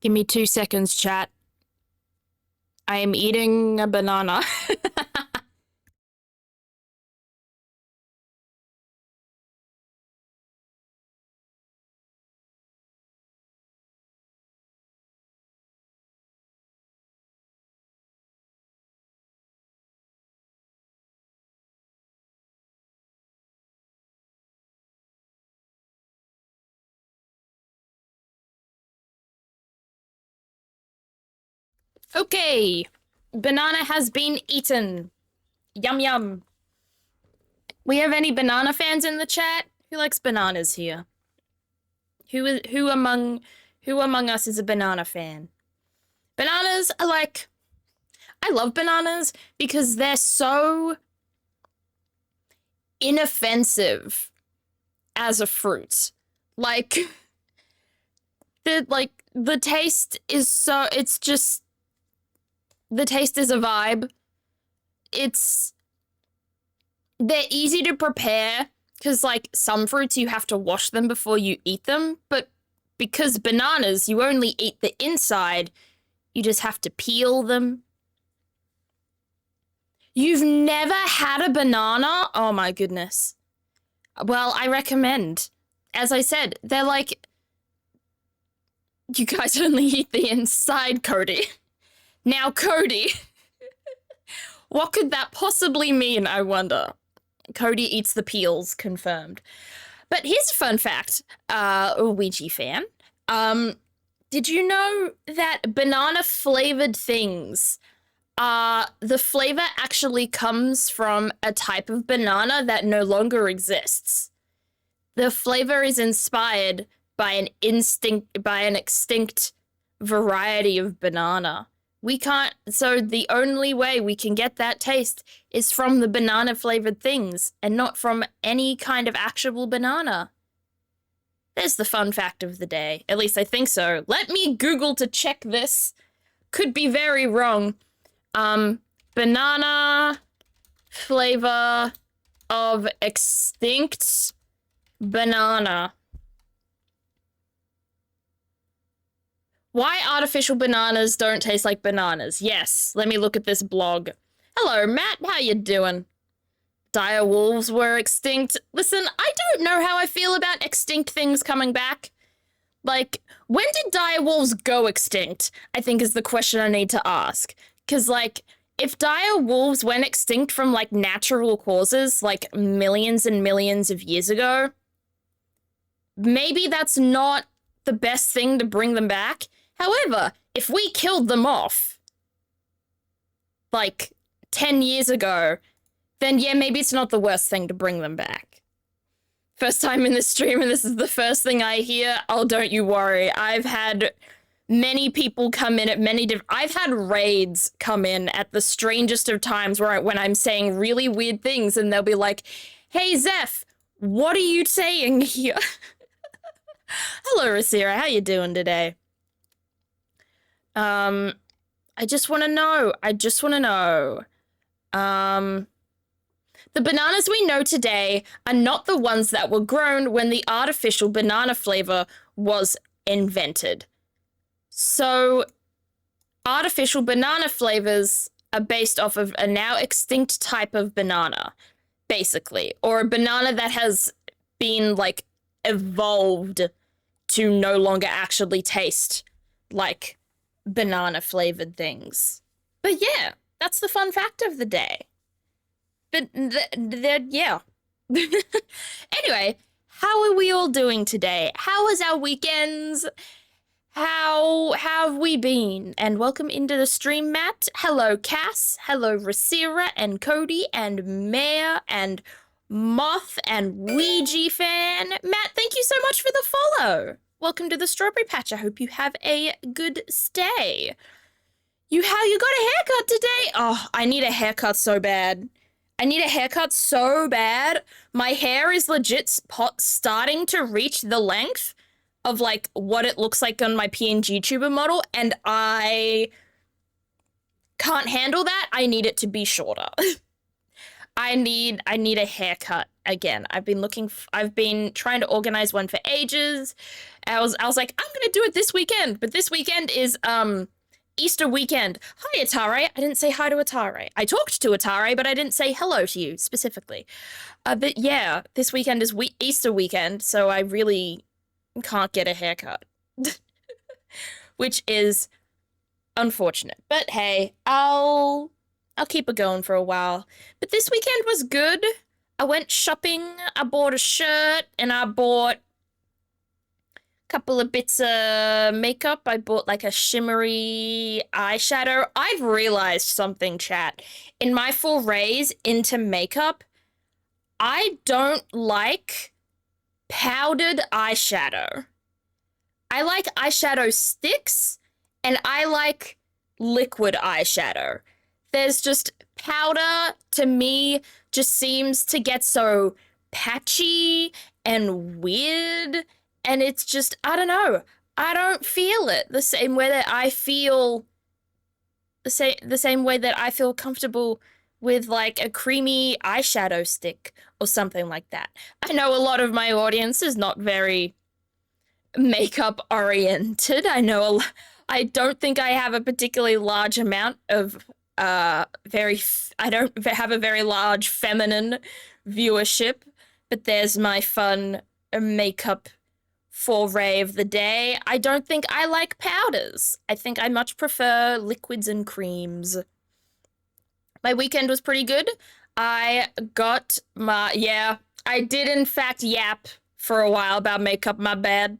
Give me 2 seconds, chat. I am eating a banana. Okay, banana has been eaten. Yum yum. We have any banana fans in the chat? Who likes bananas here? Who among us is a banana fan? Bananas are like, I love bananas because they're so inoffensive as a fruit. Like the taste is so, it's just, the taste is a vibe. They're easy to prepare because, like, some fruits you have to wash them before you eat them, but because bananas, you only eat the inside, you just have to peel them. You've never had a banana? Oh my goodness. Well, I recommend. As I said, they're like, you guys only eat the inside, Cody. Now, Cody, what could that possibly mean, I wonder? Cody eats the peels, confirmed. But here's a fun fact, Ouija fan. Did you know that banana-flavored things, the flavor actually comes from a type of banana that no longer exists? The flavor is inspired by an extinct variety of banana. So the only way we can get that taste is from the banana-flavored things and not from any kind of actual banana. There's the fun fact of the day. At least I think so. Let me Google to check this. Could be very wrong. Banana flavor of extinct banana. Why artificial bananas don't taste like bananas? Yes, let me look at this blog. Hello, Matt, how you doing? Dire wolves were extinct. Listen, I don't know how I feel about extinct things coming back. Like, when did dire wolves go extinct? I think is the question I need to ask. Because, like, if dire wolves went extinct from, like, natural causes, like, millions and millions of years ago, maybe that's not the best thing to bring them back. However, if we killed them off, like, 10 years ago, then yeah, maybe it's not the worst thing to bring them back. First time in the stream, and this is the first thing I hear. Oh, don't you worry. I've had many people come in at many different... I've had raids come in at the strangest of times when I'm saying really weird things, and they'll be like, hey, Zeph, what are you saying here? Hello, Rasira. How you doing today? I just want to know. The bananas we know today are not the ones that were grown when the artificial banana flavor was invented. So, artificial banana flavors are based off of a now extinct type of banana, basically. Or a banana that has been, like, evolved to no longer actually taste like banana-flavored things. But yeah, that's the fun fact of the day. But, yeah. Anyway, how are we all doing today? How was our weekends? How have we been? And welcome into the stream, Matt. Hello, Cass. Hello, Rasira and Cody and Mare and Moth and Ouija fan. Matt, thank you so much for the follow. Welcome to the Strawberry Patch. I hope you have a good stay. You got a haircut today? Oh, I need a haircut so bad. My hair is legit starting to reach the length of, like, what it looks like on my PNG tuber model, and I can't handle that. I need it to be shorter. I need a haircut again. I've been trying to organize one for ages. I was like, I'm gonna do it this weekend, but this weekend is Easter weekend. Hi Atare. I didn't say hi to Atare. I talked to Atare, but I didn't say hello to you specifically. But yeah, this weekend is Easter weekend, so I really can't get a haircut, which is unfortunate. But hey, I'll keep it going for a while. But this weekend was good. I went shopping. I bought a shirt and I bought a couple of bits of makeup. I bought like a shimmery eyeshadow. I've realized something, chat. In my forays into makeup, I don't like powdered eyeshadow. I like eyeshadow sticks and I like liquid eyeshadow. There's just powder to me just seems to get so patchy and weird, and it's just, I don't know. I don't feel it the same way that I feel the same way that I feel comfortable with like a creamy eyeshadow stick or something like that. I know a lot of my audience is not very makeup oriented. I don't think I have a particularly large amount of I don't have a very large feminine viewership, but there's my fun makeup foray of the day. I don't think I like powders. I think I much prefer liquids and creams. My weekend was pretty good. I got yeah, I did in fact yap for a while about makeup, my bad.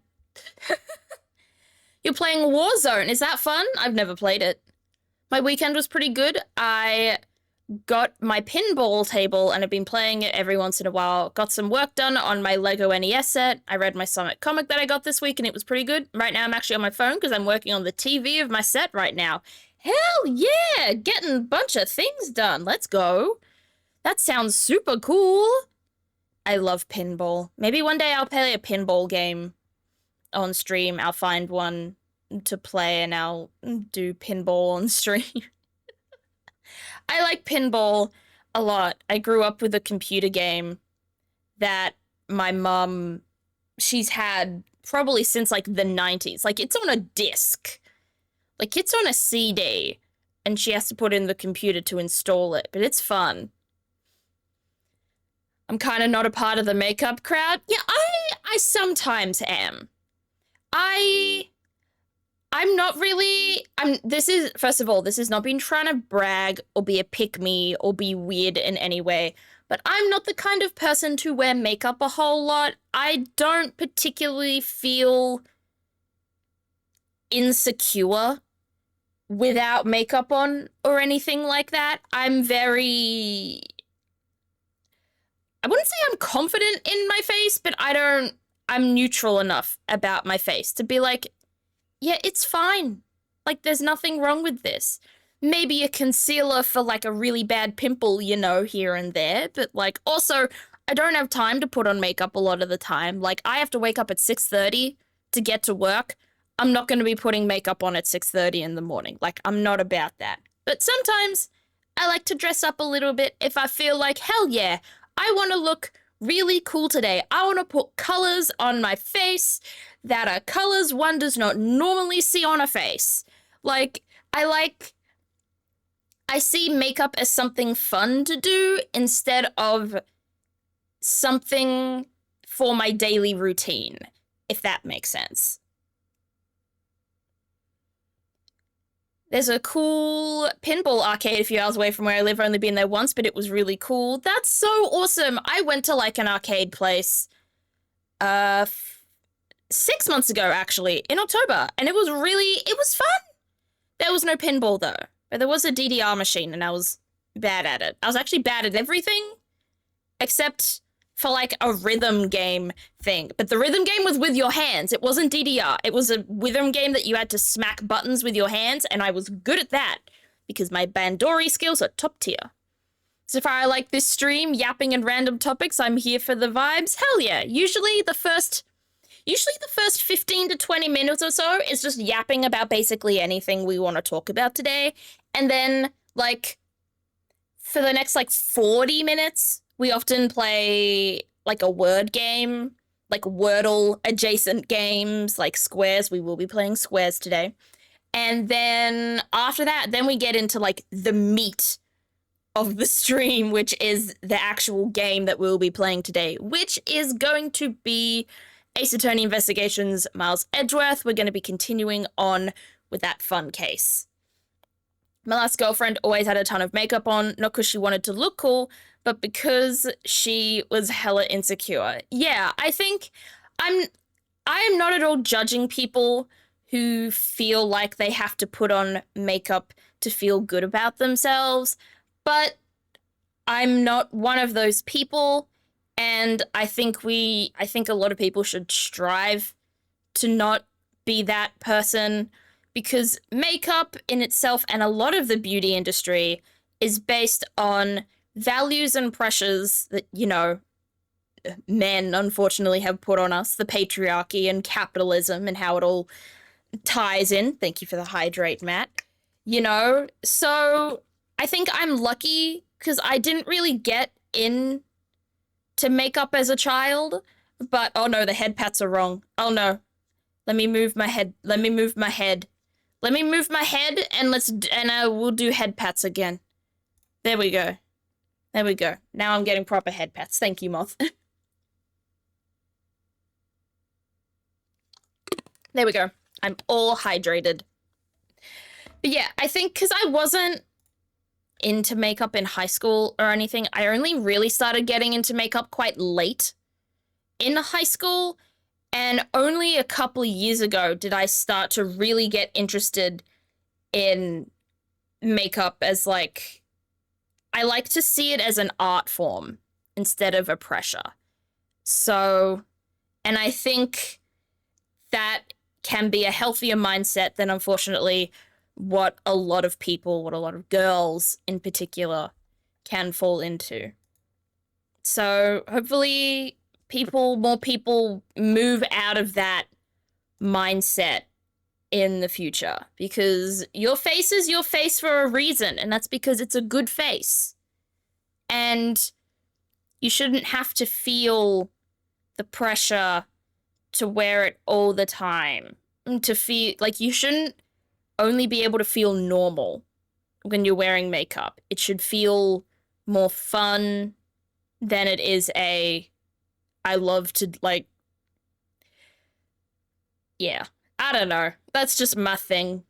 You're playing Warzone. Is that fun? I've never played it. My weekend was pretty good. I got my pinball table and I've been playing it every once in a while. Got some work done on my Lego NES set. I read my Summit comic that I got this week and it was pretty good. Right now I'm actually on my phone because I'm working on the TV of my set right now. Hell yeah! Getting a bunch of things done. Let's go. That sounds super cool. I love pinball. Maybe one day I'll play a pinball game on stream. I'll find one to play and I'll do pinball on stream. I like pinball a lot. I grew up with a computer game that my mom, she's had probably since like the 90s. Like it's on a disc. Like it's on a CD and she has to put in the computer to install it, but it's fun. I'm kind of not a part of the makeup crowd. Yeah, I sometimes am. I'm not really, this is, first of all, this has not been trying to brag or be a pick-me or be weird in any way, but I'm not the kind of person to wear makeup a whole lot. I don't particularly feel insecure without makeup on or anything like that. I wouldn't say I'm confident in my face, but I'm neutral enough about my face to be like, yeah, it's fine. Like, there's nothing wrong with this. Maybe a concealer for, like, a really bad pimple, you know, here and there. But, like, also, I don't have time to put on makeup a lot of the time. Like, I have to wake up at 6:30 to get to work. I'm not going to be putting makeup on at 6:30 in the morning. Like, I'm not about that. But sometimes I like to dress up a little bit if I feel like, hell yeah, I want to look really cool today. I want to put colors on my face that are colors one does not normally see on a face. Like, I see makeup as something fun to do instead of something for my daily routine, if that makes sense. There's a cool pinball arcade a few hours away from where I live. I've only been there once, but it was really cool. That's so awesome. I went to like an arcade place 6 months ago, actually, in October, and it was fun. There was no pinball though, but there was a DDR machine and I was bad at it. I was actually bad at everything except for like a rhythm game thing. But the rhythm game was with your hands. It wasn't DDR. It was a rhythm game that you had to smack buttons with your hands, and I was good at that because my Bandori skills are top tier. So far, I like this stream, yapping and random topics. I'm here for the vibes. Hell yeah. Usually the first 15 to 20 minutes or so is just yapping about basically anything we want to talk about today. And then, like, for the next like 40 minutes, we often play like a word game, like Wordle adjacent games, like squares. We will be playing squares today. And then after that, then we get into like the meat of the stream, which is the actual game that we'll be playing today, which is going to be Ace Attorney Investigations Miles Edgeworth. We're going to be continuing on with that fun case. My last girlfriend always had a ton of makeup on, not because she wanted to look cool, but because she was hella insecure. Yeah, I think I am not at all judging people who feel like they have to put on makeup to feel good about themselves, but I'm not one of those people, and I think a lot of people should strive to not be that person, because makeup in itself and a lot of the beauty industry is based on values and pressures that, you know, men unfortunately have put on us, the patriarchy and capitalism and how it all ties in. Thank you for the hydrate, Matt. You know, so I think I'm lucky because I didn't really get in to makeup as a child, but oh no, the head pats are wrong. Oh no. Let me move my head. Let me move my head. Let me move my head and we'll do head pats again. There we go. There we go. Now I'm getting proper head pats. Thank you, Moth. There we go. I'm all hydrated. But yeah, I think because I wasn't into makeup in high school or anything, I only really started getting into makeup quite late in high school. And only a couple of years ago did I start to really get interested in makeup as like, I like to see it as an art form instead of a pressure. So, and I think that can be a healthier mindset than unfortunately what a lot of people, what a lot of girls in particular can fall into. So hopefully more people move out of that mindset in the future, because your face is your face for a reason, and that's because it's a good face. And you shouldn't have to feel the pressure to wear it all the time. To feel like you shouldn't only be able to feel normal when you're wearing makeup. It should feel more fun than it is I love to, like, yeah, I don't know. That's just my thing.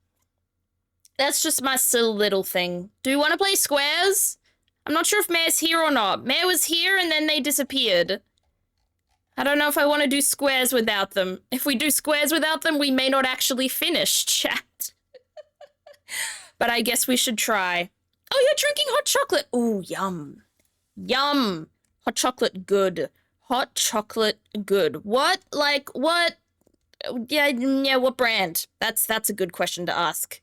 That's just my silly little thing. Do you want to play squares? I'm not sure if Mayor's here or not. Mayor was here and then they disappeared. I don't know if I want to do squares without them. If we do squares without them, we may not actually finish, chat. But I guess we should try. Oh, you're drinking hot chocolate. Ooh, yum. Yum. Hot chocolate, good. Hot chocolate, good. What? Like, what? Yeah, what brand? That's a good question to ask.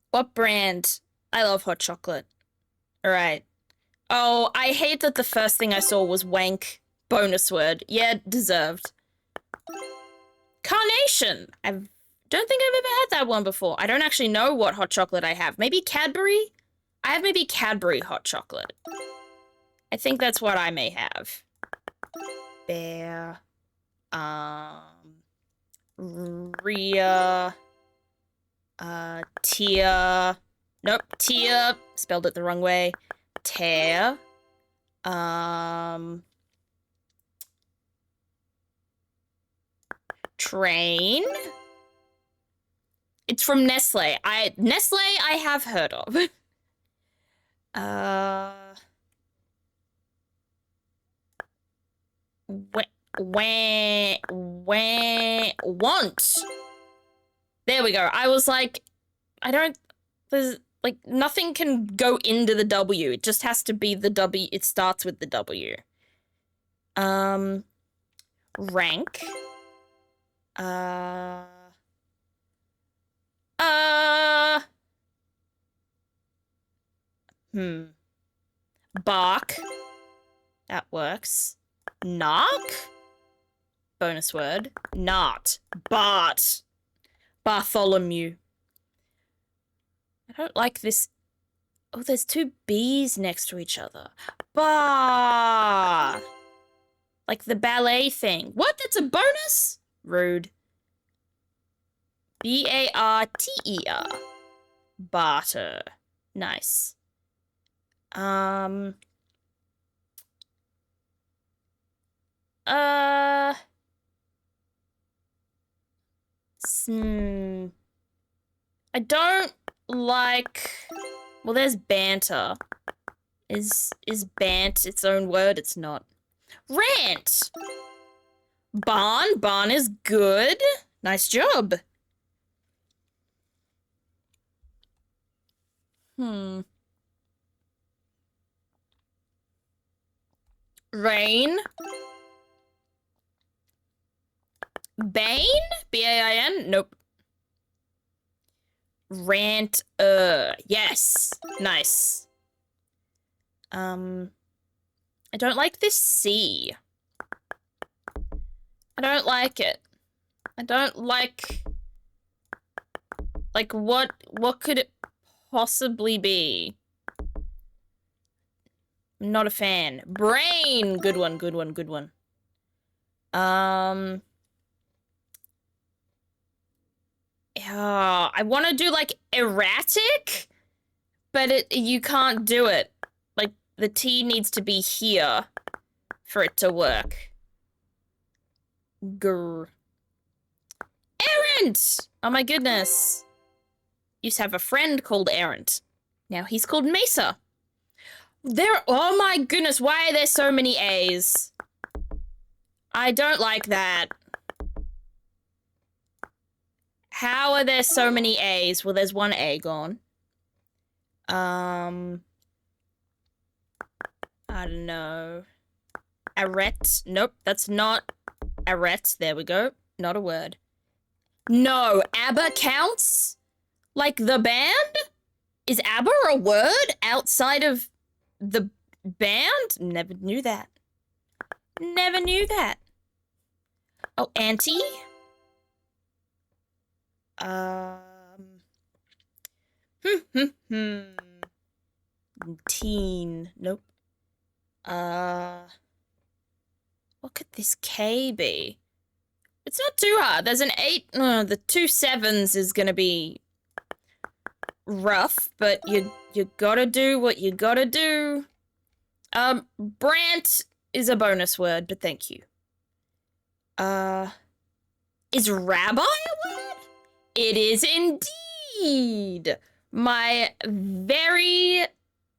What brand? I love hot chocolate. All right. Oh, I hate that the first thing I saw was wank. Bonus word. Yeah, deserved. Carnation. I don't think I've ever had that one before. I don't actually know what hot chocolate I have. Maybe Cadbury? I have maybe Cadbury hot chocolate. I think that's what I may have. Bear. Rhea. Tia. Nope, Tia. Spelled it the wrong way. Tear. Train. It's from Nestle. Nestle I have heard of. Want. There we go. I was like, there's like nothing can go into the W. It just has to be the W. It starts with the W. Rank. Bark. That works. Knock. Bonus word. Not. Bart. Bartholomew. I don't like this. Oh, there's two B's next to each other. Bar. Like the ballet thing. What? That's a bonus? Rude. B-A-R-T-E-R. Barter. Nice. Uh... I don't like... Well, there's banter. Is bant its own word? It's not. Rant! Barn? Barn is good. Nice job. Rain? Bane? B-A-I-N? Nope. Rant, yes. Nice. I don't like this C. I don't like it. I don't like what could it possibly be? I'm not a fan. Brain! Good one, good one, good one. I want to do, like, erratic, but you can't do it. Like, the T needs to be here for it to work. Grr. Errant! Oh my goodness. Used to have a friend called Errant. Now he's called Mesa. Oh my goodness, why are there so many A's? I don't like that. How are there so many A's? Well, there's one A gone. I don't know. Arret. Nope, that's not arret. There we go. Not a word. No, ABBA counts? Like the band? Is ABBA a word outside of the band? Never knew that. Never knew that. Oh, auntie? Teen. Nope. What could this K be? It's not too hard. There's an 8. The 2 7s is gonna be rough, but you gotta do what you gotta do. Brant is a bonus word, but thank you. Is rabbi a word? It is indeed. My very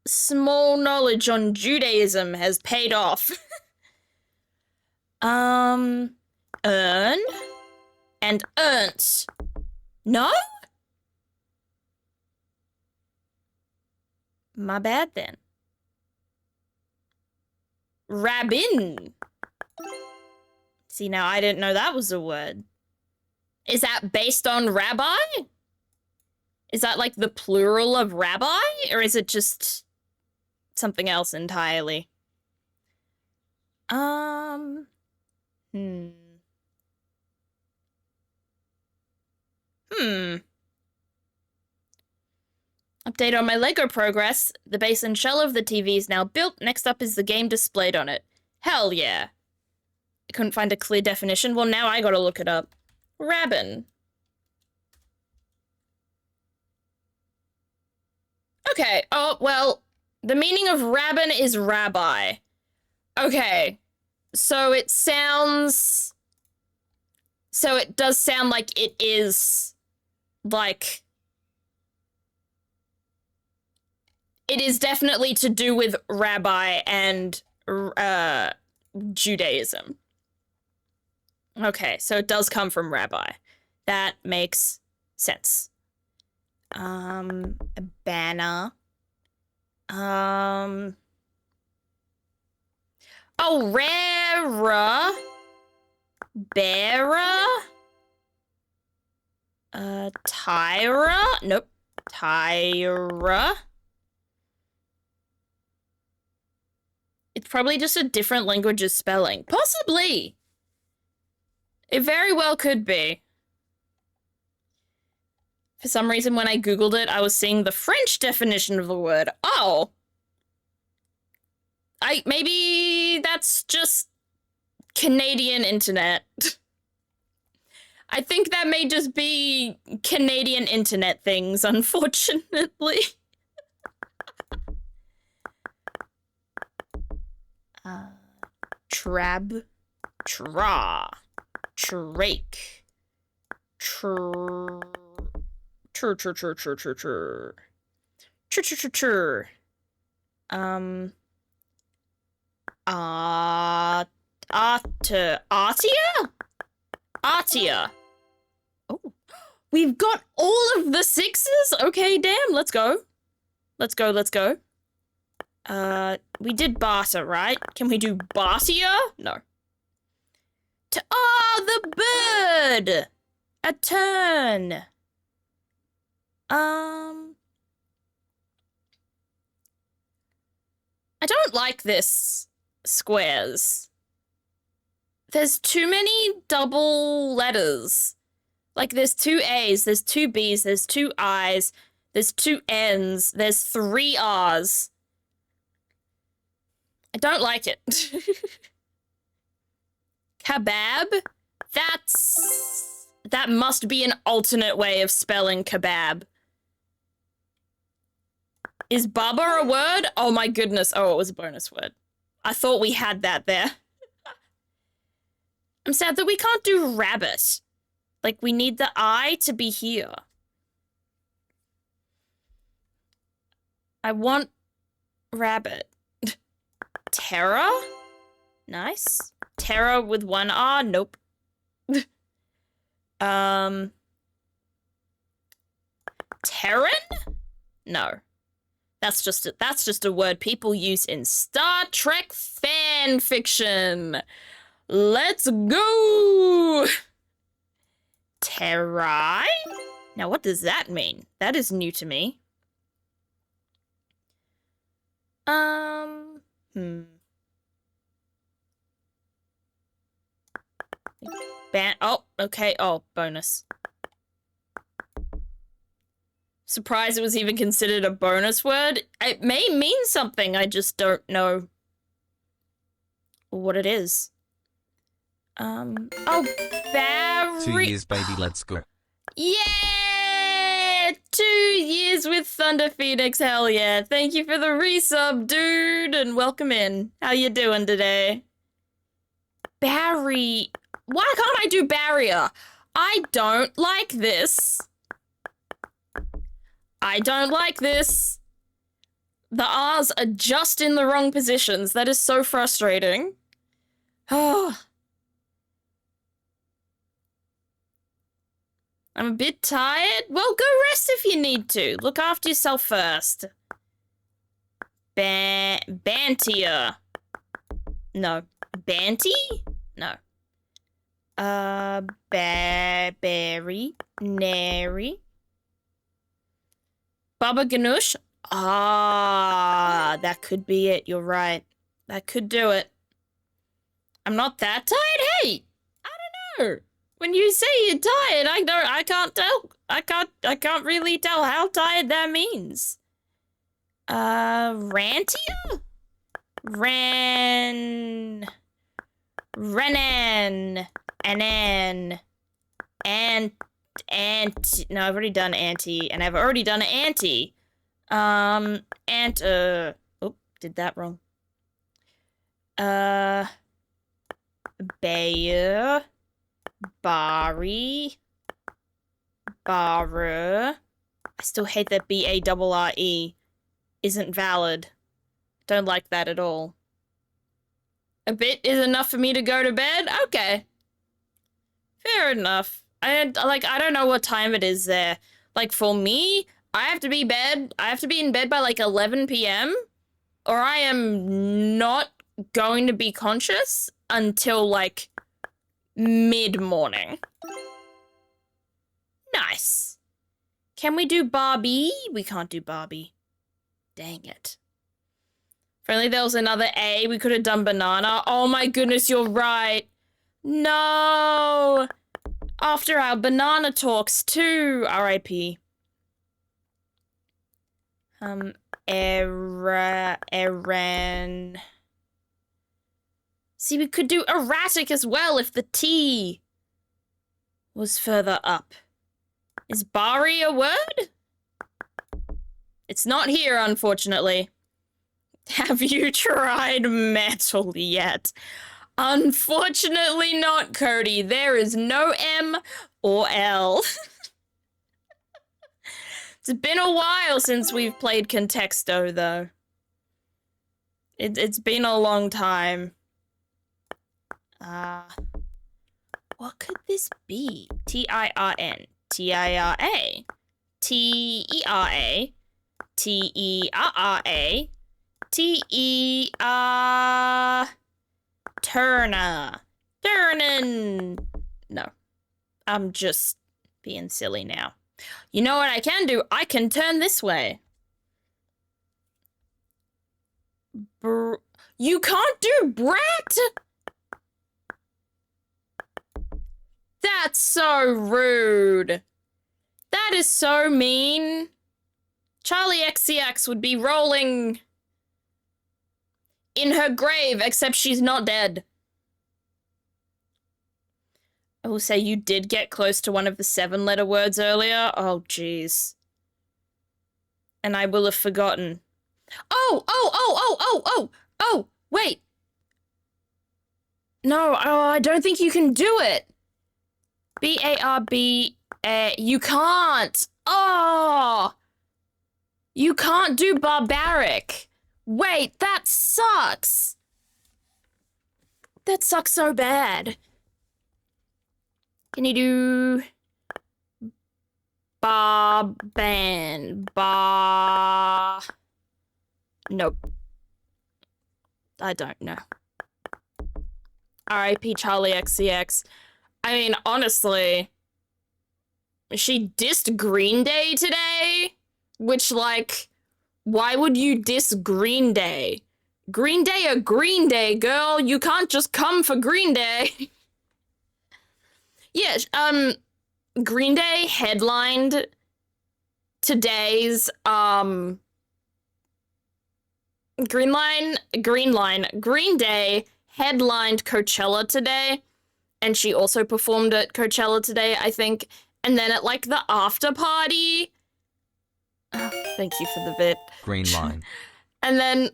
small knowledge on Judaism has paid off. Earn and earnt. No? My bad then. Rabbin. See, now I didn't know that was a word. Is that based on rabbi? Is that like the plural of rabbi? Or is it just something else entirely? Update on my Lego progress. The base and shell of the TV is now built. Next up is the game displayed on it. Hell yeah. I couldn't find a clear definition. Well, now I gotta look it up. Rabbin. Okay. Oh, well, the meaning of rabbin is rabbi. Okay. So it sounds... So it does sound like it is, like... It is definitely to do with rabbi and Judaism. Okay, so it does come from rabbi. That makes sense. A banner. Oh, rara. Bearer. Tyra. Nope. Tyra. It's probably just a different language's spelling. Possibly. It very well could be. For some reason, when I Googled it, I was seeing the French definition of the word. Oh. Maybe that's just Canadian internet. I think that may just be Canadian internet things, unfortunately. Trab. Tra. Trake. Trr. Trr, trr, trr, trr, trr, trr. Trr, trr, trr, trr. Artia? Artia. Oh. We've got all of the sixes? Okay, damn, let's go. Let's go, let's go. We did barter, right? Can we do Bartia? No. The bird! A turn. I don't like this, squares. There's too many double letters. Like, there's 2 A's, there's 2 B's, there's 2 I's, there's 2 N's, there's 3 R's. I don't like it. Kebab? That must be an alternate way of spelling kebab. Is Baba a word? Oh my goodness. Oh, it was a bonus word. I thought we had that there. I'm sad that we can't do rabbit. Like, we need the I to be here. I want rabbit. Terra? Nice. Terra with 1 R? Nope. Terran? No. That's just a word people use in Star Trek fan fiction. Let's go! Terrai? Now what does that mean? That is new to me. Oh, okay. Oh, bonus. Surprised it was even considered a bonus word. It may mean something, I just don't know what it is. Oh, Barry. 2 years, baby, let's go. Yeah! 2 years with Thunder Phoenix, hell yeah. Thank you for the resub, dude, and welcome in. How you doing today? Barry. Why can't I do barrier? I don't like this. I don't like this. The R's are just in the wrong positions. That is so frustrating. Oh. I'm a bit tired. Well, go rest if you need to. Look after yourself first. Bantia. No. Banty? No. Berry. Nary. Baba Ganoush? Ah, that could be it. You're right. That could do it. I'm not that tired. Hey, I don't know. When you say you're tired, I can't tell. I can't really tell how tired that means. Rantia? Renan. Anan. No, I've already done anti, and I've already done anti. Oh, did that wrong. Bayer. Bari. Baru. I still hate that B-A-R-R-E isn't valid. Don't like that at all. A bit is enough for me to go to bed? Okay. Fair enough. I don't know what time it is there. Like, for me, I have to be in bed by like 11 p.m. or I am not going to be conscious until like mid-morning. Nice. Can we do Barbie? We can't do Barbie. Dang it. If only there was another A, we could have done banana. Oh my goodness, you're right. No. After our banana talks too, R.I.P. Eran. See, we could do erratic as well if the T was further up. Is Bari a word? It's not here, unfortunately. Have you tried metal yet? Unfortunately not, Cody. There is no M or L. It's been a while since we've played Contexto, though. It's been a long time. What could this be? T-I-R-N. T-I-R-A. T-E-R-A. T-E-R-R-A. T-E-R... Turner. Turnin. No. I'm just being silly now. You know what I can do? I can turn this way. You can't do brat? That's so rude. That is so mean. Charlie XCX would be rolling in her grave, except she's not dead. I will say you did get close to one of the 7-letter words earlier. Oh, jeez. And I will have forgotten. Oh, wait. No, I don't think you can do it. B-A-R-B-A. You can't. Oh. You can't do barbaric. Wait, that sucks. That sucks so bad. Can you do barban? Nope. I don't know. R.I.P. Charlie XCX. I mean, honestly, she dissed Green Day today, which, like, why would you diss Green Day? Green Day or Green Day, girl. You can't just come for Green Day. Yeah, Green Day headlined today's, Green Day headlined Coachella today, and she also performed at Coachella today, I think, and then at, like, the after party. Oh, thank you for the bit. Green line. And then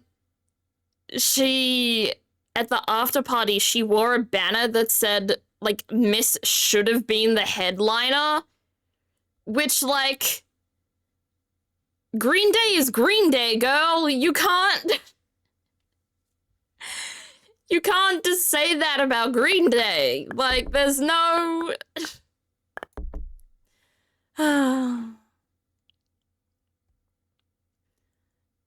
she, at the after party, she wore a banner that said, like, Miss should have been the headliner, which, like, Green Day is Green Day, girl. You can't just say that about Green Day. Like, there's no...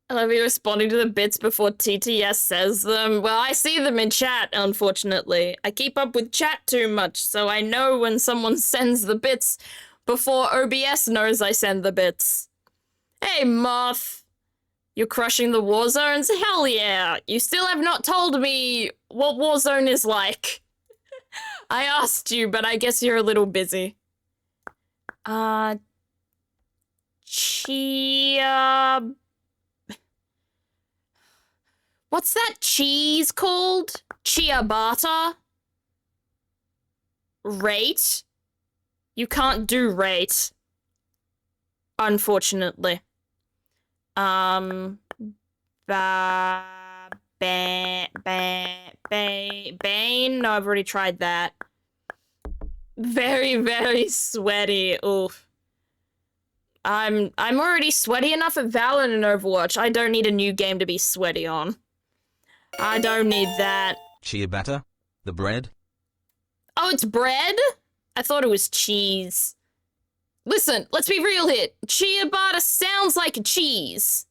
I love you responding to the bits before TTS says them. Well, I see them in chat, unfortunately. I keep up with chat too much, so I know when someone sends the bits before OBS knows I send the bits. Hey, Moth. You're crushing the war zones? Hell yeah. You still have not told me what Warzone is like. I asked you, but I guess you're a little busy. Chia... What's that cheese called? Ciabatta? Rate? You can't do rate. Unfortunately. Bane? No, I've already tried that. Very, very sweaty. Oof. I'm already sweaty enough at Valorant and Overwatch. I don't need a new game to be sweaty on. I don't need that. Ciabatta? The bread? Oh, it's bread? I thought it was cheese. Listen, let's be real here. Ciabatta sounds like a cheese.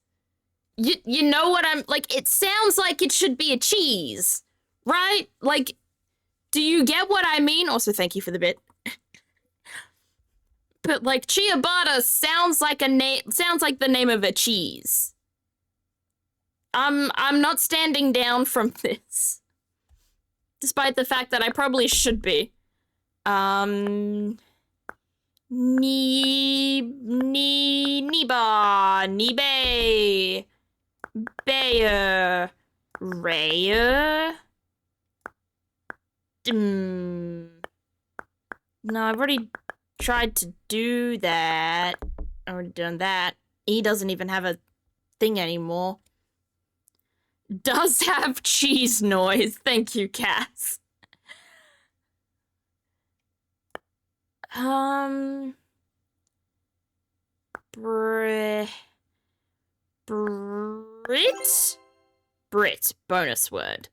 You know what I'm... Like, it sounds like it should be a cheese. Right? Like, do you get what I mean? Also, thank you for the bit. But, like, ciabatta sounds like a sounds like the name of a cheese. I'm not standing down from this. Despite the fact that I probably should be. Niba, Nibe, Bayer, Rayer. No, I've already tried to do that. I've already done that. He doesn't even have a thing anymore. Does have cheese noise. Thank you, Cass. Brit? Brit, bonus word.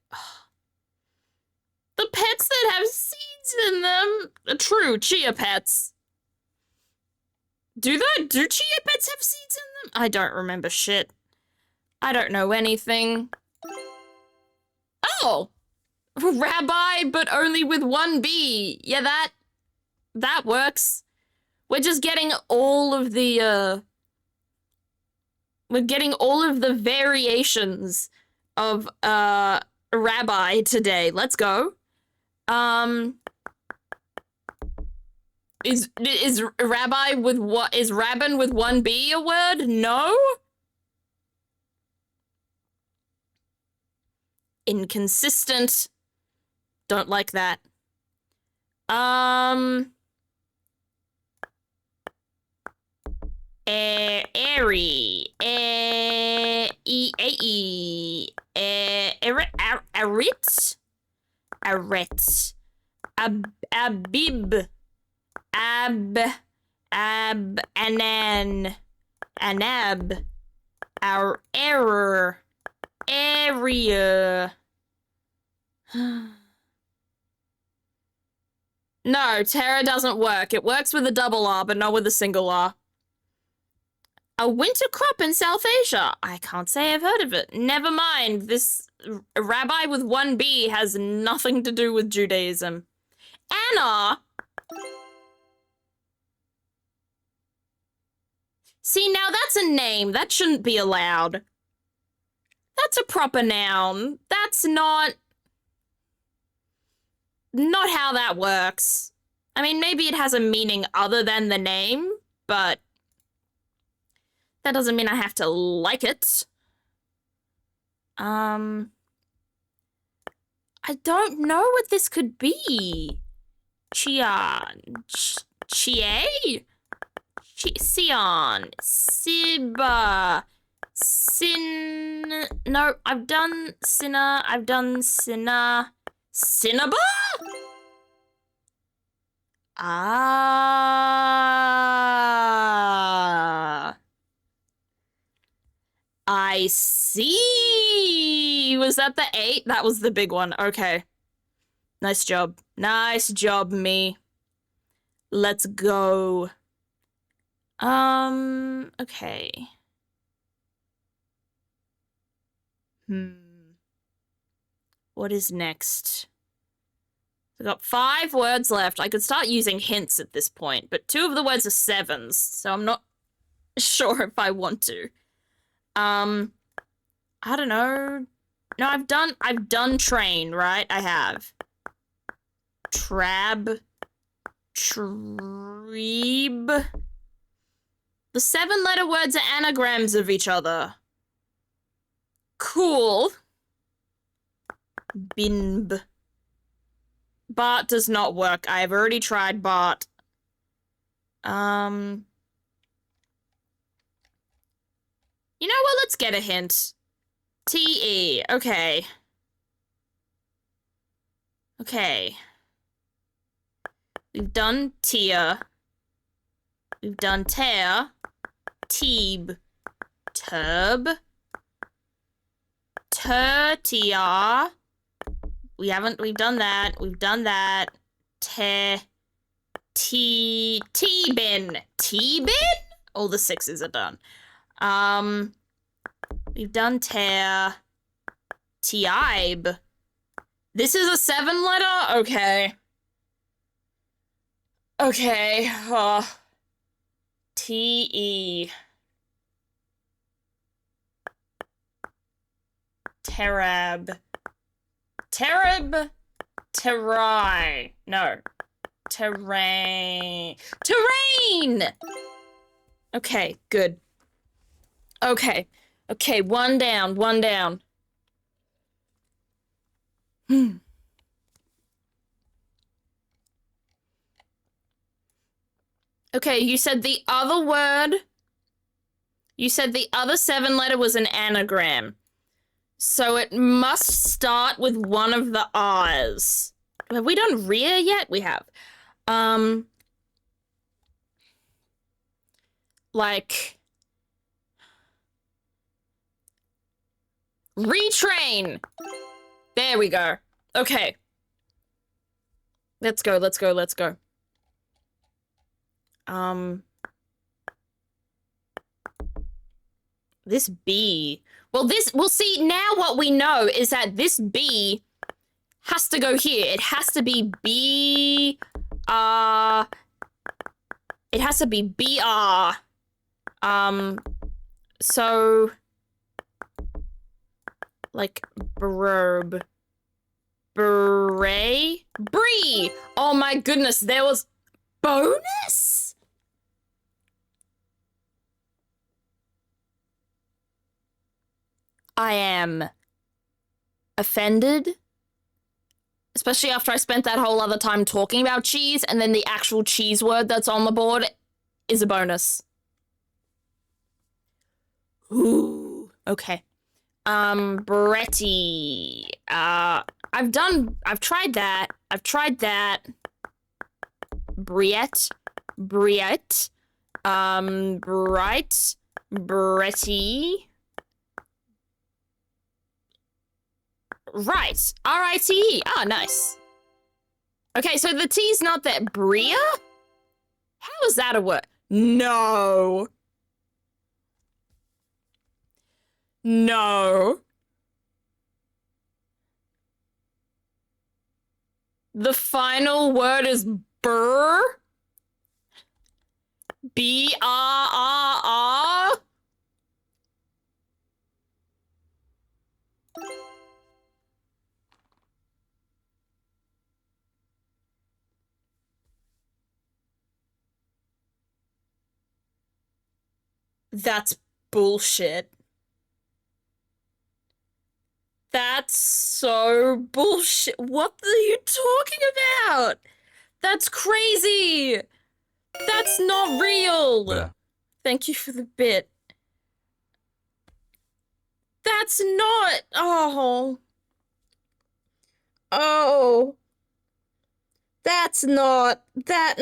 The pets that have seeds in them are true, chia pets. Do chia pets have seeds in them? I don't remember shit. I don't know anything. Oh! Rabbi, but only with one B. Yeah, that works. We're just getting all of the, we're getting all of the variations of, rabbi today. Let's go. Is rabbi with what? Is rabbin with one B a word? No? Inconsistent. Don't like that. Airy. Arit. Abib. Anan. Anab. Our error. Area. No, Terra doesn't work. It works with a double R, but not with a single R. A winter crop in South Asia. I can't say I've heard of it. Never mind. This rabbi with one B has nothing to do with Judaism. Anna. See, now that's a name. That shouldn't be allowed. That's a proper noun. That's not how that works. I mean, maybe it has a meaning other than the name, but that doesn't mean I have to like it. I don't know what this could be. Sion. Siba. No, I've done sinner. I've done sinner. Cinnaba? Ah. I see. Was that the 8? That was the big one. Okay. Nice job. Nice job, me. Let's go. Okay. What is next? I've got 5 words left. I could start using hints at this point, but 2 of the words are 7s, so I'm not sure if I want to. I don't know. No, I've done train, right? I have. Trab. Treeb. The 7-letter words are anagrams of each other. Cool. Binb. Bart does not work. I have already tried Bart. You know what? Let's get a hint. T-E. Okay. Okay. We've done Tia. We've done Tear. Teeb. Turb. Tertia. We've done that. We've done that. T-bin. T-bin? All the 6s are done. We've done tear. Tibe. This is a 7-letter? Okay. Okay. T-E. Terab. Terab. Terai. No. Terrain. Terrain! Okay, good. Okay. Okay, one down, one down. Okay, you said the other word. You said the other 7-letter was an anagram. So it must start with one of the R's. Have we done rear yet? We have. Like retrain. There we go. Okay. Let's go, let's go, let's go. This B. Well, we'll see now what we know is that this B has to go here. It has to be B, it has to be BR. So, like, verb. Bray? Bree! Oh my goodness, there was bonus? I am offended. Especially after I spent that whole other time talking about cheese, and then the actual cheese word that's on the board is a bonus. Ooh, okay. Bretty. I've tried that. Briette. Bright. Bretty. Right. R-I-T-E. Ah, nice. Okay, so the T's not there. Bria? How is that a word? No. No. The final word is burr? B-R-R-R? That's bullshit. That's so bullshit. What are you talking about? That's crazy. That's not real. Bruh. Thank you for the bit. That's not. Oh. Oh. That's not. That.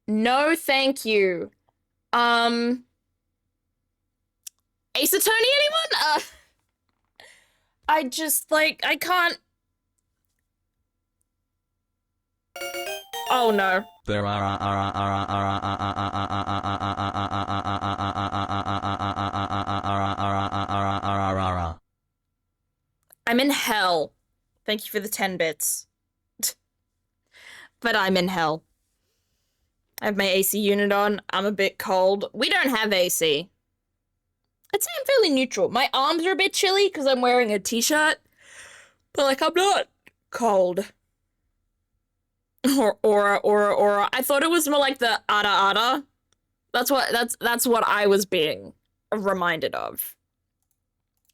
No, thank you. Ace Attorney, anyone? I just, like, I can't. Oh, no. I'm in hell. Thank you for the 10 bits. But I'm in hell. I have my AC unit on. I'm a bit cold. We don't have AC. I'd say I'm fairly neutral. My arms are a bit chilly because I'm wearing a t-shirt. But, like, I'm not cold. Or aura. I thought it was more like the ada. That's what I was being reminded of.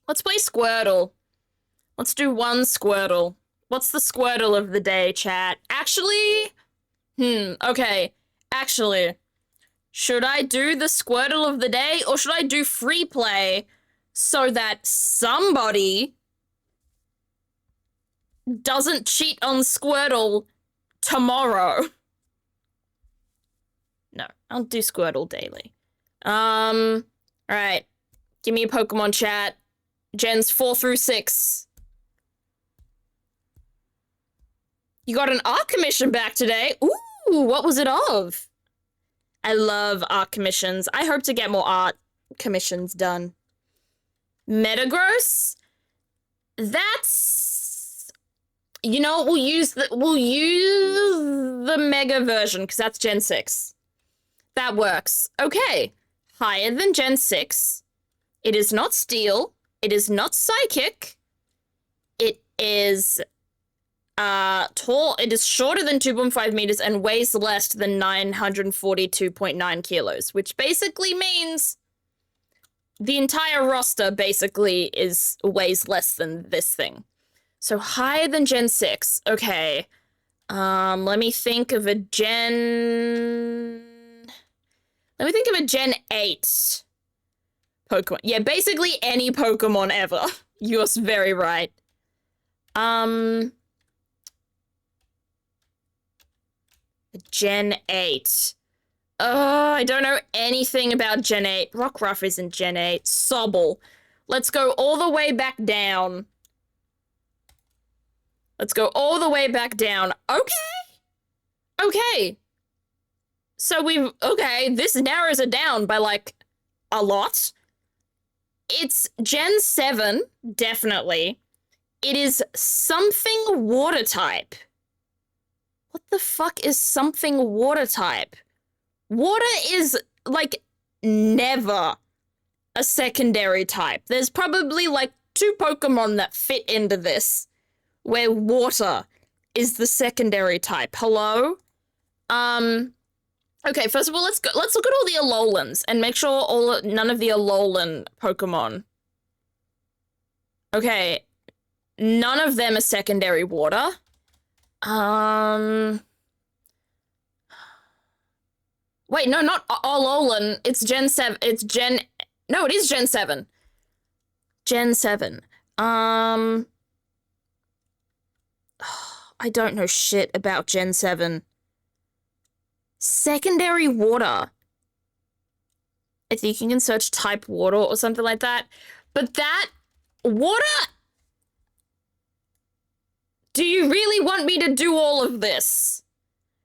Let's play Squirtle. Let's do one Squirtle. What's the Squirtle of the day, chat? Actually, okay. Actually, should I do the Squirtle of the day or should I do free play so that somebody doesn't cheat on Squirtle tomorrow? No, I'll do Squirtle daily. Alright. Give me a Pokemon chat. Gens 4 through 6. You got an art commission back today. Ooh, what was it of? I love art commissions. I hope to get more art commissions done. Metagross? That's... You know what? We'll use the Mega version, because that's Gen 6. That works. Okay. Higher than Gen 6. It is not Steel. It is not psychic. It is tall. It is shorter than 2.5 meters and weighs less than 942.9 kilos, which basically means the entire roster basically weighs less than this thing. So higher than Gen 6. Okay. Let me think of a Gen 8 Pokemon. Yeah, basically any Pokemon ever. You're very right. Gen 8. I don't know anything about Gen 8. Rockruff isn't Gen 8. Sobble. Let's go all the way back down. Let's go all the way back down. Okay. So this narrows it down by, like, a lot. It's Gen 7, definitely. It is something water type. What the fuck is something water type? Water is, like, never a secondary type. There's probably, like, 2 Pokemon that fit into this, where water is the secondary type. Hello? Okay, first of all, let's look at all the Alolans and make sure none of the Alolan Pokemon. Okay, none of them are secondary water. Wait, no, not Alolan. It's Gen 7. No, it is Gen 7. Gen 7. I don't know shit about Gen 7. Secondary water. I think you can search type water or something like that. But that water? Do you really want me to do all of this?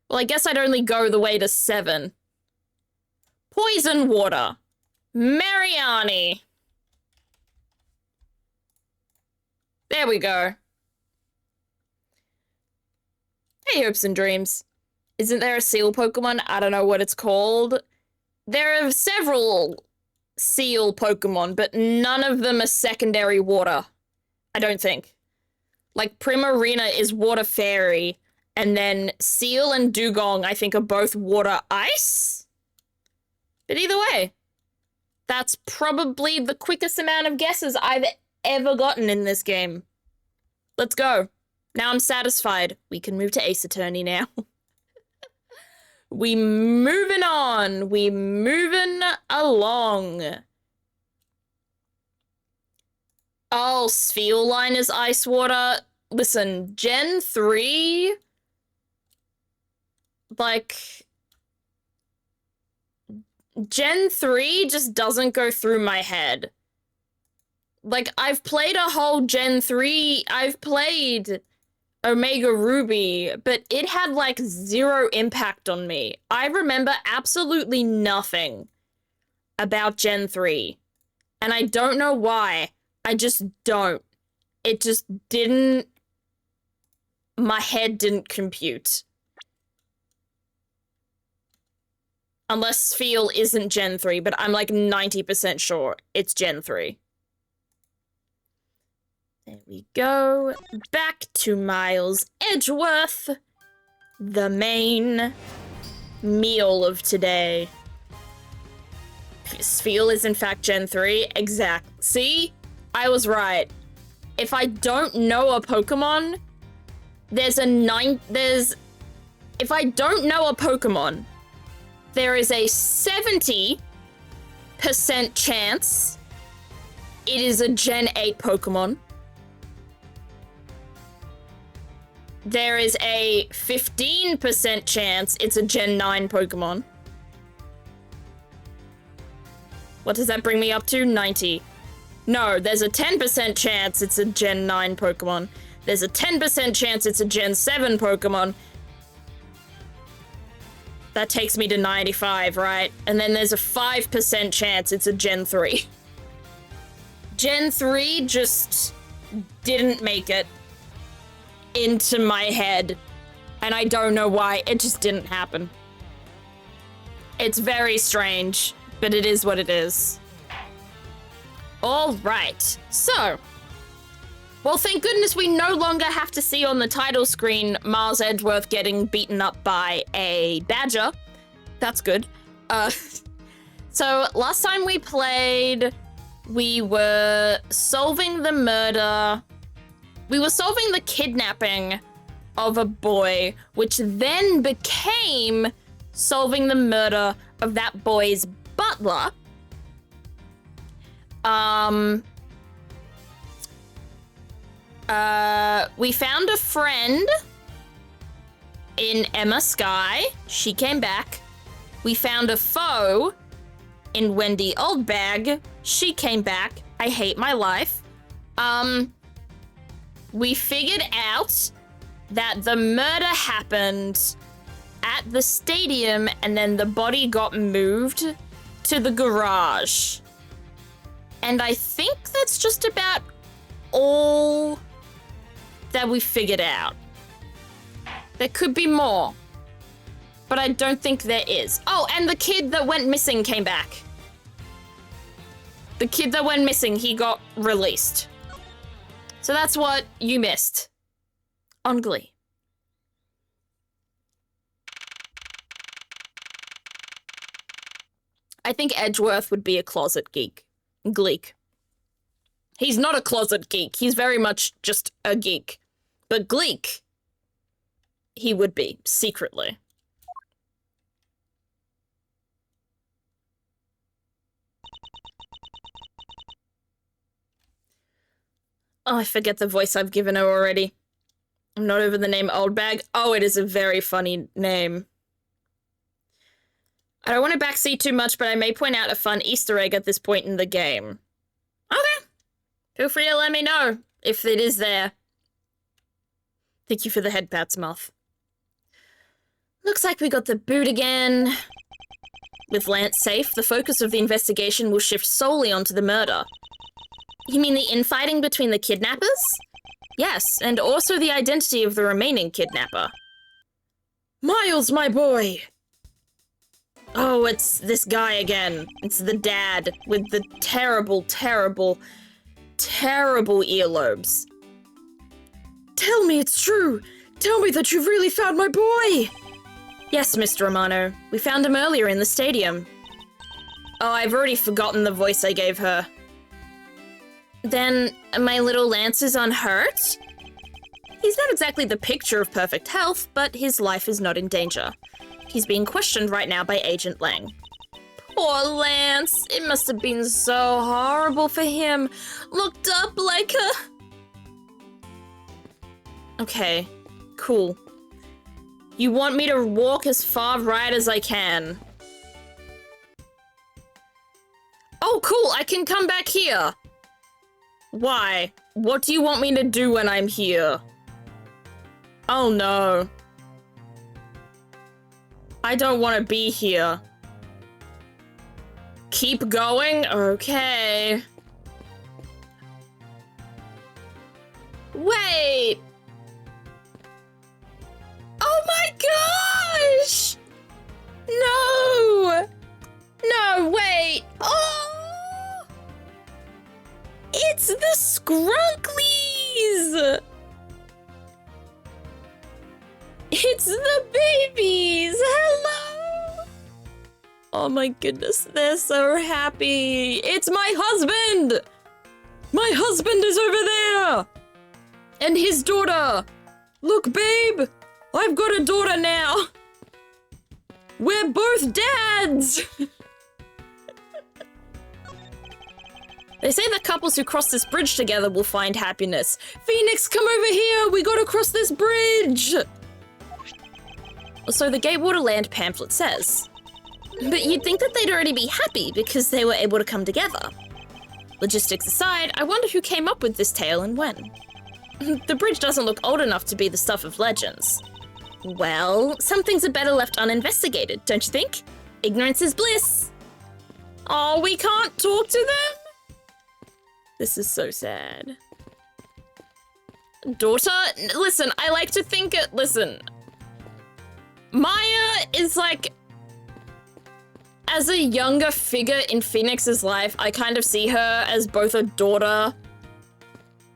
Well, I guess I'd only go the way to 7. Poison water. Mariani. There we go. Hey, hopes and dreams. Isn't there a seal Pokemon? I don't know what it's called. There are several seal Pokemon, but none of them are secondary water. I don't think. Like, Primarina is water fairy, and then Seal and Dugong, I think, are both water ice? But either way, that's probably the quickest amount of guesses I've ever gotten in this game. Let's go. Now I'm satisfied. We can move to Ace Attorney now. We moving on. We moving along. Oh, Spheoline is ice water. Listen, Gen 3... like... Gen 3 just doesn't go through my head. Like, I've played a whole Gen 3... I've played Omega Ruby, but it had, like, 0 impact on me. I remember absolutely nothing about Gen 3. And I don't know why. I just don't. It just didn't... My head didn't compute. Unless Spheal isn't Gen 3, but I'm like 90% sure it's Gen 3. There we go. Back to Miles Edgeworth. The main meal of today. Spheal is in fact Gen 3. Exact. See? I was right. If I don't know a Pokemon, if I don't know a Pokemon, there is a 70% chance it is a Gen 8 Pokemon. There is a 15% chance it's a Gen 9 Pokemon. What does that bring me up to? 90. No, there's a 10% chance it's a Gen 9 Pokemon. There's a 10% chance it's a Gen 7 Pokemon. That takes me to 95, right? And then there's a 5% chance it's a Gen 3. Gen 3 just didn't make it into my head. And I don't know why. It just didn't happen. It's very strange, but it is what it is. All right. So, well, thank goodness we no longer have to see on the title screen Miles Edgeworth getting beaten up by a badger. That's good. So last time we played, we were solving the murder. We were solving the kidnapping of a boy, which then became solving the murder of that boy's butler. We found a friend in Emma Sky. She came back. We found a foe in Wendy Oldbag. She came back. I hate my life. We figured out that the murder happened at the stadium and then the body got moved to the garage. And I think that's just about all that we figured out. There could be more, but I don't think there is. Oh, and the kid that went missing came back. The kid that went missing, he got released. So that's what you missed on Glee. I think Edgeworth would be a closet geek. Gleek. He's not a closet geek. He's very much just a geek. But Gleek, he would be, secretly. Oh, I forget the voice I've given her already. I'm not over the name Oldbag. Oh, it is a very funny name. I don't want to backseat too much, but I may point out a fun Easter egg at this point in the game. Okay. Feel free to let me know if it is there. Thank you for the head pats, Muff. Looks like we got the boot again. With Lance safe, the focus of the investigation will shift solely onto the murder. You mean the infighting between the kidnappers? Yes, and also the identity of the remaining kidnapper. Miles, my boy! Oh, it's this guy again. It's the dad with the terrible, terrible, terrible earlobes. Tell me it's true! Tell me that you've really found my boy! Yes, Mr. Romano. We found him earlier in the stadium. Oh, I've already forgotten the voice I gave her. Then, my little Lance is unhurt? He's not exactly the picture of perfect health, but his life is not in danger. He's being questioned right now by Agent Lang. Poor Lance. It must have been so horrible for him. Looked up like a... Okay, cool. You want me to walk as far right as I can. Oh, cool, I can come back here. Why? What do you want me to do when I'm here? Oh no. I don't want to be here. Keep going? Okay. Wait! Oh my gosh! No! No, wait! Oh! It's the Scrunklies! It's the babies! Hello! Oh my goodness, they're so happy! It's my husband! My husband is over there! And his daughter! Look, babe! I've got a daughter now! We're both dads! They say that couples who cross this bridge together will find happiness. Phoenix, come over here! We gotta cross this bridge! So the Gatewater Land pamphlet says. But you'd think that they'd already be happy because they were able to come together. Logistics aside, I wonder who came up with this tale and when. The bridge doesn't look old enough to be the stuff of legends. Well, some things are better left uninvestigated, don't you think? Ignorance is bliss. Oh, we can't talk to them? This is so sad. Daughter? Listen, I like to think listen. Maya is like as a younger figure in Phoenix's life, I kind of see her as both a daughter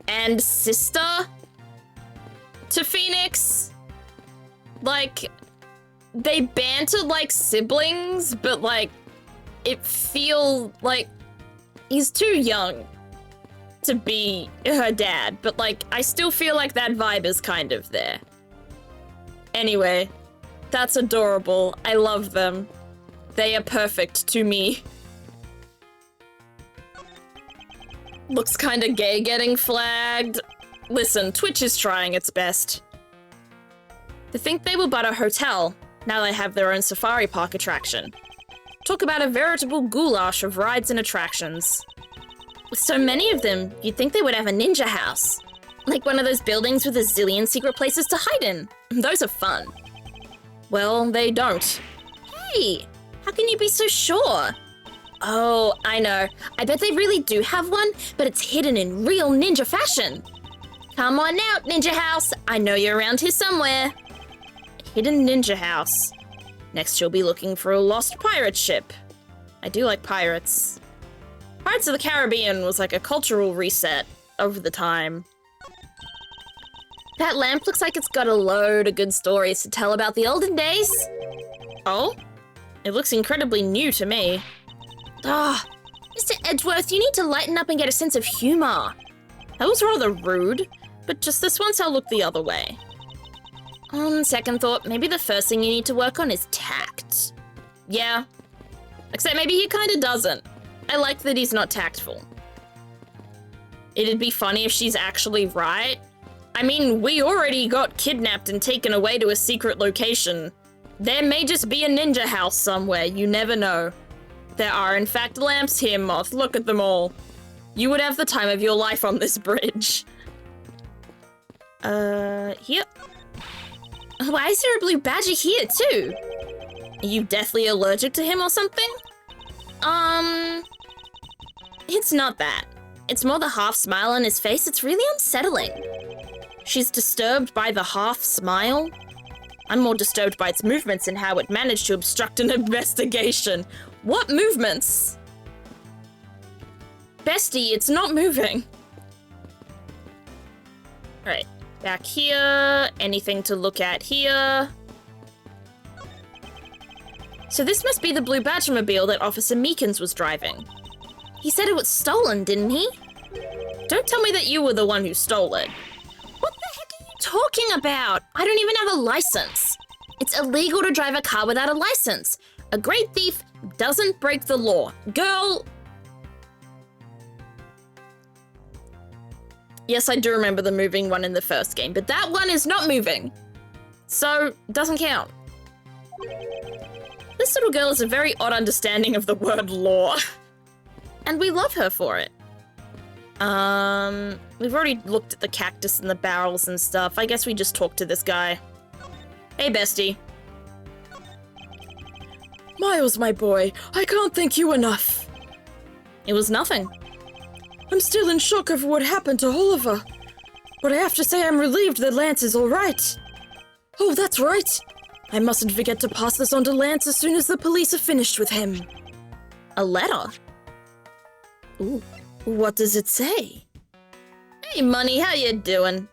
and sister to Phoenix. Like, they banter like siblings, but like, it feels like he's too young to be her dad, but like, I still feel like that vibe is kind of there. Anyway, that's adorable. I love them. They are perfect to me. Looks kinda gay getting flagged. Listen, Twitch is trying its best. They think they will butt a hotel. Now they have their own safari park attraction. Talk about a veritable goulash of rides and attractions. With so many of them, you'd think they would have a ninja house. Like one of those buildings with a zillion secret places to hide in. Those are fun. Well, they don't. Hey, how can you be so sure? Oh, I know. I bet they really do have one, but it's hidden in real ninja fashion. Come on out, Ninja House. I know you're around here somewhere. Hidden Ninja House. Next, you'll be looking for a lost pirate ship. I do like pirates. Pirates of the Caribbean was like a cultural reset over the time. That lamp looks like it's got a load of good stories to tell about the olden days. Oh? It looks incredibly new to me. Ah, Mr. Edgeworth, you need to lighten up and get a sense of humor. That was rather rude, but just this once I'll look the other way. On second thought, maybe the first thing you need to work on is tact. Yeah. Except maybe he kinda doesn't. I like that he's not tactful. It'd be funny if she's actually right. I mean, we already got kidnapped and taken away to a secret location. There may just be a ninja house somewhere, you never know. There are in fact lamps here, Moth, look at them all. You would have the time of your life on this bridge. Here. Why is there a blue badger here too? Are you deathly allergic to him or something? It's not that. It's more the half smile on his face, it's really unsettling. She's disturbed by the half smile. I'm more disturbed by its movements and how it managed to obstruct an investigation. What movements? Bestie, it's not moving. Alright, back here. Anything to look at here? So this must be the blue Badgermobile that Officer Meekins was driving. He said it was stolen, didn't he? Don't tell me that you were the one who stole it. What the heck are you talking about? I don't even have a license. It's illegal to drive a car without a license. A great thief doesn't break the law. Girl. Yes, I do remember the moving one in the first game, but that one is not moving. So, doesn't count. This little girl has a very odd understanding of the word law. And we love her for it. We've already looked at the cactus and the barrels and stuff. I guess we just talk to this guy. Hey, bestie. Miles, my boy, I can't thank you enough. It was nothing. I'm still in shock over what happened to Oliver. But I have to say I'm relieved that Lance is all right. Oh, that's right. I mustn't forget to pass this on to Lance as soon as the police are finished with him. A letter? Ooh, what does it say? Hey, Money, how you doing?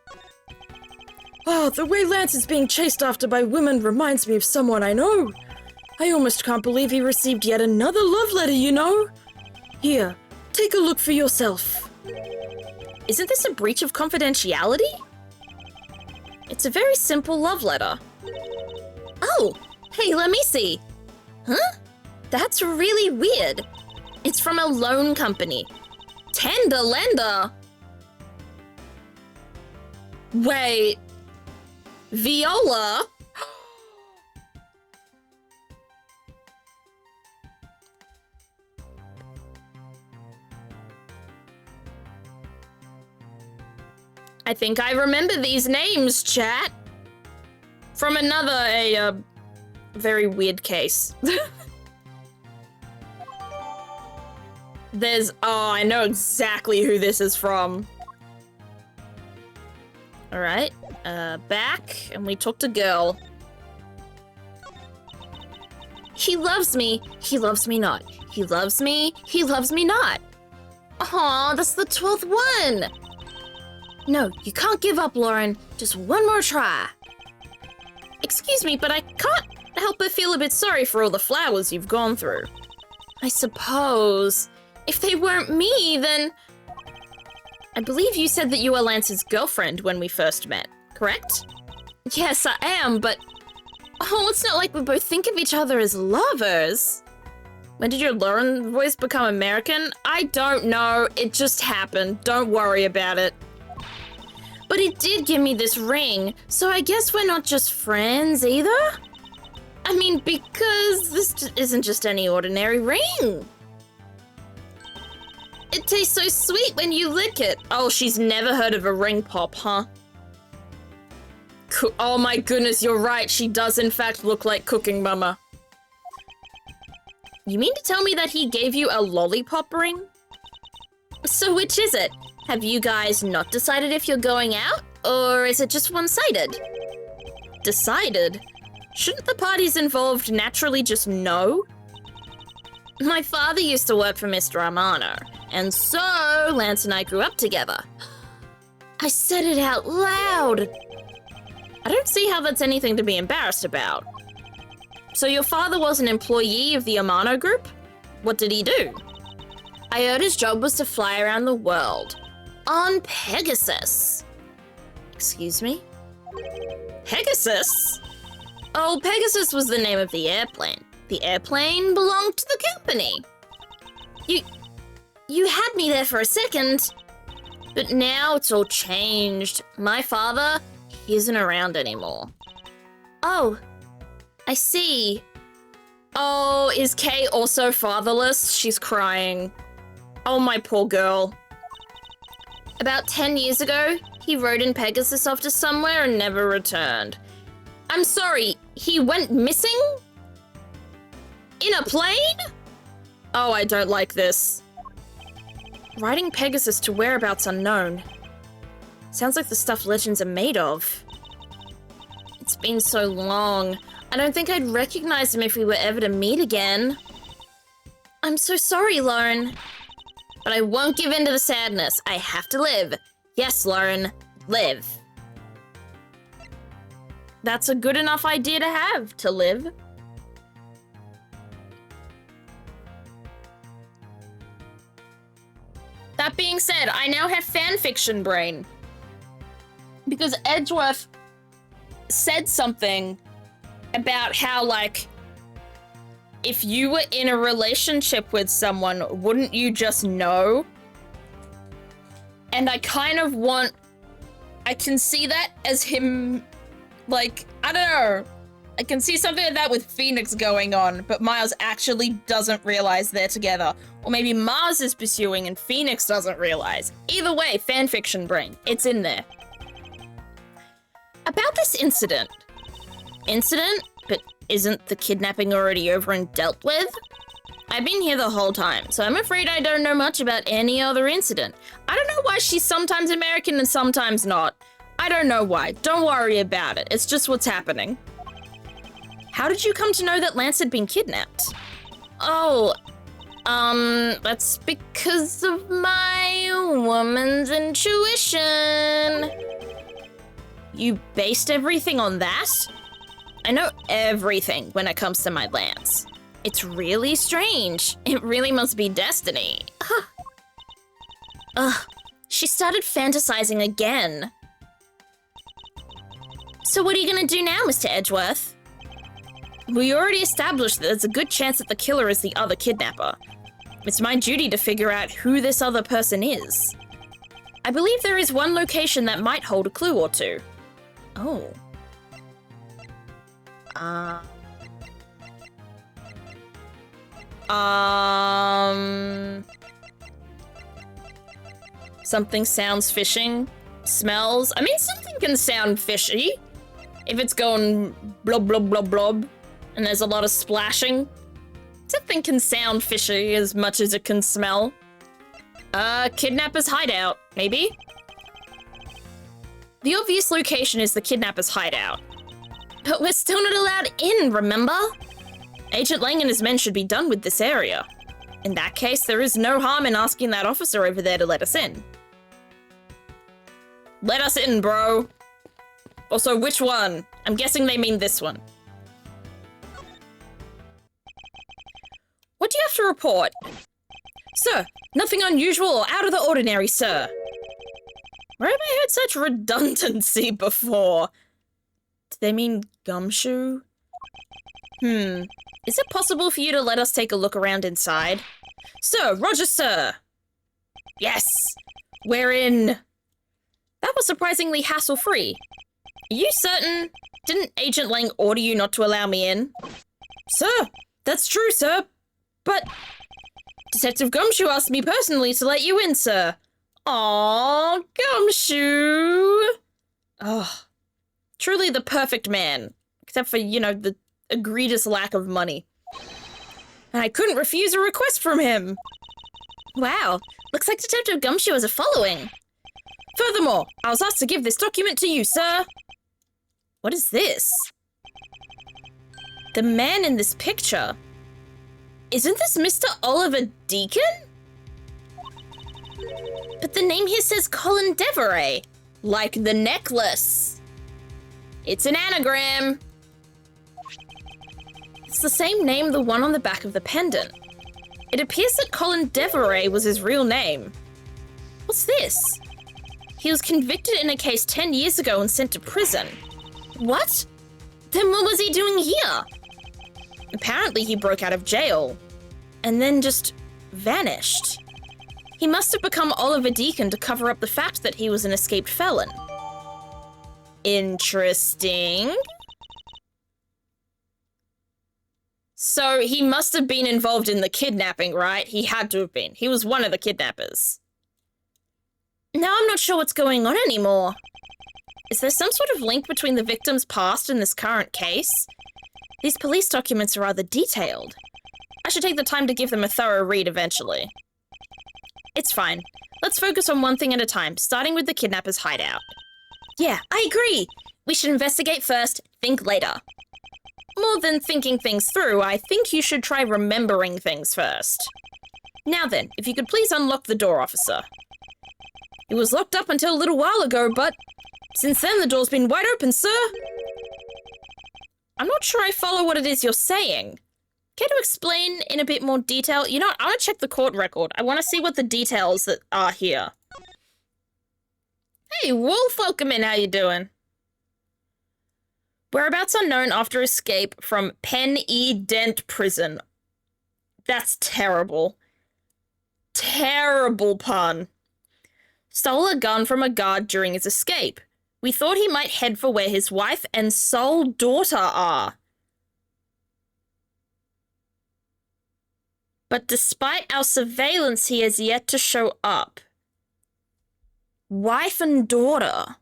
Oh, the way Lance is being chased after by women reminds me of someone I know. I almost can't believe he received yet another love letter, you know? Here, take a look for yourself. Isn't this a breach of confidentiality? It's a very simple love letter. Oh, hey, let me see. Huh? That's really weird. It's from a loan company. Tender lender. Wait. Viola? I think I remember these names, chat. From another, very weird case. Oh, I know exactly who this is from. All right, back, and we talked to girl. He loves me not. He loves me not. Aw, that's the 12th one. No, you can't give up, Lauren. Just one more try. Excuse me, but I can't help but feel a bit sorry for all the flowers you've gone through. I suppose if they weren't me, then... I believe you said that you were Lance's girlfriend when we first met, correct? Yes, I am, but... Oh, it's not like we both think of each other as lovers. When did your Lauren voice become American? I don't know. It just happened. Don't worry about it. But it did give me this ring, so I guess we're not just friends either? I mean, because this isn't just any ordinary ring. It tastes so sweet when you lick it. Oh, she's never heard of a ring pop, huh? Oh my goodness, you're right. She does in fact look like Cooking Mama. You mean to tell me that he gave you a lollipop ring? So which is it? Have you guys not decided if you're going out? Or is it just one-sided? Decided? Shouldn't the parties involved naturally just know? My father used to work for Mr. Armano, and so Lance and I grew up together. I said it out loud. I don't see how that's anything to be embarrassed about. So your father was an employee of the Armano group? What did he do? I heard his job was to fly around the world. On Pegasus. Excuse me? Pegasus? Oh, Pegasus was the name of the airplane. The airplane belonged to the company. You had me there for a second. But now it's all changed. My father, he isn't around anymore. Oh, I see. Oh, is Kay also fatherless? She's crying. Oh, my poor girl. About 10 years ago, he rode in Pegasus off to somewhere and never returned. I'm sorry, he went missing? In a plane? Oh, I don't like this. Riding Pegasus to whereabouts unknown. Sounds like the stuff legends are made of. It's been so long. I don't think I'd recognize him if we were ever to meet again. I'm so sorry, Lauren. But I won't give in to the sadness. I have to live. Yes, Lauren, live. That's a good enough idea to have, to live. That being said, I now have fanfiction brain. Because Edgeworth said something about how, like, if you were in a relationship with someone, wouldn't you just know? And I kind of want... I can see that as him, like, I don't know. I can see something like that with Phoenix going on, but Miles actually doesn't realize they're together. Or maybe Mars is pursuing and Phoenix doesn't realize. Either way, fanfiction brain. It's in there. About this incident. Incident? But isn't the kidnapping already over and dealt with? I've been here the whole time, so I'm afraid I don't know much about any other incident. I don't know why she's sometimes American and sometimes not. I don't know why. Don't worry about it. It's just what's happening. How did you come to know that Lance had been kidnapped? Oh, that's because of my woman's intuition. You based everything on that? I know everything when it comes to my Lance. It's really strange. It really must be destiny. She started fantasizing again. So what are you gonna do now, Mr. Edgeworth? We already established that there's a good chance that the killer is the other kidnapper. It's my duty to figure out who this other person is. I believe there is one location that might hold a clue or two. Oh. Something sounds fishing. Smells. I mean, something can sound fishy. If it's going blob, blob, blob, blob, and there's a lot of splashing. Something can sound fishy as much as it can smell. Kidnapper's hideout, maybe? The obvious location is the kidnapper's hideout. But we're still not allowed in, remember? Agent Lang and his men should be done with this area. In that case, there is no harm in asking that officer over there to let us in. Let us in, bro. Also, which one? I'm guessing they mean this one. What do you have to report? Sir, nothing unusual or out of the ordinary, sir. Where have I heard such redundancy before? Do they mean gumshoe? Is it possible for you to let us take a look around inside? Sir, roger, sir. Yes, we're in. That was surprisingly hassle-free. Are you certain? Didn't Agent Lang order you not to allow me in? Sir, that's true, sir. But Detective Gumshoe asked me personally to let you in, sir. Aww, Gumshoe. Oh, truly the perfect man. Except for, the egregious lack of money. And I couldn't refuse a request from him. Wow, looks like Detective Gumshoe has a following. Furthermore, I was asked to give this document to you, sir. What is this? The man in this picture. Isn't this Mr. Oliver Deacon? But the name here says Colin Deveray, like the necklace. It's an anagram. It's the same name, the one on the back of the pendant. It appears that Colin Deveray was his real name. What's this? He was convicted in a case 10 years ago and sent to prison. What? Then what was he doing here? Apparently he broke out of jail and then just vanished. He must have become Oliver Deacon to cover up the fact that he was an escaped felon. Interesting. So he must have been involved in the kidnapping, right? He had to have been. He was one of the kidnappers. Now I'm not sure what's going on anymore. Is there some sort of link between the victim's past and this current case? These police documents are rather detailed. I should take the time to give them a thorough read eventually. It's fine. Let's focus on one thing at a time, starting with the kidnapper's hideout. Yeah, I agree. We should investigate first, think later. More than thinking things through, I think you should try remembering things first. Now then, if you could please unlock the door, officer. It was locked up until a little while ago, but since then the door's been wide open, sir. I'm not sure I follow what it is you're saying. Care to explain in a bit more detail? You know what, I want to check the court record. I want to see what the details that are here. Hey, Wolf, welcome in. How you doing? Whereabouts unknown after escape from Pen E. Dent Prison. That's terrible. Terrible pun. Stole a gun from a guard during his escape. We thought he might head for where his wife and sole daughter are. But despite our surveillance, he has yet to show up. Wife and daughter.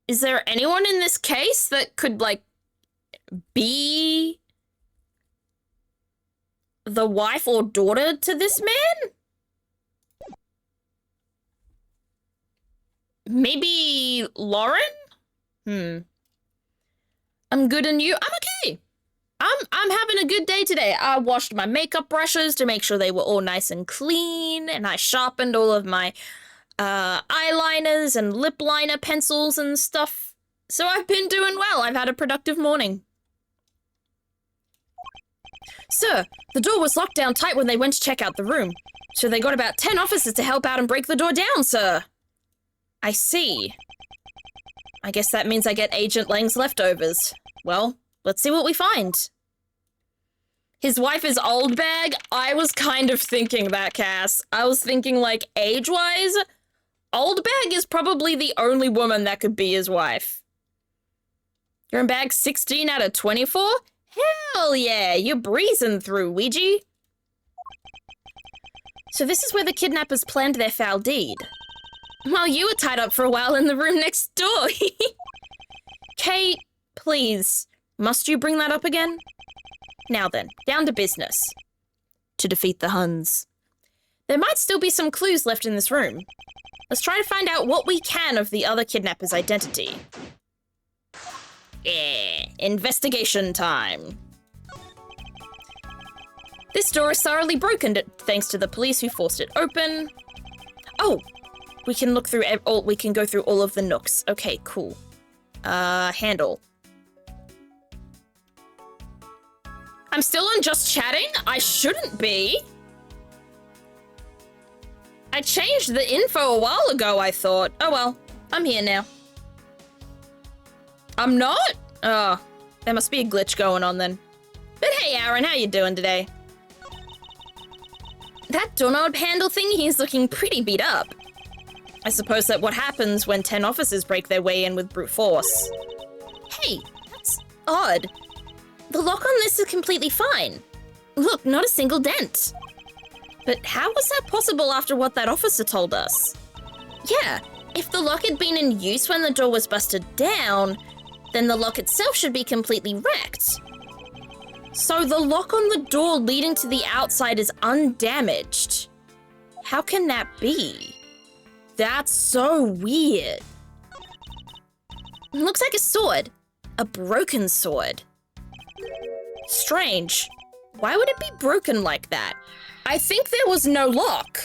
Is there anyone in this case that could, be the wife or daughter to this man? Maybe Lauren? I'm good, and you? I'm okay. I'm having a good day today. I washed my makeup brushes to make sure they were all nice and clean, and I sharpened all of my eyeliners and lip liner pencils and stuff. So I've been doing well. I've had a productive morning. Sir, the door was locked down tight when they went to check out the room. So they got about 10 officers to help out and break the door down, sir. I see. I guess that means I get Agent Lang's leftovers. Well, let's see what we find. His wife is old bag? I was kind of thinking that, Cass. I was thinking, age-wise, old bag is probably the only woman that could be his wife. You're in bag 16 out of 24? Hell yeah, you're breezing through, Ouija. So this is where the kidnappers planned their foul deed. Well, you were tied up for a while in the room next door. Kate, please, must you bring that up again? Now then, down to business. To defeat the Huns. There might still be some clues left in this room. Let's try to find out what we can of the other kidnapper's identity. Yeah, investigation time. This door is thoroughly broken thanks to the police who forced it open. Oh, we can look through we can go through all of the nooks. Okay, cool. Handle. I'm still on just chatting? I shouldn't be. I changed the info a while ago, I thought. Oh well, I'm here now. I'm not? Oh, there must be a glitch going on then. But hey, Aaron, how you doing today? That doorknob handle thingy is looking pretty beat up. I suppose that's what happens when 10 officers break their way in with brute force. Hey, that's odd. The lock on this is completely fine. Look, not a single dent. But how was that possible after what that officer told us? Yeah, if the lock had been in use when the door was busted down, then the lock itself should be completely wrecked. So the lock on the door leading to the outside is undamaged. How can that be? That's so weird. Looks like a sword. A broken sword. Strange. Why would it be broken like that? I think there was no lock.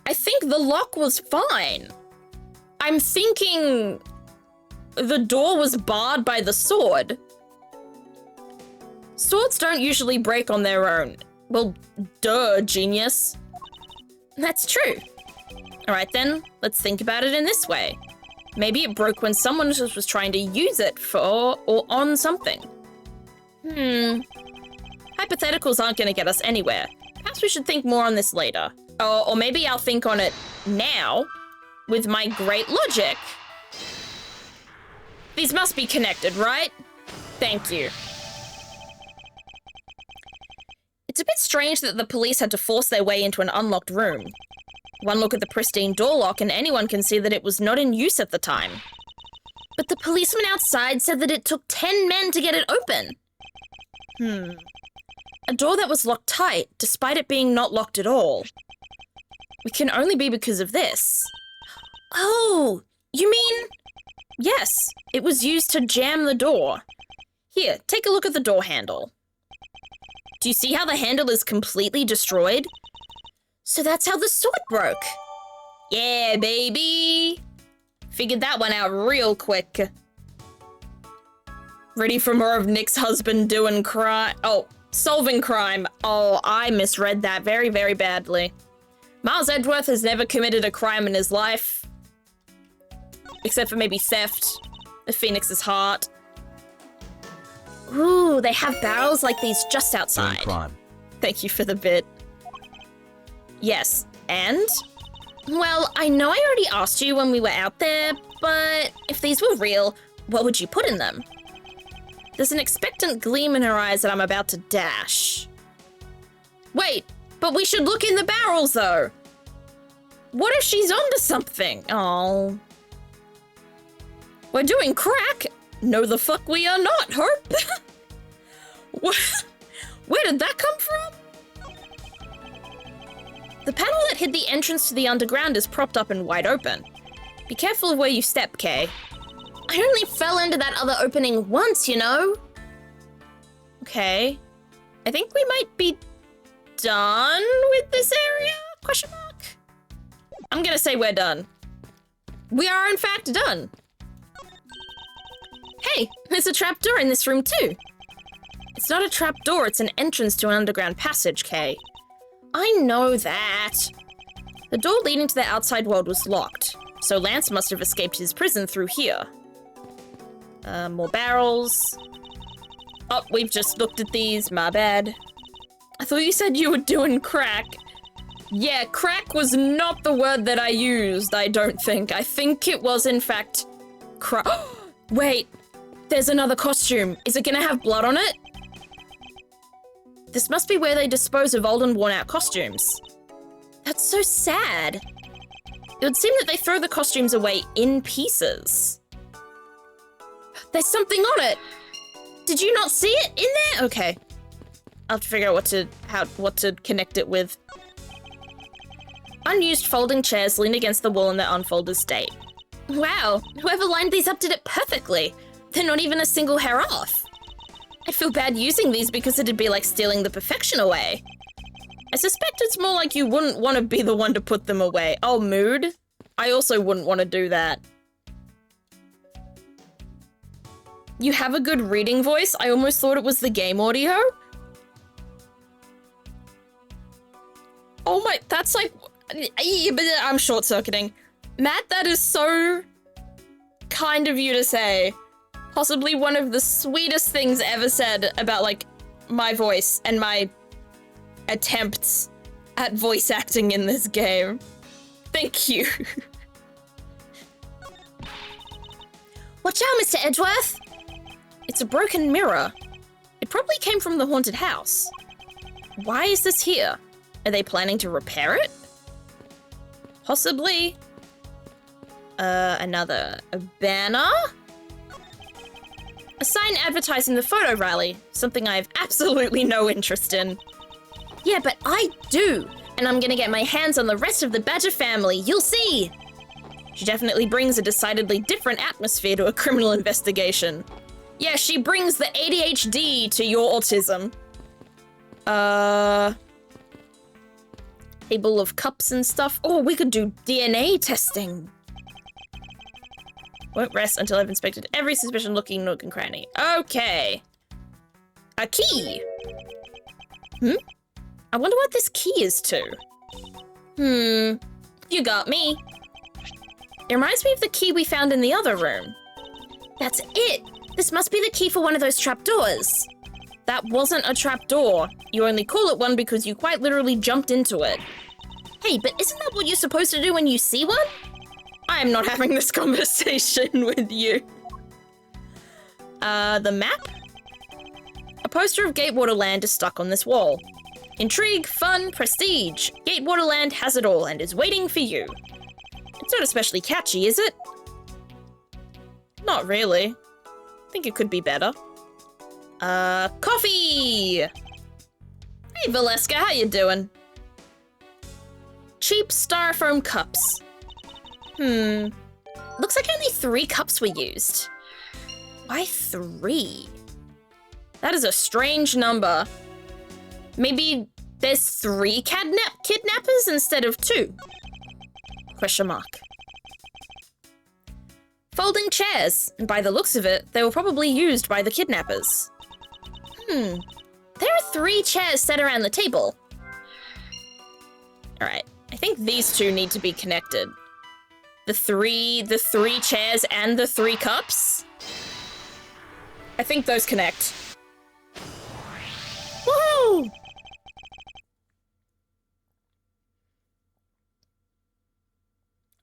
I think the lock was fine. I'm thinking the door was barred by the sword. Swords don't usually break on their own. Well, duh, genius. That's true. All right then, let's think about it in this way. Maybe it broke when someone just was trying to use it for or on something. Hypotheticals aren't going to get us anywhere. Perhaps we should think more on this later. Or maybe I'll think on it now with my great logic. These must be connected, right? Thank you. It's a bit strange that the police had to force their way into an unlocked room. One look at the pristine door lock and anyone can see that it was not in use at the time. But the policeman outside said that it took 10 men to get it open. A door that was locked tight, despite it being not locked at all. It can only be because of this. Oh, you mean... Yes, it was used to jam the door. Here, take a look at the door handle. Do you see how the handle is completely destroyed? So that's how the sword broke. Yeah, baby. Figured that one out real quick. Ready for more of Nick's husband doing crime? Oh, solving crime. Oh, I misread that very, very badly. Miles Edgeworth has never committed a crime in his life. Except for maybe theft. The Phoenix's heart. Ooh, they have barrels like these just outside. Crime. Thank you for the bit. Yes, and? Well, I know I already asked you when we were out there, but if these were real, what would you put in them? There's an expectant gleam in her eyes that I'm about to dash. Wait, but we should look in the barrels, though. What if she's onto something? Oh. We're doing crack. No, the fuck we are not, Herb. Where did that come from? The panel that hid the entrance to the underground is propped up and wide open. Be careful of where you step, Kay. I only fell into that other opening once, you know? Okay. I think we might be done with this area? Question mark? I'm gonna say we're done. We are, in fact, done. Hey, there's a trapdoor in this room, too. It's not a trapdoor, it's an entrance to an underground passage, Kay. I know that. The door leading to the outside world was locked, so Lance must have escaped his prison through here. More barrels. Oh, we've just looked at these, my bad. I thought you said you were doing crack. Yeah, crack was not the word that I used, I don't think. I think it was, in fact, crack. Wait, there's another costume. Is it gonna have blood on it? This must be where they dispose of old and worn-out costumes. That's so sad. It would seem that they throw the costumes away in pieces. There's something on it! Did you not see it in there? Okay. I'll have to figure out what to connect it with. Unused folding chairs lean against the wall in their unfolded state. Wow, whoever lined these up did it perfectly. they're not even a single hair off. I feel bad using these because it'd be like stealing the perfection away. I suspect it's more like you wouldn't want to be the one to put them away. Oh, mood? I also wouldn't want to do that. You have a good reading voice? I almost thought it was the game audio. Oh my, that's like, I'm short-circuiting. Matt, that is so kind of you to say. Possibly one of the sweetest things ever said about, like, my voice and my attempts at voice acting in this game. Thank you. Watch out, Mr. Edgeworth! It's a broken mirror. It probably came from the haunted house. Why is this here? Are they planning to repair it? Possibly. A banner? A sign advertising the photo rally, something I have absolutely no interest in. Yeah, but I do, and I'm gonna get my hands on the rest of the Badger family, you'll see! She definitely brings a decidedly different atmosphere to a criminal investigation. Yeah, she brings the ADHD to your autism. Table of cups and stuff. Oh, we could do DNA testing. Won't rest until I've inspected every suspicious-looking nook and cranny. Okay. A key. I wonder what this key is to. You got me. It reminds me of the key we found in the other room. That's it. This must be the key for one of those trapdoors. That wasn't a trapdoor. You only call it one because you quite literally jumped into it. Hey, but isn't that what you're supposed to do when you see one? I am not having this conversation with you. The map? A poster of Gatewater Land is stuck on this wall. Intrigue, fun, prestige. Gatewater Land has it all and is waiting for you. It's not especially catchy, is it? Not really. I think it could be better. Coffee! Hey, Valeska, how you doing? Cheap styrofoam cups. Looks like only 3 cups were used. Why 3? That is a strange number. Maybe there's 3 kidnappers instead of 2? Question mark. Folding chairs, and by the looks of it, they were probably used by the kidnappers. There are 3 chairs set around the table. Alright, I think these 2 need to be connected. The three chairs and the 3 cups? I think those connect. Woohoo!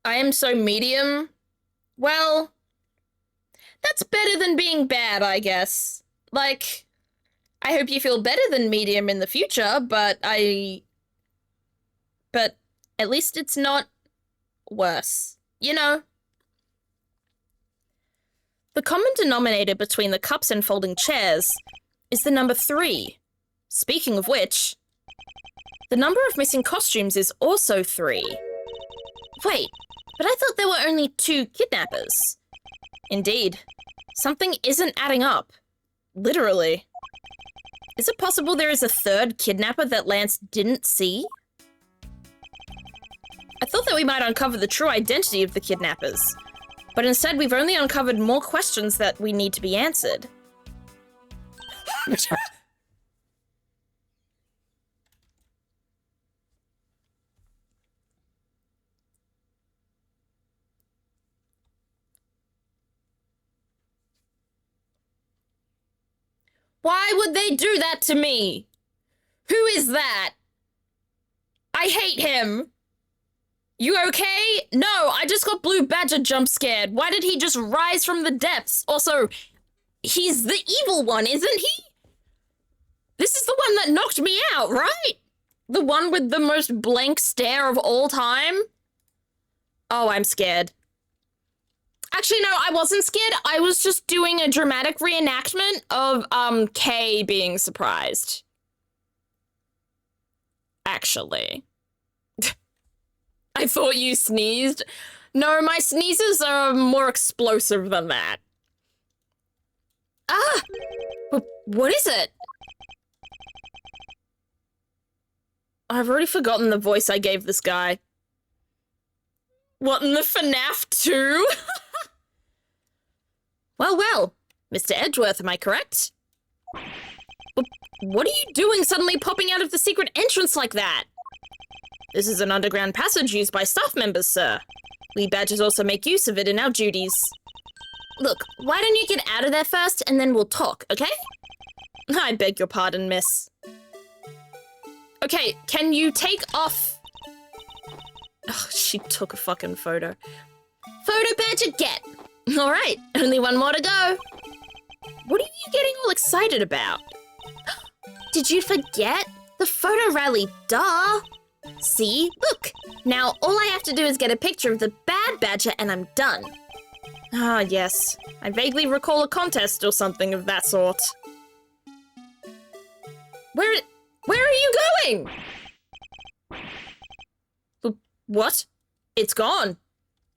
I am so medium. Well, that's better than being bad, I guess. Like, I hope you feel better than medium in the future, but at least it's not worse, you know? The common denominator between the cups and folding chairs is the number 3. Speaking of which, the number of missing costumes is also 3. Wait, but I thought there were only 2 kidnappers. Indeed. Something isn't adding up. Literally. Is it possible there is a 3rd kidnapper that Lance didn't see? I thought that we might uncover the true identity of the kidnappers, but instead we've only uncovered more questions that we need to be answered. Why would they do that to me? Who is that? I hate him. You okay? No, I just got Blue Badger jump scared. Why did he just rise from the depths? Also, he's the evil one, isn't he? This is the one that knocked me out, right? The one with the most blank stare of all time? Oh, I'm scared. Actually, no, I wasn't scared. I was just doing a dramatic reenactment of, Kay being surprised. Actually. I thought you sneezed. No, my sneezes are more explosive than that. Ah! What is it? I've already forgotten the voice I gave this guy. What, in the FNAF 2? Well, Mr. Edgeworth, am I correct? What are you doing suddenly popping out of the secret entrance like that? This is an underground passage used by staff members, sir. We badgers also make use of it in our duties. Look, why don't you get out of there first and then we'll talk, okay? I beg your pardon, miss. Okay, can you take off... Oh, she took a fucking photo. Photo badger get. All right, only one more to go. What are you getting all excited about? Did you forget? The photo rally, duh. See, look. Now all I have to do is get a picture of the bad badger and I'm done. Ah, yes. I vaguely recall a contest or something of that sort. Where are you going? What? It's gone.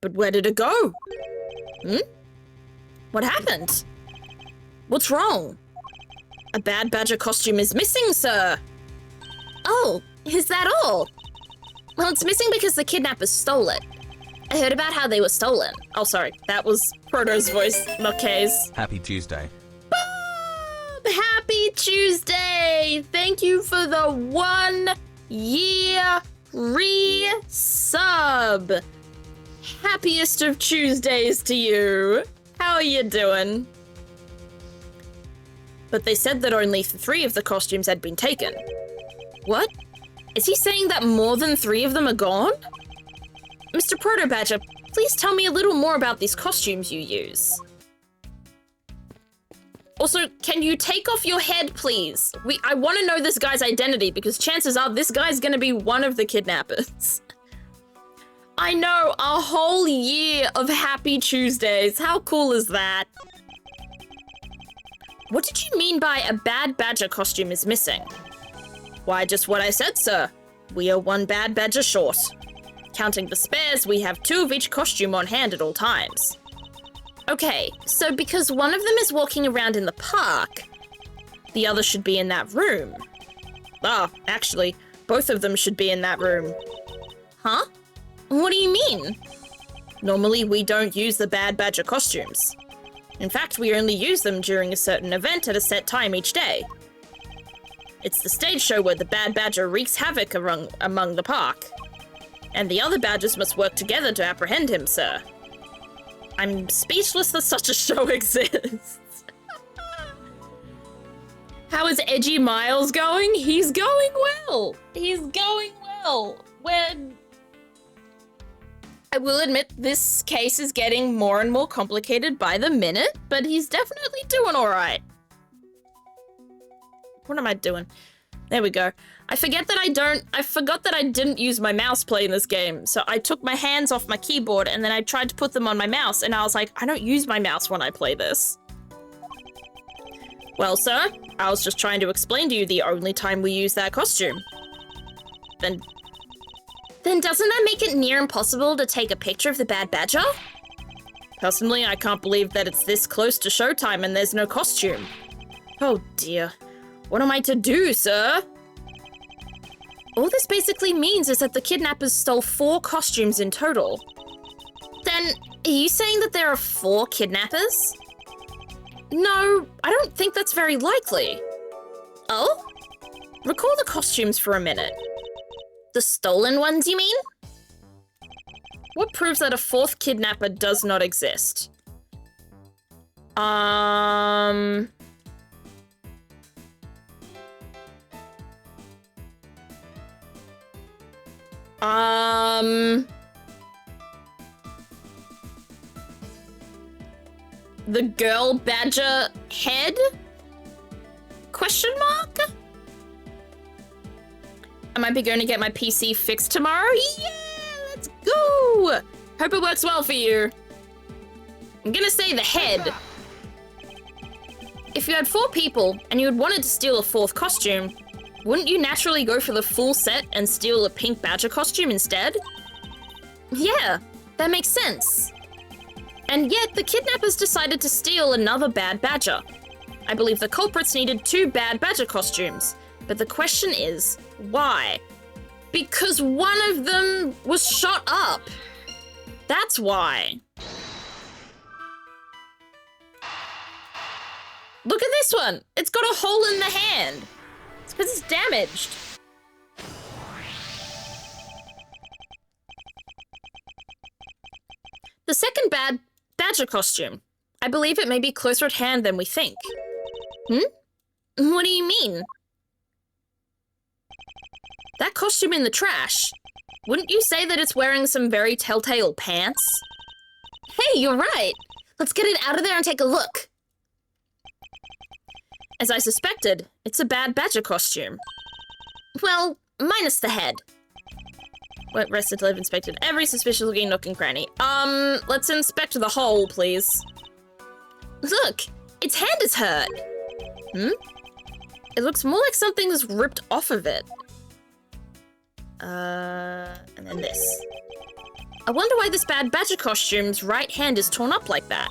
But where did it go? What happened? What's wrong? A bad badger costume is missing, sir. Oh, is that all? Well, it's missing because the kidnappers stole it. I heard about how they were stolen. Oh, sorry. That was Proto's voice, not Kay's. Happy Tuesday. Bob! Happy Tuesday! Thank you for the 1 year re-sub. Happiest of Tuesdays to you. How are you doing? But they said that only 3 of the costumes had been taken. What? Is he saying that more than 3 of them are gone? Mr. Proto Badger, please tell me a little more about these costumes you use. Also, can you take off your head, please? I want to know this guy's identity because chances are this guy's gonna be one of the kidnappers. I know, a whole year of Happy Tuesdays. How cool is that? What did you mean by a bad badger costume is missing? Why, just what I said, sir. We are 1 bad badger short. Counting the spares, we have 2 of each costume on hand at all times. Okay, so because one of them is walking around in the park, the other should be in that room. Ah, actually, both of them should be in that room. Huh? What do you mean? Normally, we don't use the bad badger costumes. In fact, we only use them during a certain event at a set time each day. It's the stage show where the bad badger wreaks havoc among the park. And the other badgers must work together to apprehend him, sir. I'm speechless that such a show exists. How is Edgy Miles going? He's going well. He's going well. I will admit this case is getting more and more complicated by the minute, but he's definitely doing all right. What am I doing? There we go. I forgot that I didn't use my mouse playing this game, so I took my hands off my keyboard and then I tried to put them on my mouse and I was like, I don't use my mouse when I play this. Well, sir, I was just trying to explain to you the only time we use that costume. Then doesn't that make it near impossible to take a picture of the bad badger? Personally, I can't believe that it's this close to showtime and there's no costume. Oh dear. What am I to do, sir? All this basically means is that the kidnappers stole 4 costumes in total. Then, are you saying that there are 4 kidnappers? No, I don't think that's very likely. Oh? Recall the costumes for a minute. The stolen ones, you mean? What proves that a 4th kidnapper does not exist? The girl badger head? Question mark? I might be going to get my PC fixed tomorrow. Yeah, let's go. Hope it works well for you. I'm gonna say the head. If you had 4 people and you had wanted to steal a 4th costume, wouldn't you naturally go for the full set and steal a pink badger costume instead? Yeah, that makes sense. And yet, the kidnappers decided to steal another bad badger. I believe the culprits needed 2 bad badger costumes. But the question is, why? Because one of them was shot up. That's why. Look at this one. It's got a hole in the hand. It's because it's damaged. The second bad badger costume. I believe it may be closer at hand than we think. What do you mean? That costume in the trash. Wouldn't you say that it's wearing some very telltale pants? Hey, you're right. Let's get it out of there and take a look. As I suspected, it's a bad badger costume. Well, minus the head. Went rested till I've inspected every suspicious looking nook and cranny. Let's inspect the hole, please. Look, its hand is hurt. It looks more like something's ripped off of it. And then this. I wonder why this bad badger costume's right hand is torn up like that.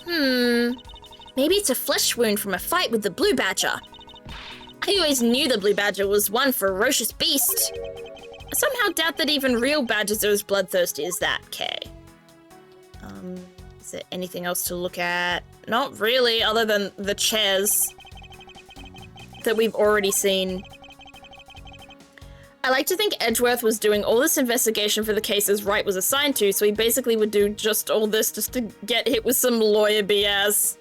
Maybe it's a flesh wound from a fight with the blue badger. I always knew the blue badger was one ferocious beast. I somehow doubt that even real badgers are as bloodthirsty as that, Kay. Is there anything else to look at? Not really, other than the chairs that we've already seen. I like to think Edgeworth was doing all this investigation for the cases Wright was assigned to, so he basically would do just all this just to get hit with some lawyer BS.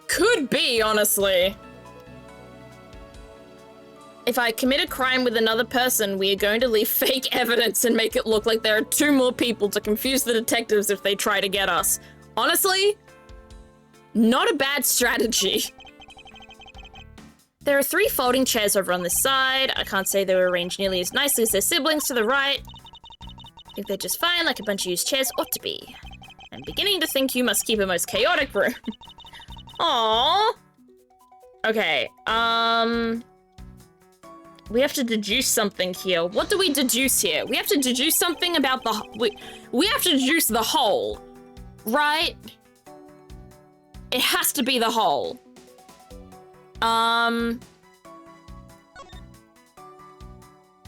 Could be, honestly. If I commit a crime with another person, we are going to leave fake evidence and make it look like there are 2 more people to confuse the detectives if they try to get us. Honestly, not a bad strategy. There are 3 folding chairs over on this side. I can't say they were arranged nearly as nicely as their siblings to the right. I think they're just fine, like a bunch of used chairs ought to be. I'm beginning to think you must keep a most chaotic room. Aww. Okay, we have to deduce something here. What do we deduce here? We have to deduce something about the... We have to deduce the hole, right? It has to be the hole.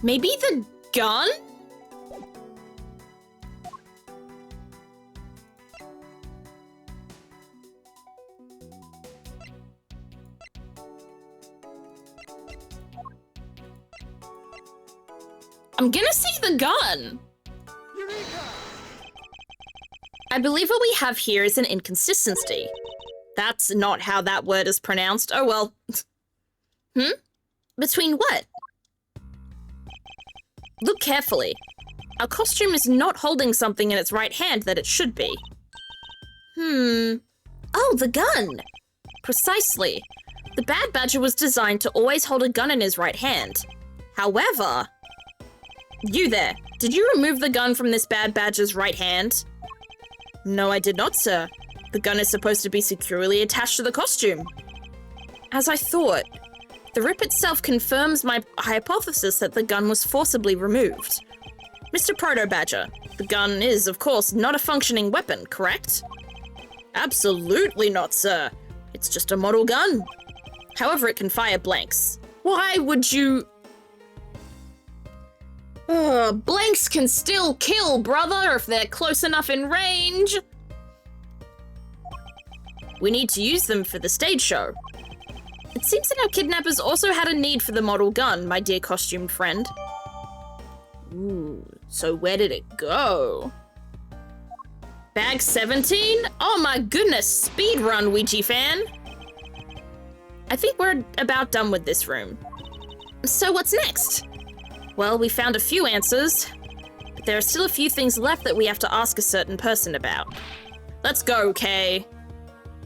Maybe the gun? I'm gonna say the gun. Eureka! I believe what we have here is an inconsistency. That's not how that word is pronounced. Oh well. Between what? Look carefully. Our costume is not holding something in its right hand that it should be. Oh, the gun! Precisely. The bad badger was designed to always hold a gun in his right hand. However... You there, did you remove the gun from this bad badger's right hand? No, I did not, sir. The gun is supposed to be securely attached to the costume. As I thought, the rip itself confirms my hypothesis that the gun was forcibly removed. Mr. Proto-Badger, the gun is, of course, not a functioning weapon, correct? Absolutely not, sir. It's just a model gun. However, it can fire blanks. Why would you... blanks can still kill, brother, if they're close enough in range. We need to use them for the stage show. It seems that our kidnappers also had a need for the model gun, my dear costumed friend. Ooh, so where did it go? Bag 17? Oh my goodness, speed run, Ouija fan. I think we're about done with this room. So what's next? Well, we found a few answers, but there are still a few things left that we have to ask a certain person about. Let's go, Kay.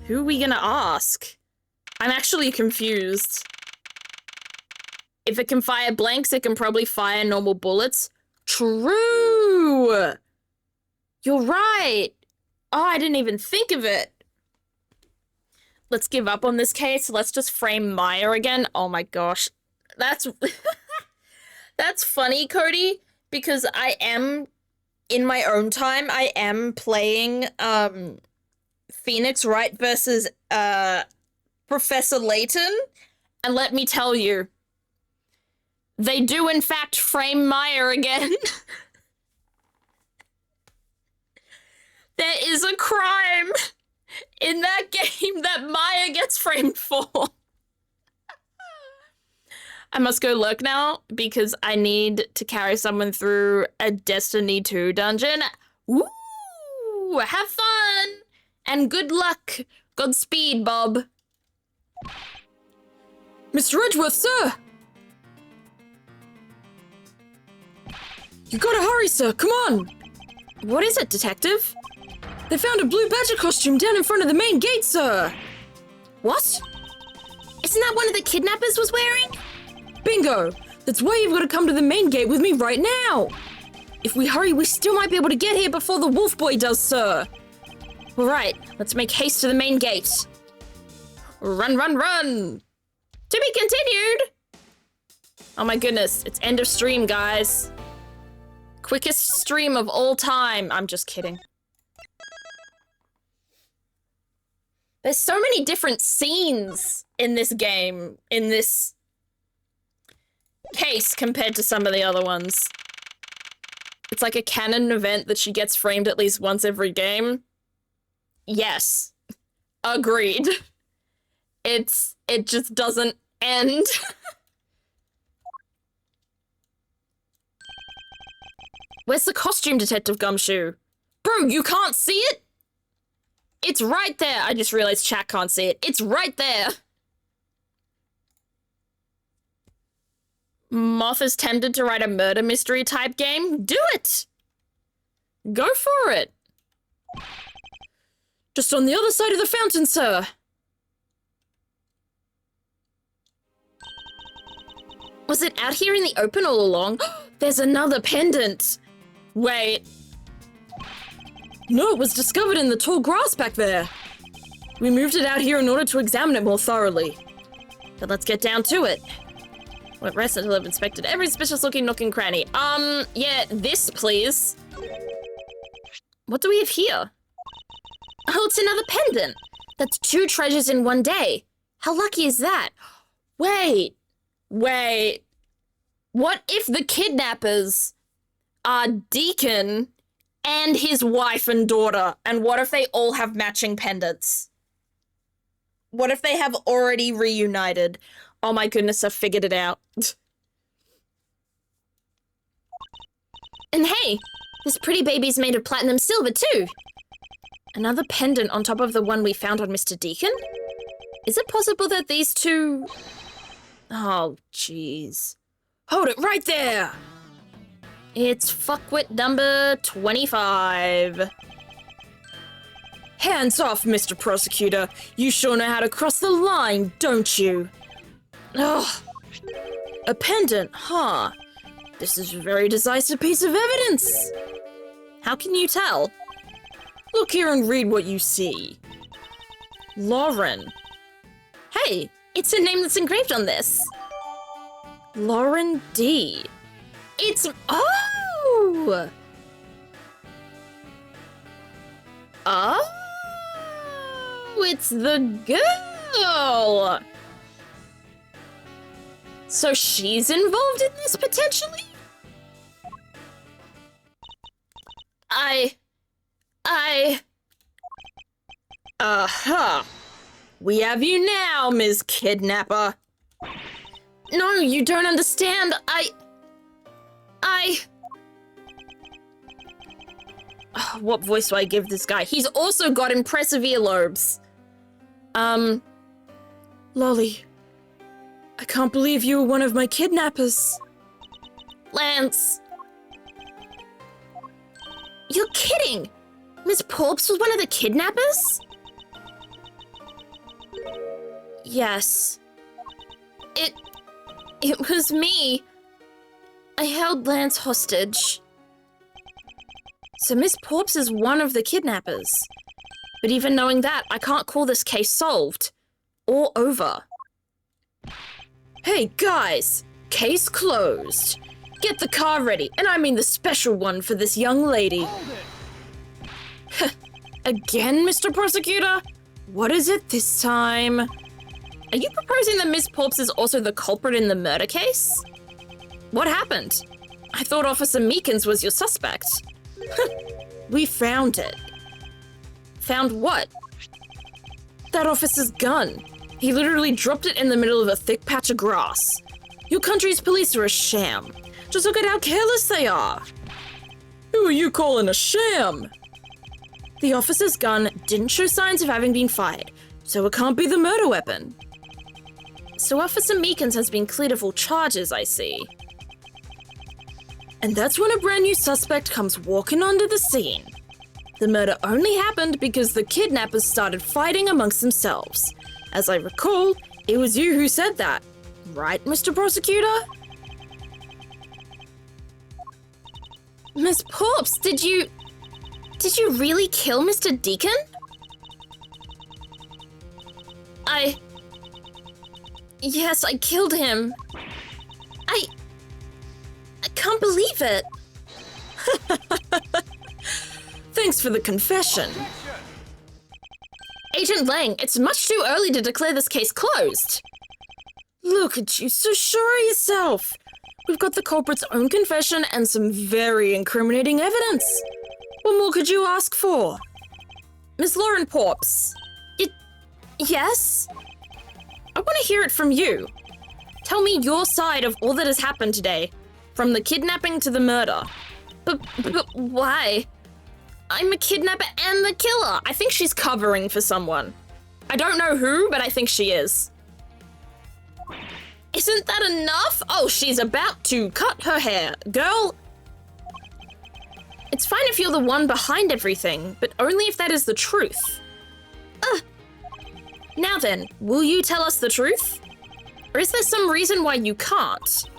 Who are we gonna ask? I'm actually confused. If it can fire blanks, it can probably fire normal bullets. True! You're right. Oh, I didn't even think of it. Let's give up on this case. Let's just frame Maya again. Oh my gosh. That's... That's funny, Cody, because I am, in my own time, I am playing, Phoenix Wright versus, Professor Layton, and let me tell you, they do in fact frame Maya again. There is a crime in that game that Maya gets framed for. I must go lurk now because I need to carry someone through a Destiny 2 dungeon. Woo! Have fun! And good luck. Godspeed, Bob. Mr. Edgeworth, sir! You gotta hurry, sir. Come on! What is it, detective? They found a blue badger costume down in front of the main gate, sir! What? Isn't that one of the kidnappers was wearing? Bingo! That's why you've got to come to the main gate with me right now! If we hurry, we still might be able to get here before the wolf boy does, sir! All right, let's make haste to the main gate. Run, run, run! To be continued! Oh my goodness, it's end of stream, guys. Quickest stream of all time. I'm just kidding. There's so many different scenes in this game, in this case, compared to some of the other ones. It's like a canon event that she gets framed at least once every game. Yes. Agreed. It just doesn't end. Where's the costume, Detective Gumshoe? Bro, you can't see it? It's right there. I just realized chat can't see it. It's right there. Moth is tempted to write a murder mystery type game. Do it. Go for it. Just on the other side of the fountain, sir. Was it out here in the open all along? There's another pendant. Wait. No, it was discovered in the tall grass back there. We moved it out here in order to examine it more thoroughly. But let's get down to it. Won't rest until I've inspected every suspicious looking nook and cranny. Yeah, this, please. What do we have here? Oh, it's another pendant. That's 2 treasures in one day. How lucky is that? Wait. What if the kidnappers are Deacon and his wife and daughter? And what if they all have matching pendants? What if they have already reunited? Oh my goodness, I figured it out. And hey, this pretty baby's made of platinum silver too. Another pendant on top of the one we found on Mr. Deacon? Is it possible that these two... Oh, jeez. Hold it right there! It's fuckwit number 25. Hands off, Mr. Prosecutor. You sure know how to cross the line, don't you? Ugh. A pendant, huh? This is a very decisive piece of evidence. How can you tell? Look here and read what you see. Lauren. Hey, it's a name that's engraved on this. Lauren D. It's... Oh! Oh! It's the girl! So she's involved in this, potentially? Aha! We have you now, Ms. Kidnapper. No, you don't understand. What voice do I give this guy? He's also got impressive earlobes. Lolly, I can't believe you were one of my kidnappers. Lance. You're kidding! Miss Porps was one of the kidnappers? Yes. It was me. I held Lance hostage. So Miss Porps is one of the kidnappers. But even knowing that, I can't call this case solved. Or over. Hey, guys! Case closed. Get the car ready, and I mean the special one for this young lady. Again, Mr. Prosecutor? What is it this time? Are you proposing that Miss Porps is also the culprit in the murder case? What happened? I thought Officer Meekins was your suspect. We found it. Found what? That officer's gun. He literally dropped it in the middle of a thick patch of grass. Your country's police are a sham. Just look at how careless they are. Who are you calling a sham? The officer's gun didn't show signs of having been fired, so it can't be the murder weapon. So Officer Meekins has been cleared of all charges, I see. And that's when a brand new suspect comes walking onto the scene. The murder only happened because the kidnappers started fighting amongst themselves. As I recall, it was you who said that. Right, Mr. Prosecutor? Miss Porps, did you really kill Mr. Deacon? Yes, I killed him. I can't believe it. Thanks for the confession. Agent Lang, it's much too early to declare this case closed. Look at you, so sure of yourself. We've got the culprit's own confession and some very incriminating evidence. What more could you ask for? Miss Lauren Porps. Yes? I want to hear it from you. Tell me your side of all that has happened today, from the kidnapping to the murder. But why? I'm a kidnapper and the killer. I think she's covering for someone. I don't know who, but I think she is. Isn't that enough? Oh, she's about to cut her hair. Girl, it's fine if you're the one behind everything, but only if that is the truth. Now then, will you tell us the truth? Or is there some reason why you can't?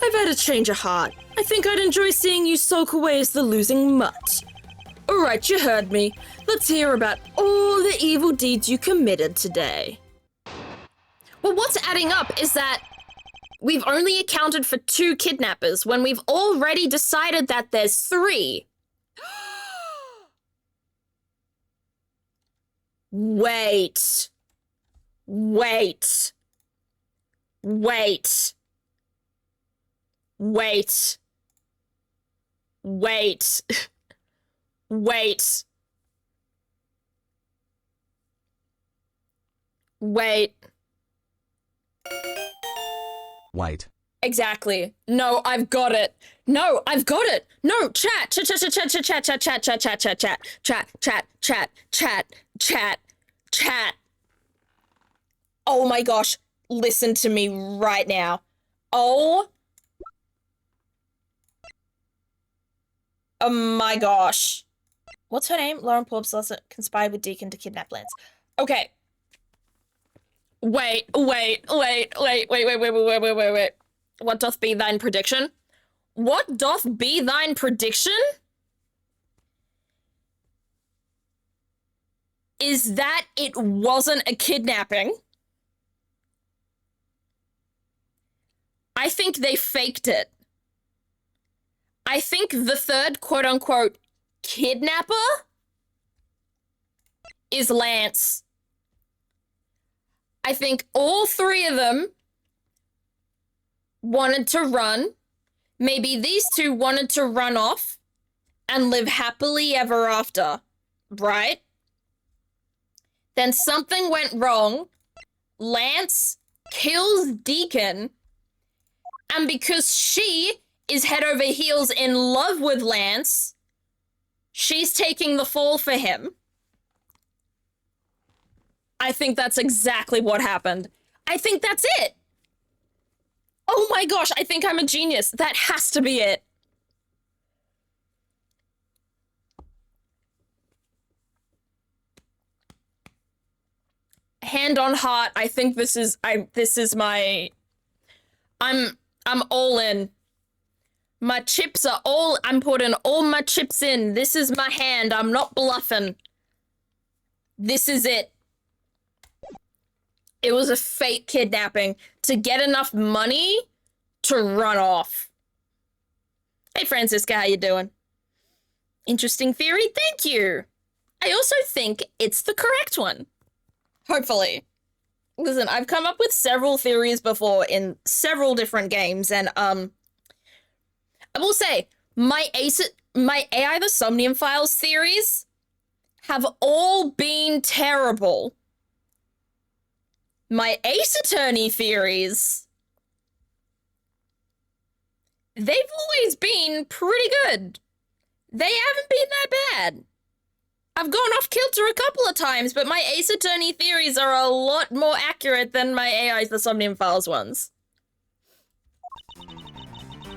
I've had a change of heart. I think I'd enjoy seeing you sulk away as the losing mutt. All right, you heard me. Let's hear about all the evil deeds you committed today. Well, what's adding up is that we've only accounted for 2 kidnappers when we've already decided that there's 3. Wait. Wait. Wait. Wait. Wait. Wait. Wait. Wait. Exactly. No, I've got it. No, I've got it. No, chat, chat, chat, chat, chat, chat, chat, chat, chat, chat, chat, chat, chat, chat, chat, chat, chat, chat. Oh my gosh, listen to me right now. Oh my gosh. What's her name? Lauren Porps conspired with Deacon to kidnap Lance. Okay. Wait. What doth be thine prediction? What doth be thine prediction? Is that it wasn't a kidnapping. I think they faked it. I think the third quote-unquote kidnapper is Lance. I think all 3 of them wanted to run. Maybe these 2 wanted to run off and live happily ever after, right? Then something went wrong. Lance kills Deacon, and because she is head over heels in love with Lance, she's taking the fall for him. I think that's exactly what happened. I think that's it. Oh my gosh, I think I'm a genius. That has to be it. Hand on heart, I think this is my I'm all in. My chips are all, I'm putting all my chips in. This is my hand. I'm not bluffing. This is it. It was a fake kidnapping to get enough money to run off. Hey, Francisca, how you doing? Interesting theory, thank you. I also think it's the correct one. Hopefully. Listen, I've come up with several theories before in several different games, and I will say my AI the Somnium Files theories have all been terrible. My Ace Attorney theories, they've always been pretty good. They haven't been that bad. I've gone off kilter a couple of times, but my Ace Attorney theories are a lot more accurate than my AI the Somnium Files ones.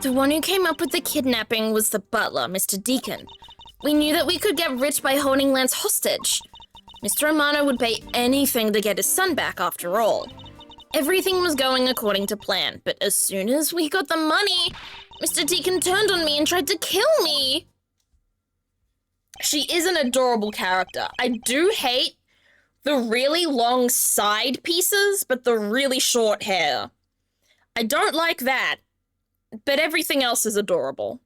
The one who came up with the kidnapping was the butler, Mr. Deacon. We knew that we could get rich by holding Lance hostage. Mr. Romano would pay anything to get his son back after all. Everything was going according to plan, but as soon as we got the money, Mr. Deacon turned on me and tried to kill me. She is an adorable character. I do hate the really long side pieces, but the really short hair. I don't like that, but everything else is adorable.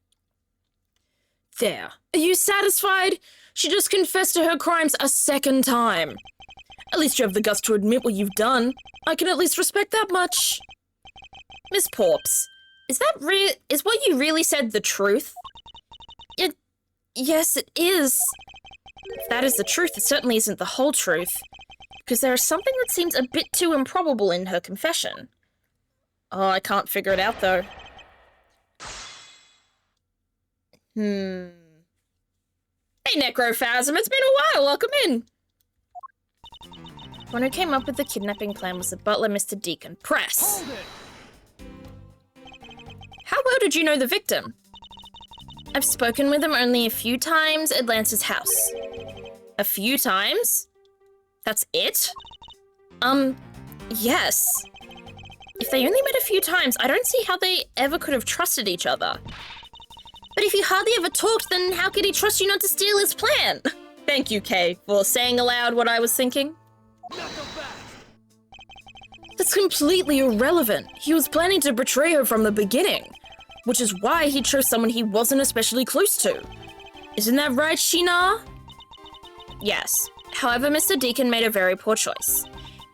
There. Are you satisfied? She just confessed to her crimes a second time. At least you have the guts to admit what you've done. I can at least respect that much. Miss Porps, is what you really said the truth? Yes, it is. If that is the truth, it certainly isn't the whole truth. Because there is something that seems a bit too improbable in her confession. Oh, I can't figure it out, though. Hey, Necrophasm, it's been a while, welcome in. The one who came up with the kidnapping plan was the butler, Mr. Deacon. Press. How well did you know the victim? I've spoken with him only a few times at Lance's house. A few times? That's it? Yes. If they only met a few times, I don't see how they ever could have trusted each other. But if you hardly ever talked, then how could he trust you not to steal his plan? Thank you, Kay, for saying aloud what I was thinking. That's completely irrelevant. He was planning to betray her from the beginning, which is why he chose someone he wasn't especially close to. Isn't that right, Sheena? Yes. However, Mr. Deacon made a very poor choice.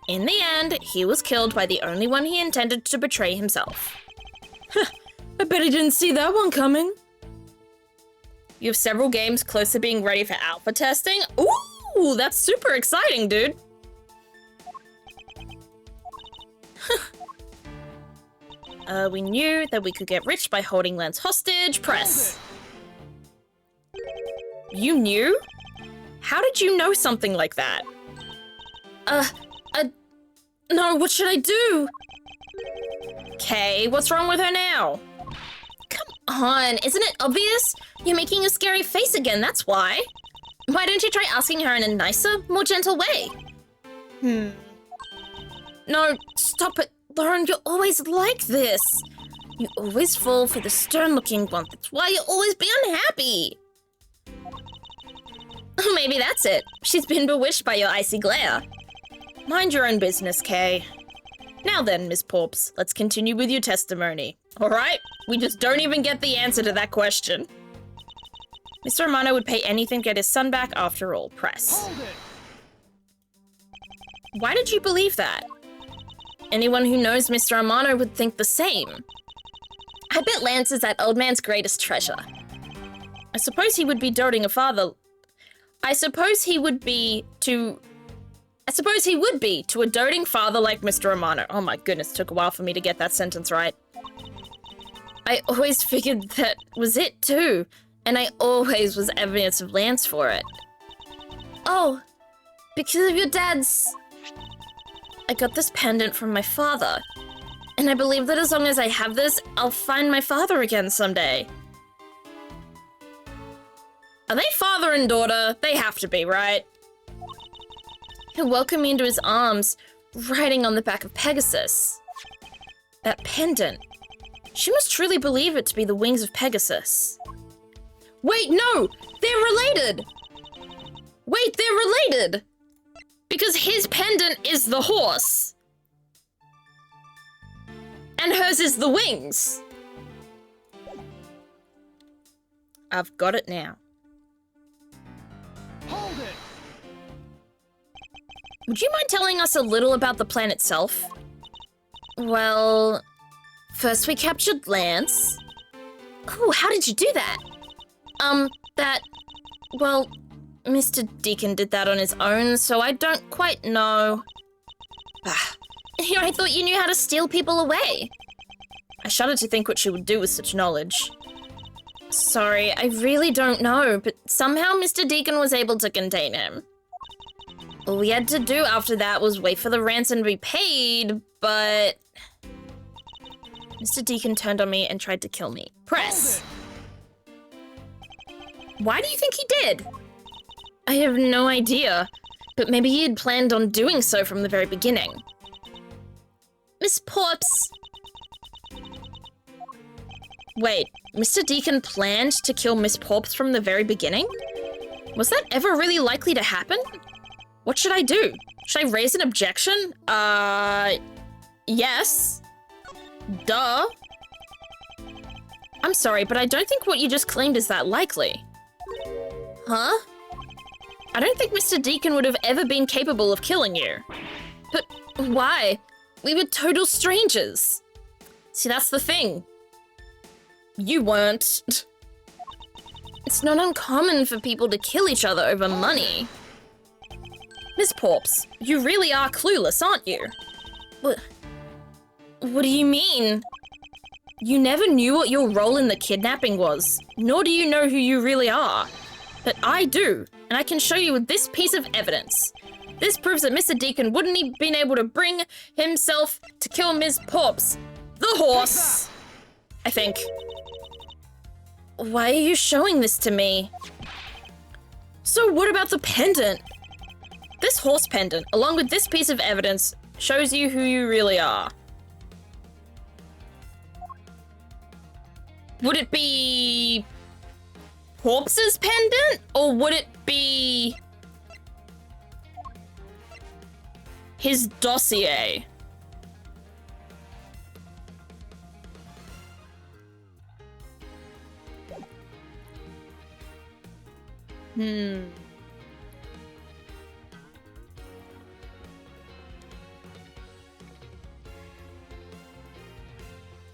In the end, he was killed by the only one he intended to betray himself. I bet he didn't see that one coming. You have several games close to being ready for alpha testing? Ooh, that's super exciting, dude. We knew that we could get rich by holding Lance hostage. Press. You knew? How did you know something like that? No, what should I do? Kay, what's wrong with her now? Come on, isn't it obvious? You're making a scary face again, that's why. Why don't you try asking her in a nicer, more gentle way? No, stop it. Lauren, you're always like this. You always fall for the stern-looking one. That's why you'll always be unhappy. Maybe that's it. She's been bewitched by your icy glare. Mind your own business, Kay. Now then, Miss Porps, let's continue with your testimony. All right? We just don't even get the answer to that question. Mr. Romano would pay anything to get his son back after all. Press. Why did you believe that? Anyone who knows Mr. Romano would think the same. I bet Lance is that old man's greatest treasure. I suppose he would be doting a father. I suppose he would be to a doting father like Mr. Romano. Oh my goodness, it took a while for me to get that sentence right. I always figured that was it too, and I always was evidence of Lance for it. Oh, because of your dad's... I got this pendant from my father, and I believe that as long as I have this, I'll find my father again someday. Are they father and daughter? They have to be, right? He'll welcome me into his arms, riding on the back of Pegasus. That pendant. She must truly believe it to be the wings of Pegasus. Wait, no! They're related! Wait, they're related! Because his pendant is the horse. And hers is the wings. I've got it now. Hold it! Would you mind telling us a little about the plan itself? Well, first we captured Lance. Oh, how did you do that? Well, Mr. Deacon did that on his own, so I don't quite know. I thought you knew how to steal people away. I shudder to think what you would do with such knowledge. Sorry, I really don't know, but somehow Mr. Deacon was able to contain him. All we had to do after that was wait for the ransom to be paid, but... Mr. Deacon turned on me and tried to kill me. Press! Why do you think he did? I have no idea, but maybe he had planned on doing so from the very beginning. Miss Porps! Wait, Mr. Deacon planned to kill Miss Porps from the very beginning? Was that ever really likely to happen? What should I do? Should I raise an objection? Yes. Duh. I'm sorry, but I don't think what you just claimed is that likely. Huh? I don't think Mr. Deacon would have ever been capable of killing you. But why? We were total strangers. See, that's the thing. You weren't. It's not uncommon for people to kill each other over money. Miss Porps, you really are clueless, aren't you? What do you mean? You never knew what your role in the kidnapping was, nor do you know who you really are. But I do, and I can show you with this piece of evidence. This proves that Mr. Deacon wouldn't have been able to bring himself to kill Miss Porps, the horse, I think. Why are you showing this to me? So what about the pendant? This horse pendant, along with this piece of evidence, shows you who you really are. Would it be Porps's pendant, or would it be his dossier?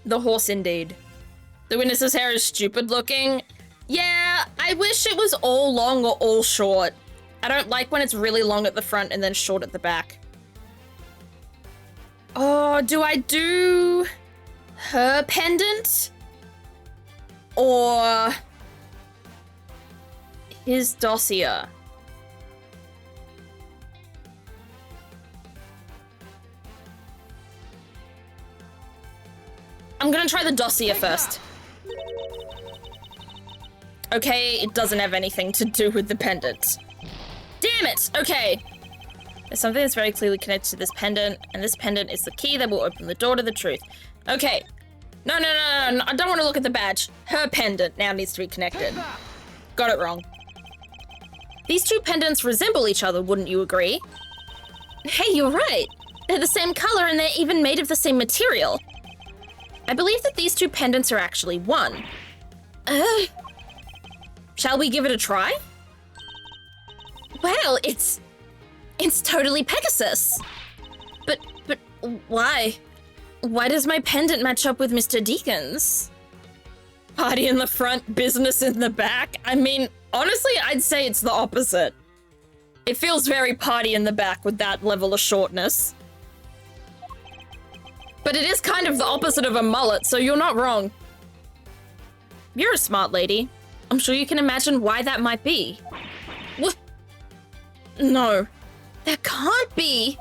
The horse, indeed. The witness's hair is stupid looking. Yeah, I wish it was all long or all short. I don't like when it's really long at the front and then short at the back. Oh, do I do her pendant? Or his dossier? I'm gonna try the dossier first. Okay, it doesn't have anything to do with the pendant. Damn it! Okay. There's something that's very clearly connected to this pendant, and this pendant is the key that will open the door to the truth. Okay. No, I don't want to look at the badge. Her pendant now needs to be connected. Got it wrong. These two pendants resemble each other, wouldn't you agree? Hey, you're right. They're the same color and they're even made of the same material. I believe that these two pendants are actually one. Shall we give it a try? Well, it's totally Pegasus. But why? Why does my pendant match up with Mr. Deacon's? Party in the front, business in the back? I mean, honestly, I'd say it's the opposite. It feels very party in the back with that level of shortness. But it is kind of the opposite of a mullet, so you're not wrong. You're a smart lady. I'm sure you can imagine why that might be. What? No, that can't be.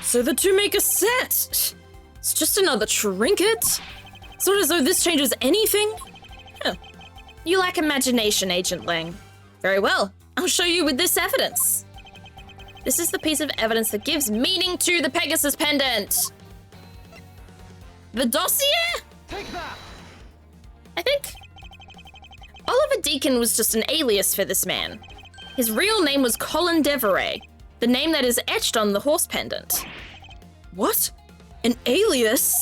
So the two make a set. It's just another trinket. It's not as though this changes anything. Huh. You lack imagination, Agent Lang. Very well, I'll show you with this evidence. This is the piece of evidence that gives meaning to the Pegasus pendant. The dossier? Take that! I think Oliver Deacon was just an alias for this man. His real name was Colin Deveray, the name that is etched on the horse pendant. What? An alias?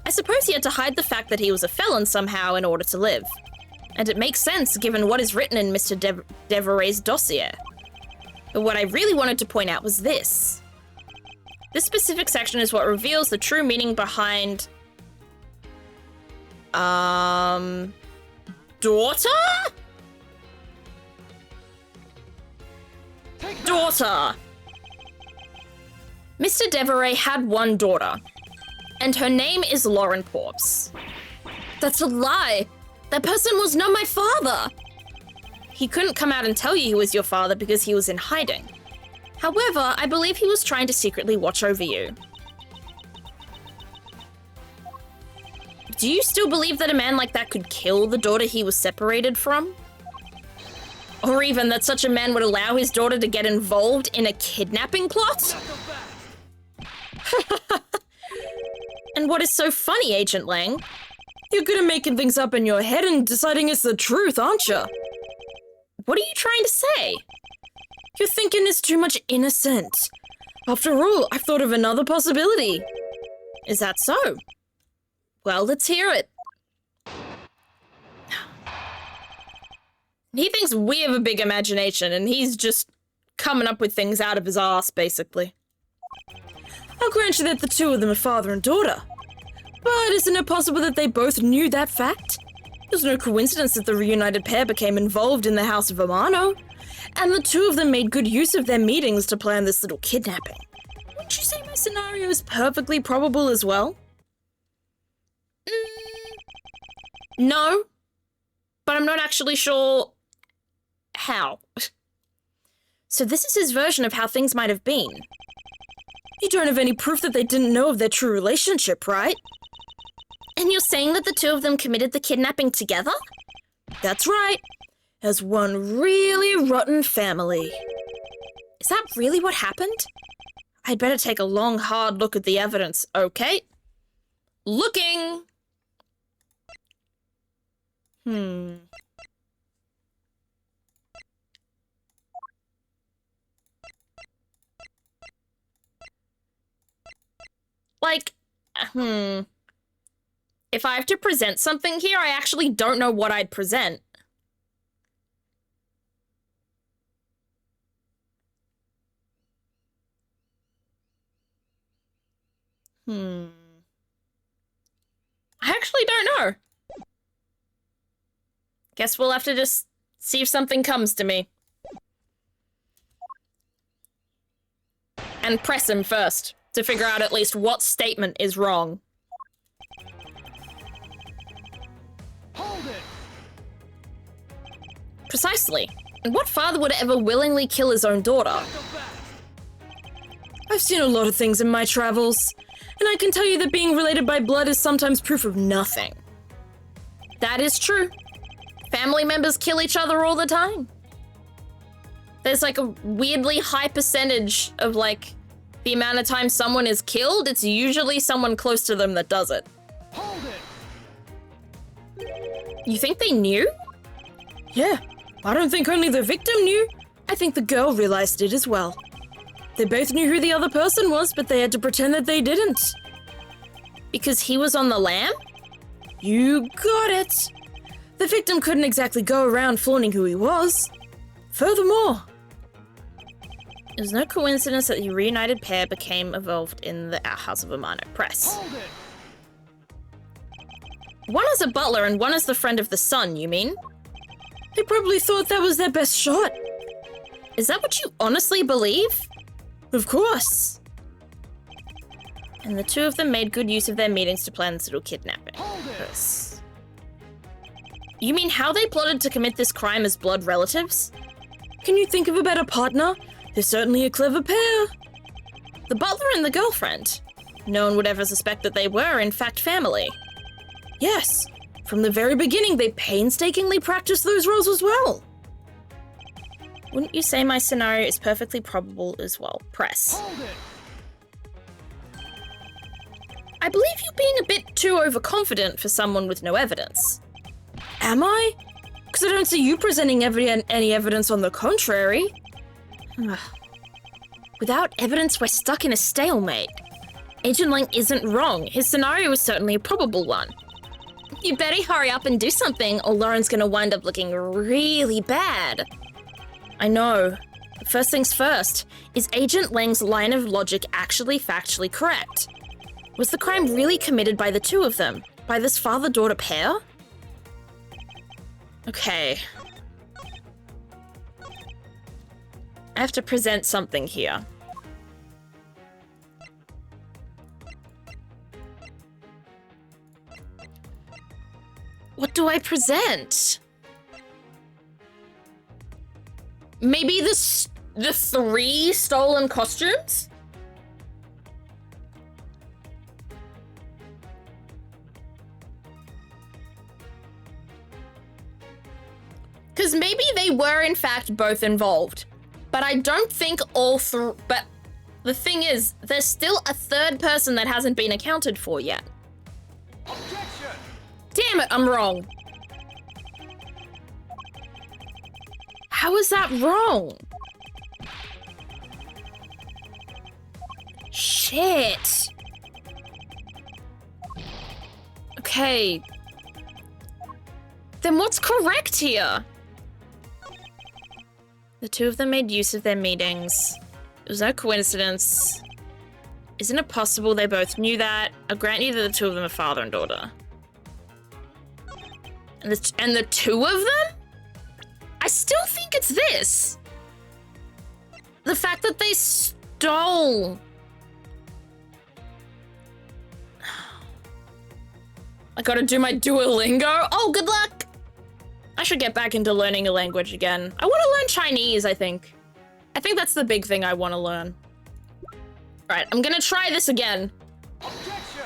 I suppose he had to hide the fact that he was a felon somehow in order to live. And it makes sense given what is written in Mr. Deveray's dossier. But what I really wanted to point out was this. This specific section is what reveals the true meaning behind... Daughter? Daughter! Mr. Deveray had one daughter, and her name is Lauren Porps. That's a lie! That person was not my father! He couldn't come out and tell you he was your father because he was in hiding. However, I believe he was trying to secretly watch over you. Do you still believe that a man like that could kill the daughter he was separated from? Or even that such a man would allow his daughter to get involved in a kidnapping plot? And what is so funny, Agent Lang? You're good at making things up in your head and deciding it's the truth, aren't you? What are you trying to say? Your thinking is too much innocent. After all, I've thought of another possibility. Is that so? Well, let's hear it. He thinks we have a big imagination, and he's just coming up with things out of his ass, basically. I'll grant you that the two of them are father and daughter. But isn't it possible that they both knew that fact? There's no coincidence that the reunited pair became involved in the House of Amano, and the two of them made good use of their meetings to plan this little kidnapping. Wouldn't you say my scenario is perfectly probable as well? No, but I'm not actually sure how. So this is his version of how things might have been. You don't have any proof that they didn't know of their true relationship, right? And you're saying that the two of them committed the kidnapping together? That's right. As one really rotten family. Is that really what happened? I'd better take a long, hard look at the evidence, okay? Looking! If I have to present something here, I actually don't know what I'd present. I actually don't know. Guess we'll have to just see if something comes to me. And press him first, to figure out at least what statement is wrong. Hold it! Precisely. And what father would ever willingly kill his own daughter? I've seen a lot of things in my travels, and I can tell you that being related by blood is sometimes proof of nothing. That is true. Family members kill each other all the time. There's like a weirdly high percentage of like the amount of time someone is killed, it's usually someone close to them that does it. Hold it! You think they knew? Yeah, I don't think only the victim knew. I think the girl realized it as well. They both knew who the other person was, but they had to pretend that they didn't. Because he was on the lam? You got it. The victim couldn't exactly go around flaunting who he was. Furthermore, it was no coincidence that the reunited pair became involved in the House of Amano press. Hold it! One is a butler and one is the friend of the son, you mean? they probably thought that was their best shot. Is that what you honestly believe? Of course. And the two of them made good use of their meetings to plan this little kidnapping. Hold it! Yes. You mean how they plotted to commit this crime as blood relatives? Can you think of a better partner? They're certainly a clever pair. The butler and the girlfriend. No one would ever suspect that they were, in fact, family. Yes, from the very beginning, they painstakingly practiced those roles as well. Wouldn't you say my scenario is perfectly probable as well? Press. Hold it! I believe you're being a bit too overconfident for someone with no evidence. Am I? Because I don't see you presenting any evidence on the contrary. Without evidence, we're stuck in a stalemate. Agent Lang isn't wrong. His scenario is certainly a probable one. You better hurry up and do something, or Lauren's gonna wind up looking really bad. I know, First things first, is Agent Lang's line of logic actually factually correct? Was the crime really committed by the two of them? By this father-daughter pair? Okay. I have to present something here. What do I present? Maybe the 3 stolen costumes? Because maybe they were in fact both involved. But I don't think all 3, but the thing is, there's still a 3rd person that hasn't been accounted for yet. Objection! Damn it, I'm wrong. How is that wrong? Shit. Okay. Then what's correct here? The two of them made use of their meetings. It was no coincidence. Isn't it possible they both knew that? I'll grant you that the two of them are father and daughter. And the two of them? I still think it's this. The fact that they stole. I gotta do my Duolingo. Oh, good luck. I should get back into learning a language again. I want to learn Chinese, I think. I think that's the big thing I want to learn. All right, I'm gonna try this again. Objection!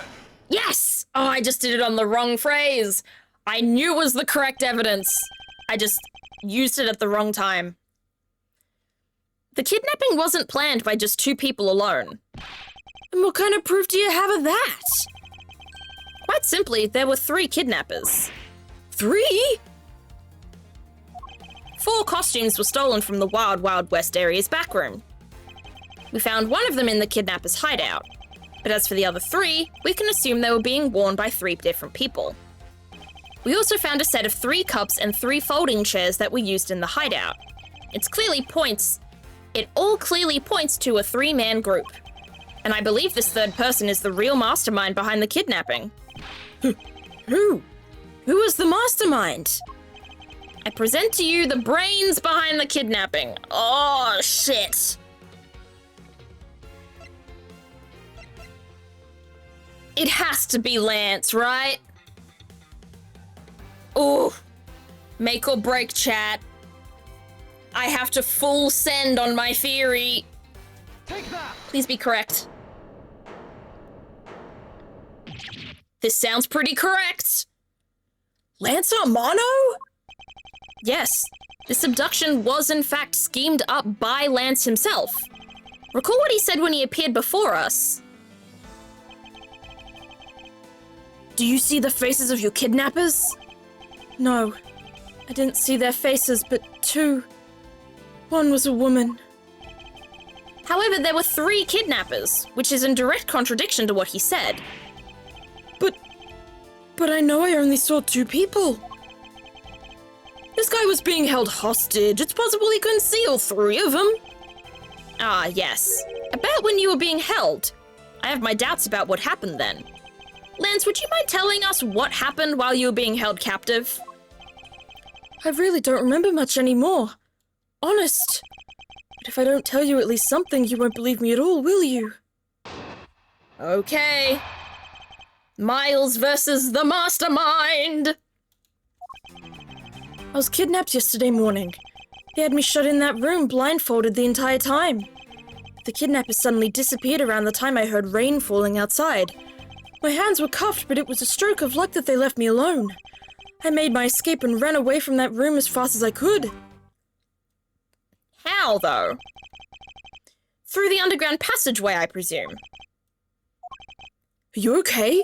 Yes! Oh, I just did it on the wrong phrase. I knew it was the correct evidence. I just used it at the wrong time. The kidnapping wasn't planned by just 2 people alone. And what kind of proof do you have of that? Quite simply, there were 3 kidnappers. 3? 4 costumes were stolen from the Wild Wild West area's backroom. We found one of them in the kidnapper's hideout. But as for the other 3, we can assume they were being worn by 3 different people. We also found a set of 3 cups and 3 folding chairs that were used in the hideout. It all clearly points to a 3-man group. And I believe this 3rd person is the real mastermind behind the kidnapping. Who? Who is the mastermind? I present to you the brains behind the kidnapping. Oh, shit. It has to be Lance, right? Ooh. Make or break, chat. I have to full send on my theory. Take that! Please be correct. This sounds pretty correct. Lance Armano? Yes, this abduction was in fact schemed up by Lance himself. Recall what he said when he appeared before us. Do you see the faces of your kidnappers? No, I didn't see their faces, but 2. One was a woman. However, there were 3 kidnappers, which is in direct contradiction to what he said. But I know I only saw 2 people. This guy was being held hostage. It's possible he couldn't see all 3 of them. Ah, yes. About when you were being held. I have my doubts about what happened then. Lance, would you mind telling us what happened while you were being held captive? I really don't remember much anymore. Honest. But if I don't tell you at least something, you won't believe me at all, will you? Okay. Miles versus the mastermind. I was kidnapped yesterday morning. They had me shut in that room, blindfolded the entire time. The kidnappers suddenly disappeared around the time I heard rain falling outside. My hands were cuffed, but it was a stroke of luck that they left me alone. I made my escape and ran away from that room as fast as I could. How, though? Through the underground passageway, I presume. Are you okay?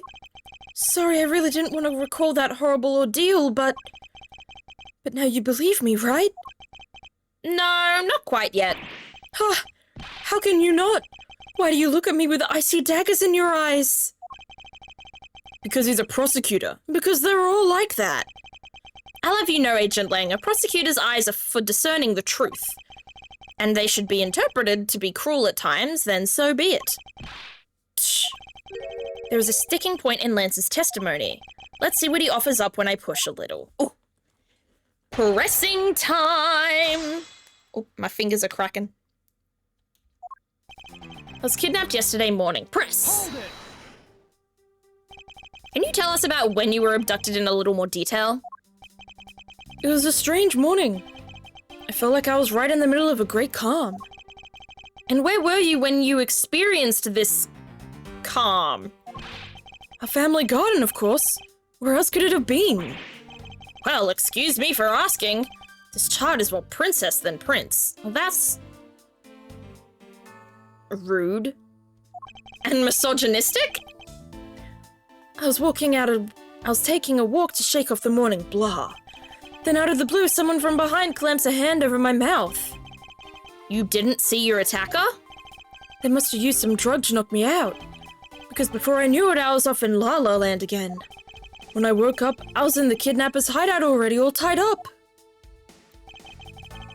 Sorry, I really didn't want to recall that horrible ordeal, but now you believe me, right? No, not quite yet. Huh? How can you not? Why do you look at me with icy daggers in your eyes? Because he's a prosecutor. Because they're all like that. I'll have you know, Agent Lang, a prosecutor's eyes are for discerning the truth. and they should be interpreted to be cruel at times, then so be it. Tch. There is a sticking point in Lance's testimony. Let's see what he offers up when I push a little. Ooh. Pressing time! Oh, my fingers are cracking. I was kidnapped yesterday morning. Press! Hold it. Can you tell us about when you were abducted in a little more detail? It was a strange morning. I felt like I was right in the middle of a great calm. And where were you when you experienced this calm? A family garden, of course. Where else could it have been? Well, excuse me for asking. This child is more princess than prince. Well, that's rude and misogynistic. I was taking a walk to shake off the morning blah. Then out of the blue, someone from behind clamps a hand over my mouth. You didn't see your attacker? They must have used some drug to knock me out. Because before I knew it, I was off in La La Land again. When I woke up, I was in the kidnapper's hideout already, all tied up.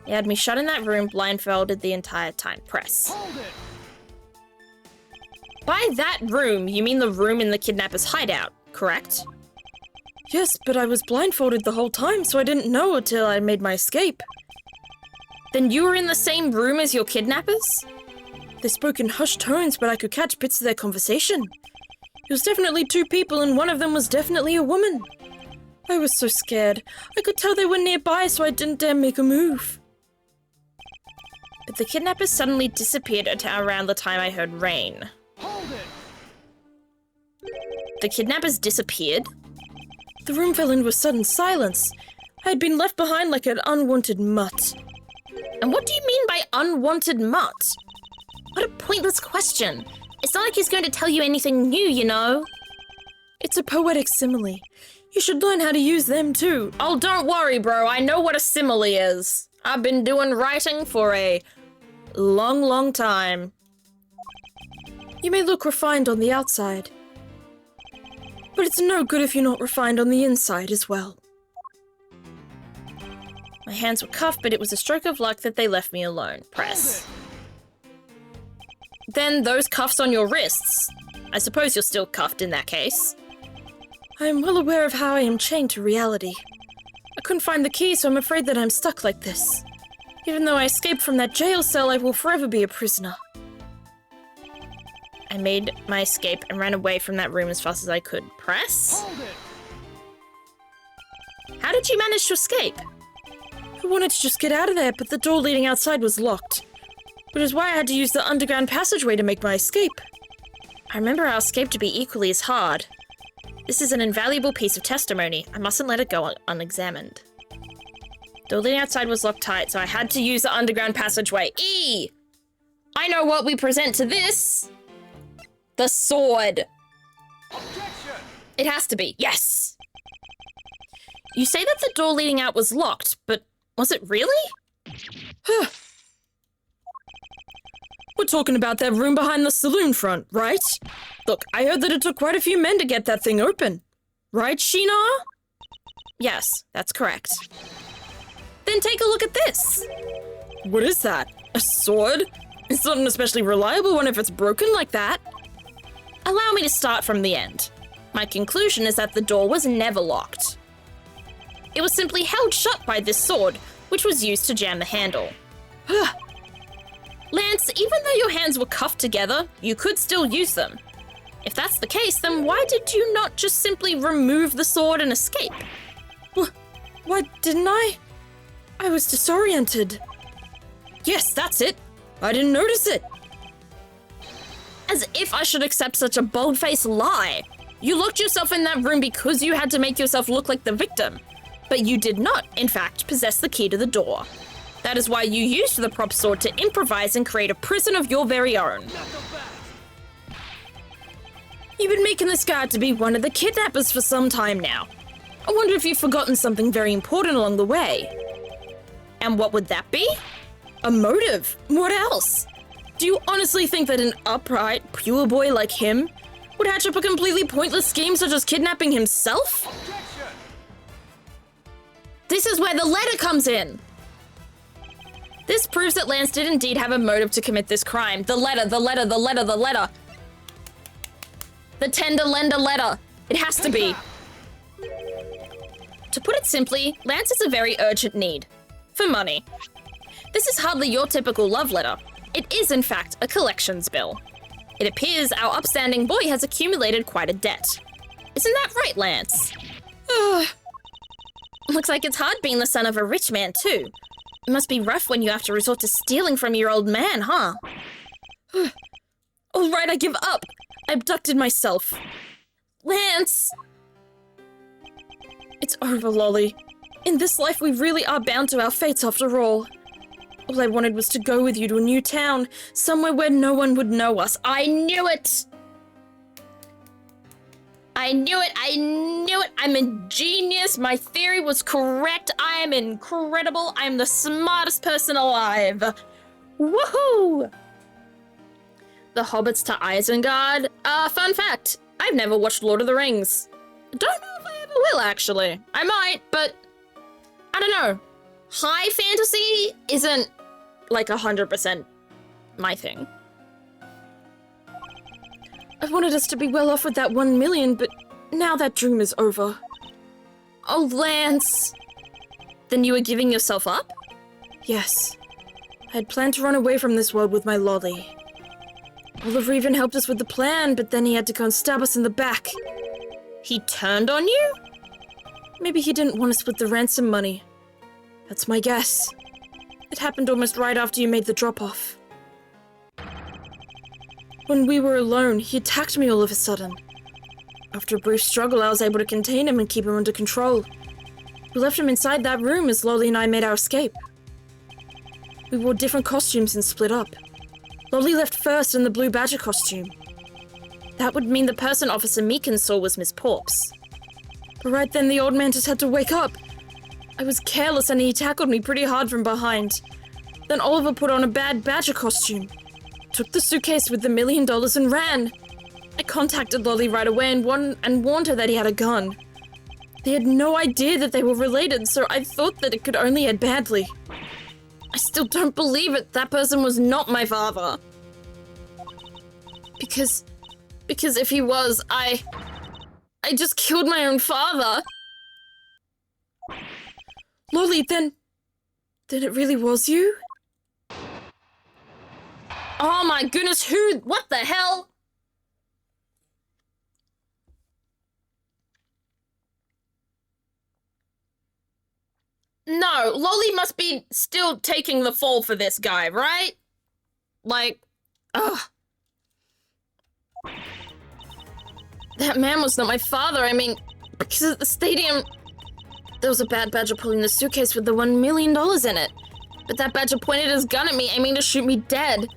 They had me shut in that room, blindfolded the entire time. Press. Hold it. By that room, you mean the room in the kidnapper's hideout, correct? Yes, but I was blindfolded the whole time, so I didn't know until I made my escape. Then you were in the same room as your kidnappers? They spoke in hushed tones, but I could catch bits of their conversation. It was definitely two people, and one of them was definitely a woman. I was so scared. I could tell they were nearby, so I didn't dare make a move. But the kidnappers suddenly disappeared at around the time I heard rain. Hold it. The kidnappers disappeared? The room fell into a sudden silence. I had been left behind like an unwanted mutt. And what do you mean by unwanted mutt? What a pointless question. It's not like he's going to tell you anything new, you know. It's a poetic simile. You should learn how to use them too. Oh, don't worry, bro. I know what a simile is. I've been doing writing for a long, long time. You may look refined on the outside, but it's no good if you're not refined on the inside as well. My hands were cuffed, but it was a stroke of luck that they left me alone. Press. Then those cuffs on your wrists. I suppose you're still cuffed in that case. I am well aware of how I am chained to reality. I couldn't find the key, so I'm afraid that I'm stuck like this. Even though I escaped from that jail cell, I will forever be a prisoner. I made my escape and ran away from that room as fast as I could. Press? Hold it. How did you manage to escape? I wanted to just get out of there, but the door leading outside was locked. Which is why I had to use the underground passageway to make my escape. I remember our escape to be equally as hard. This is an invaluable piece of testimony. I mustn't let it go unexamined. The door leading outside was locked tight, so I had to use the underground passageway. I know what we present to this. The sword. Objection. It has to be. Yes. You say that the door leading out was locked, but was it really? We're talking about that room behind the saloon front, right? Look, I heard that it took quite a few men to get that thing open. Right, Sheena? Yes, that's correct. Then take a look at this. What is that? A sword? It's not an especially reliable one if it's broken like that. Allow me to start from the end. My conclusion is that the door was never locked. It was simply held shut by this sword, which was used to jam the handle. Lance, even though your hands were cuffed together, you could still use them. If that's the case, then why did you not just simply remove the sword and escape? Why didn't I? I was disoriented. Yes, that's it. I didn't notice it. As if I should accept such a bold-faced lie. You locked yourself in that room because you had to make yourself look like the victim. But you did not, in fact, possess the key to the door. That is why you used the prop sword to improvise and create a prison of your very own. You've been making this guy out to be one of the kidnappers for some time now. I wonder if you've forgotten something very important along the way. And what would that be? A motive. What else? Do you honestly think that an upright, pure boy like him would hatch up a completely pointless scheme such as kidnapping himself? This is where the letter comes in. This proves that Lance did indeed have a motive to commit this crime. The letter, the letter, the letter, the letter. The tender lender letter. It has to be. To put it simply, Lance has a very urgent need. For money. This is hardly your typical love letter. It is, in fact, a collections bill. It appears our upstanding boy has accumulated quite a debt. Isn't that right, Lance? Looks like it's hard being the son of a rich man, too. It must be rough when you have to resort to stealing from your old man, huh? All right, I give up. I abducted myself. Lance! It's over, Lolly. In this life, we really are bound to our fates after all. All I wanted was to go with you to a new town, somewhere where no one would know us. I knew it! I knew it, I knew it! I'm a genius, my theory was correct, I am incredible, I'm the smartest person alive! Woohoo! The Hobbits to Isengard? Fun fact, I've never watched Lord of the Rings. Don't know if I ever will, actually. I might, but I don't know. High fantasy isn't like 100% my thing. I wanted us to be well off with that 1 million, but now that dream is over. Oh, Lance. Then you were giving yourself up? Yes. I had planned to run away from this world with my Lolly. Oliver even helped us with the plan, but then he had to go and stab us in the back. He turned on you? Maybe he didn't want to split the ransom money. That's my guess. It happened almost right after you made the drop-off. When we were alone, he attacked me all of a sudden. After a brief struggle, I was able to contain him and keep him under control. We left him inside that room as Lolly and I made our escape. We wore different costumes and split up. Lolly left first in the blue badger costume. That would mean the person Officer Meekin saw was Miss Porps. But right then, the old man just had to wake up. I was careless and he tackled me pretty hard from behind. Then Oliver put on a bad badger costume, took the suitcase with the $1 million and ran. I contacted Lolly right away and warned her that he had a gun. They had no idea that they were related, so I thought that it could only end badly. I still don't believe it. That person was not my father. Because if he was, I just killed my own father. Lolly, then it really was you? Oh my goodness, what the hell? No, Lolly must be still taking the fall for this guy, right? Like, ugh. That man was not my father, I mean, because at the stadium, there was a bad badger pulling the suitcase with the $1 million in it. But that badger pointed his gun at me, aiming to shoot me dead.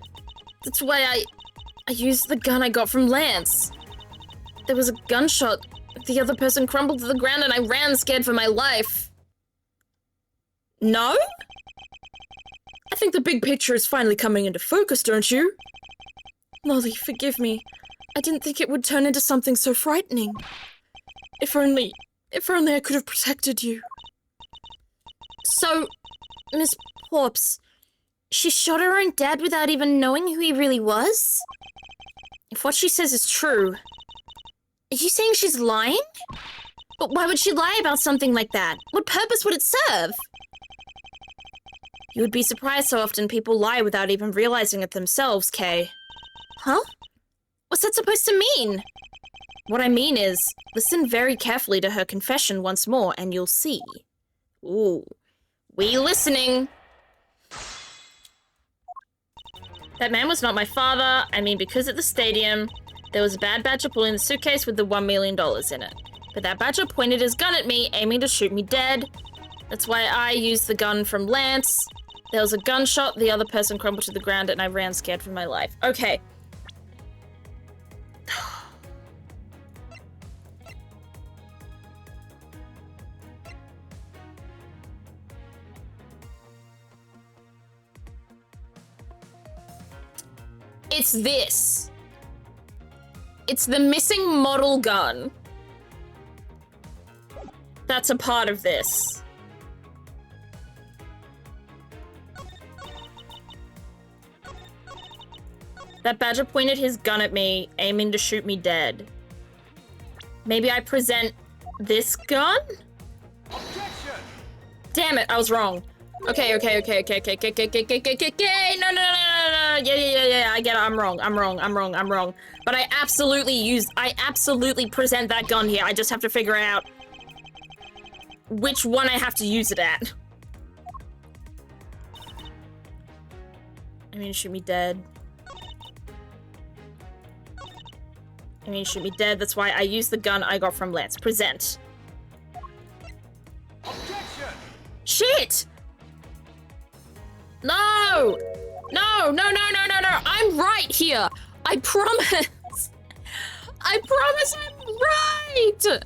That's why I used the gun I got from Lance. There was a gunshot. The other person crumbled to the ground and I ran scared for my life. No? I think the big picture is finally coming into focus, don't you? Lolly, forgive me. I didn't think it would turn into something so frightening. If only I could have protected you. So, Miss Porps, she shot her own dad without even knowing who he really was? If what she says is true, are you saying she's lying? But why would she lie about something like that? What purpose would it serve? You would be surprised how often people lie without even realizing it themselves, Kay. Huh? What's that supposed to mean? What I mean is, listen very carefully to her confession once more and you'll see. Ooh. We listening. That man was not my father. I mean, because at the stadium, there was a bad badger pulling the suitcase with the $1 million in it. But that badger pointed his gun at me, aiming to shoot me dead. That's why I used the gun from Lance. There was a gunshot, the other person crumbled to the ground, and I ran scared for my life. Okay. It's this. It's the missing model gun. That's a part of this. That badger pointed his gun at me, aiming to shoot me dead. Maybe I present this gun? Objection! Damn it, I was wrong. Okay. No. Yeah. I get it, I'm wrong. But I absolutely present that gun here. I just have to figure out which one I have to use it at. I mean, shoot me dead. That's why I use the gun I got from Lance. Present. Objection! Shit! No! No! I'm right here! I promise! I promise I'm right!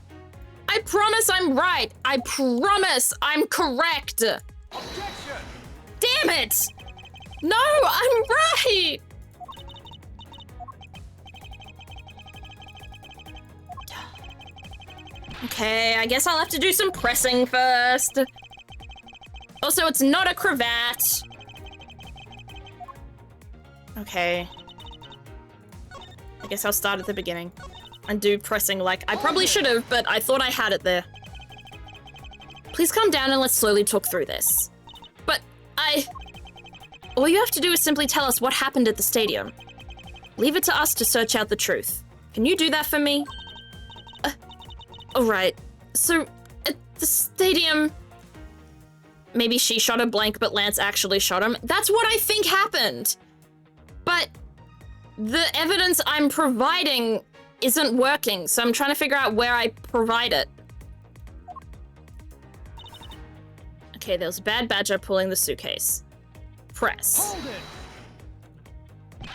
I promise I'm right! I promise I'm correct! Objection! Damn it! No, I'm right! Okay, I guess I'll have to do some pressing first. Also, it's not a cravat. Okay. I guess I'll start at the beginning and do pressing like I probably should have, but I thought I had it there. Please calm down and let's slowly talk through this. But all you have to do is simply tell us what happened at the stadium. Leave it to us to search out the truth. Can you do that for me? Alright. So, at the stadium... Maybe she shot a blank, but Lance actually shot him. That's what I think happened! But the evidence I'm providing isn't working, so I'm trying to figure out where I provide it. Okay, there was a bad badger pulling the suitcase. Press. Hold it!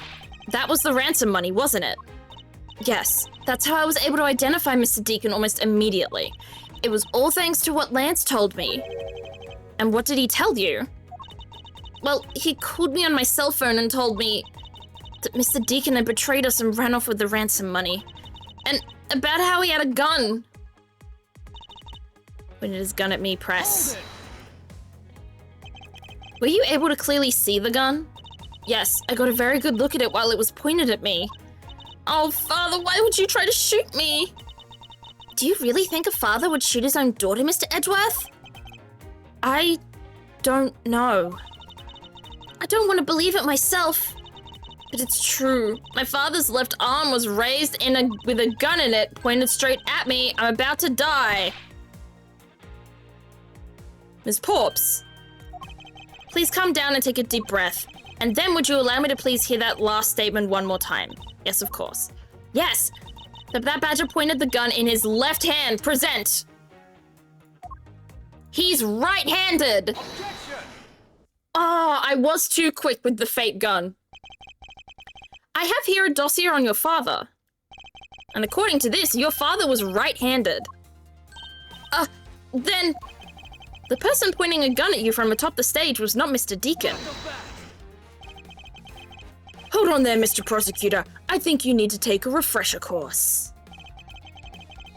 That was the ransom money, wasn't it? Yes, that's how I was able to identify Mr. Deacon almost immediately. It was all thanks to what Lance told me. And what did he tell you? Well, he called me on my cell phone and told me that Mr. Deacon had betrayed us and ran off with the ransom money. And about how he had a gun. Pointed his gun at me, press. Hold it! Were you able to clearly see the gun? Yes, I got a very good look at it while it was pointed at me. Oh, Father, why would you try to shoot me? Do you really think a father would shoot his own daughter, Mr. Edgeworth? I don't know. I don't want to believe it myself, but it's true. My father's left arm was raised with a gun in it, pointed straight at me. I'm about to die. Ms. Porps, please calm down and take a deep breath. And then would you allow me to please hear that last statement one more time? Yes, of course. Yes! That badger pointed the gun in his left hand. Present! He's right-handed! Objection! Oh, I was too quick with the fake gun. I have here a dossier on your father. And according to this, your father was right-handed. Then... the person pointing a gun at you from atop the stage was not Mr. Deacon. Go back! Hold on there, Mr. Prosecutor. I think you need to take a refresher course.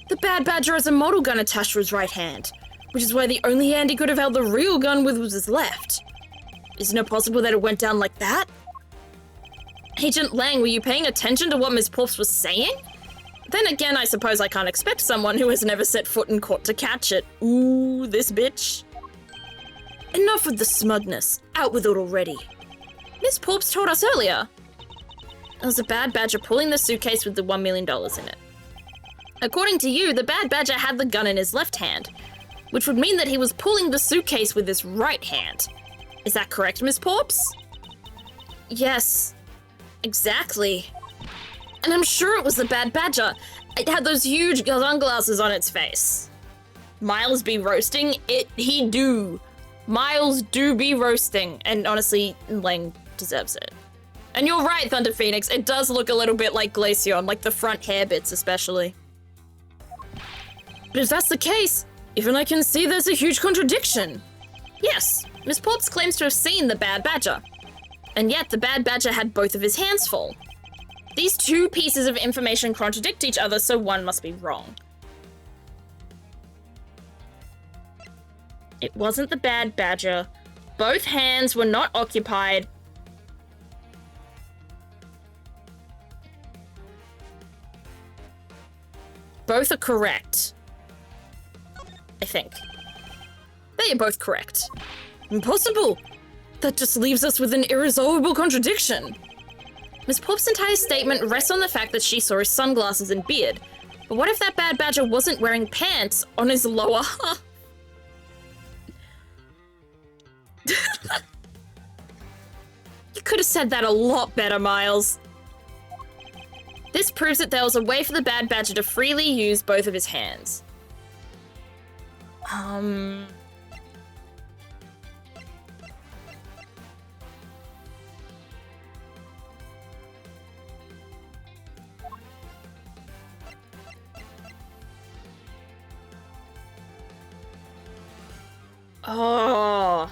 The bad badger has a model gun attached to his right hand, which is why the only hand he could have held the real gun with was his left. Isn't it possible that it went down like that? Agent Lang, were you paying attention to what Ms. Porps was saying? Then again, I suppose I can't expect someone who has never set foot in court to catch it. Ooh, this bitch. Enough with the smugness. Out with it already. Ms. Porps told us earlier. There was a bad badger pulling the suitcase with the $1 million in it. According to you, the bad badger had the gun in his left hand, which would mean that he was pulling the suitcase with his right hand. Is that correct, Ms. Porps? Yes, exactly. And I'm sure it was the bad badger. It had those huge sunglasses on its face. Miles be roasting? He do. Miles do be roasting, and honestly, Lang deserves it. And you're right, Thunder Phoenix, it does look a little bit like Glaceon, like the front hair bits especially. But if that's the case, even I can see there's a huge contradiction. Yes, Miss Porps claims to have seen the bad badger. And yet the bad badger had both of his hands full. These two pieces of information contradict each other, so one must be wrong. It wasn't the bad badger. Both hands were not occupied. both are correct. I think. They are both correct. Impossible! That just leaves us with an irresolvable contradiction. Miss Pop's entire statement rests on the fact that she saw his sunglasses and beard. But what if that bad badger wasn't wearing pants on his lower half? You could have said that a lot better, Miles. This proves that there was a way for the bad badger to freely use both of his hands. Oh.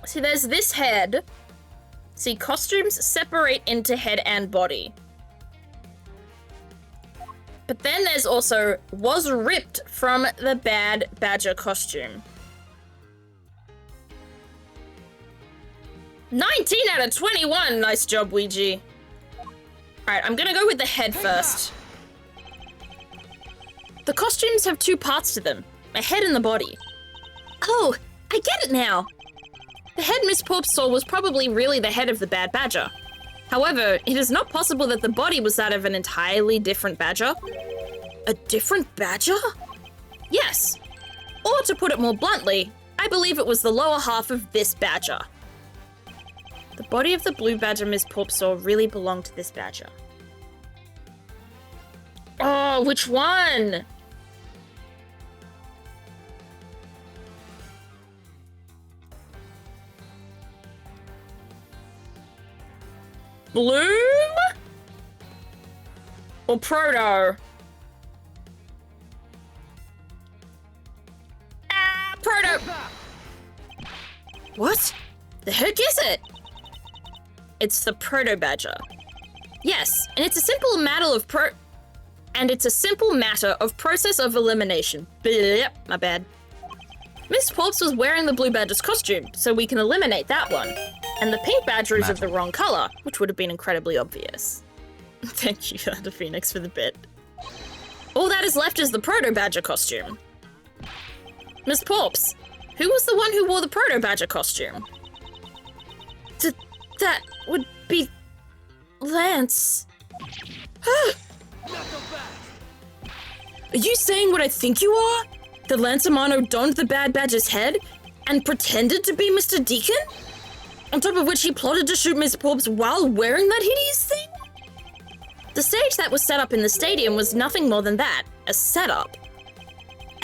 See, there's this head. See, costumes separate into head and body. But then there's also was ripped from the bad badger costume. 19 out of 21. Nice job, Ouija. Alright, I'm gonna go with the head first. The costumes have two parts to them, a head and the body. Oh, I get it now. The head Miss Porp saw was probably really the head of the bad badger. However, it is not possible that the body was that of an entirely different badger. A different badger? Yes. Or to put it more bluntly, I believe it was the lower half of this badger. The body of the blue badger Miss Porp saw really belonged to this badger. Oh, which one? Blue? Or Proto? Ah, Proto! What? The heck is it? It's the Proto Badger. Yes, and it's a simple matter of process of elimination. Blech, my bad. Miss Porps was wearing the blue badger's costume, so we can eliminate that one. And the pink badger is of the wrong color, which would have been incredibly obvious. Thank you, Thunder Phoenix, for the bit. All that is left is the Proto Badger costume. Miss Porps, who was the one who wore the Proto Badger costume? That would be Lance. Are you saying what I think you are? That Lance Amano donned the bad badger's head and pretended to be Mr. Deacon? On top of which he plotted to shoot Miss Porps while wearing that hideous thing? The stage that was set up in the stadium was nothing more than that, a setup.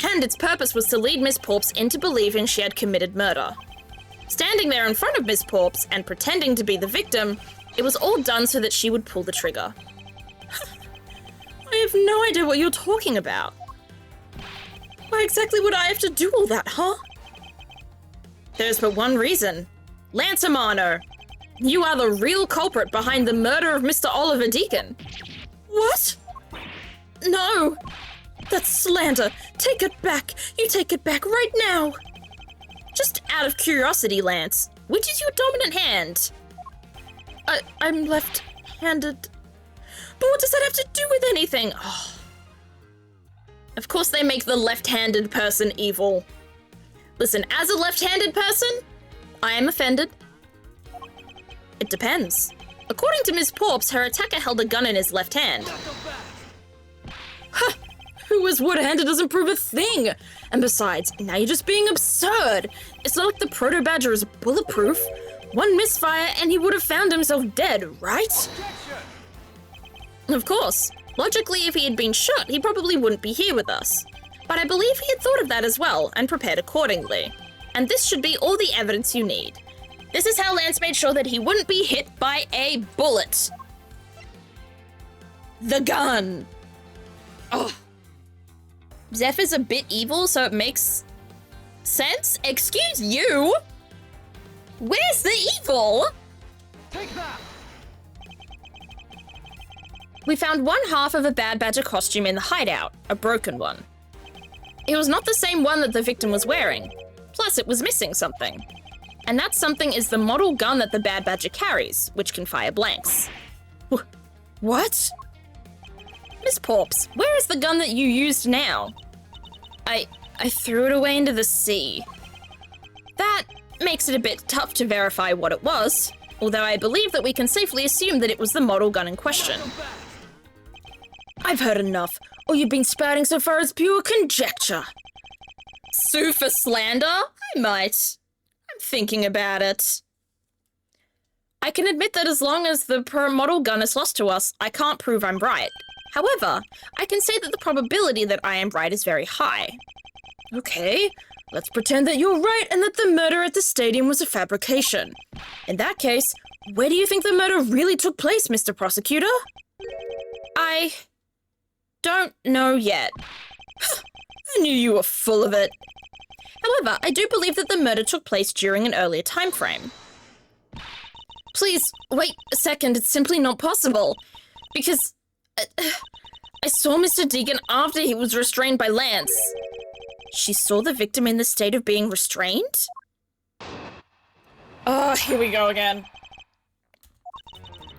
And its purpose was to lead Miss Porps into believing she had committed murder. Standing there in front of Miss Porps and pretending to be the victim, it was all done so that she would pull the trigger. I have no idea what you're talking about. Why exactly would I have to do all that, huh? There's but one reason. Lance Amano, you are the real culprit behind the murder of Mr. Oliver Deacon. What? No! That's slander. Take it back. You take it back right now. Just out of curiosity, Lance, which is your dominant hand? I'm left-handed. But what does that have to do with anything? Oh. Of course they make the left-handed person evil. Listen, as a left-handed person, I am offended. It depends. According to Ms. Porps, her attacker held a gun in his left hand. Huh! Who is wood-handed doesn't prove a thing! And besides, now you're just being absurd! It's not like the Proto Badger is bulletproof. One misfire and he would have found himself dead, right? Of course. Logically, if he had been shot, he probably wouldn't be here with us. But I believe he had thought of that as well, and prepared accordingly. And this should be all the evidence you need. This is how Lance made sure that he wouldn't be hit by a bullet. The gun. Oh. Zephyr's a bit evil, so it makes sense? Excuse you? Where's the evil? Take that! We found one half of a Bad Badger costume in the hideout, a broken one. It was not the same one that the victim was wearing. Plus, it was missing something. And that something is the model gun that the Bad Badger carries, which can fire blanks. What? Miss Porps, where is the gun that you used now? I threw it away into the sea. That makes it a bit tough to verify what it was, although I believe that we can safely assume that it was the model gun in question. I've heard enough. All you've been spouting so far is pure conjecture. Sue for slander? I might. I'm thinking about it. I can admit that as long as the model gun is lost to us, I can't prove I'm right. However, I can say that the probability that I am right is very high. Okay, let's pretend that you're right and that the murder at the stadium was a fabrication. In that case, where do you think the murder really took place, Mr. Prosecutor? I don't know yet. I knew you were full of it. However, I do believe that the murder took place during an earlier time frame. Please, wait a second, it's simply not possible. Because I saw Mr. Deacon after he was restrained by Lance. She saw the victim in the state of being restrained? Oh, here we go again.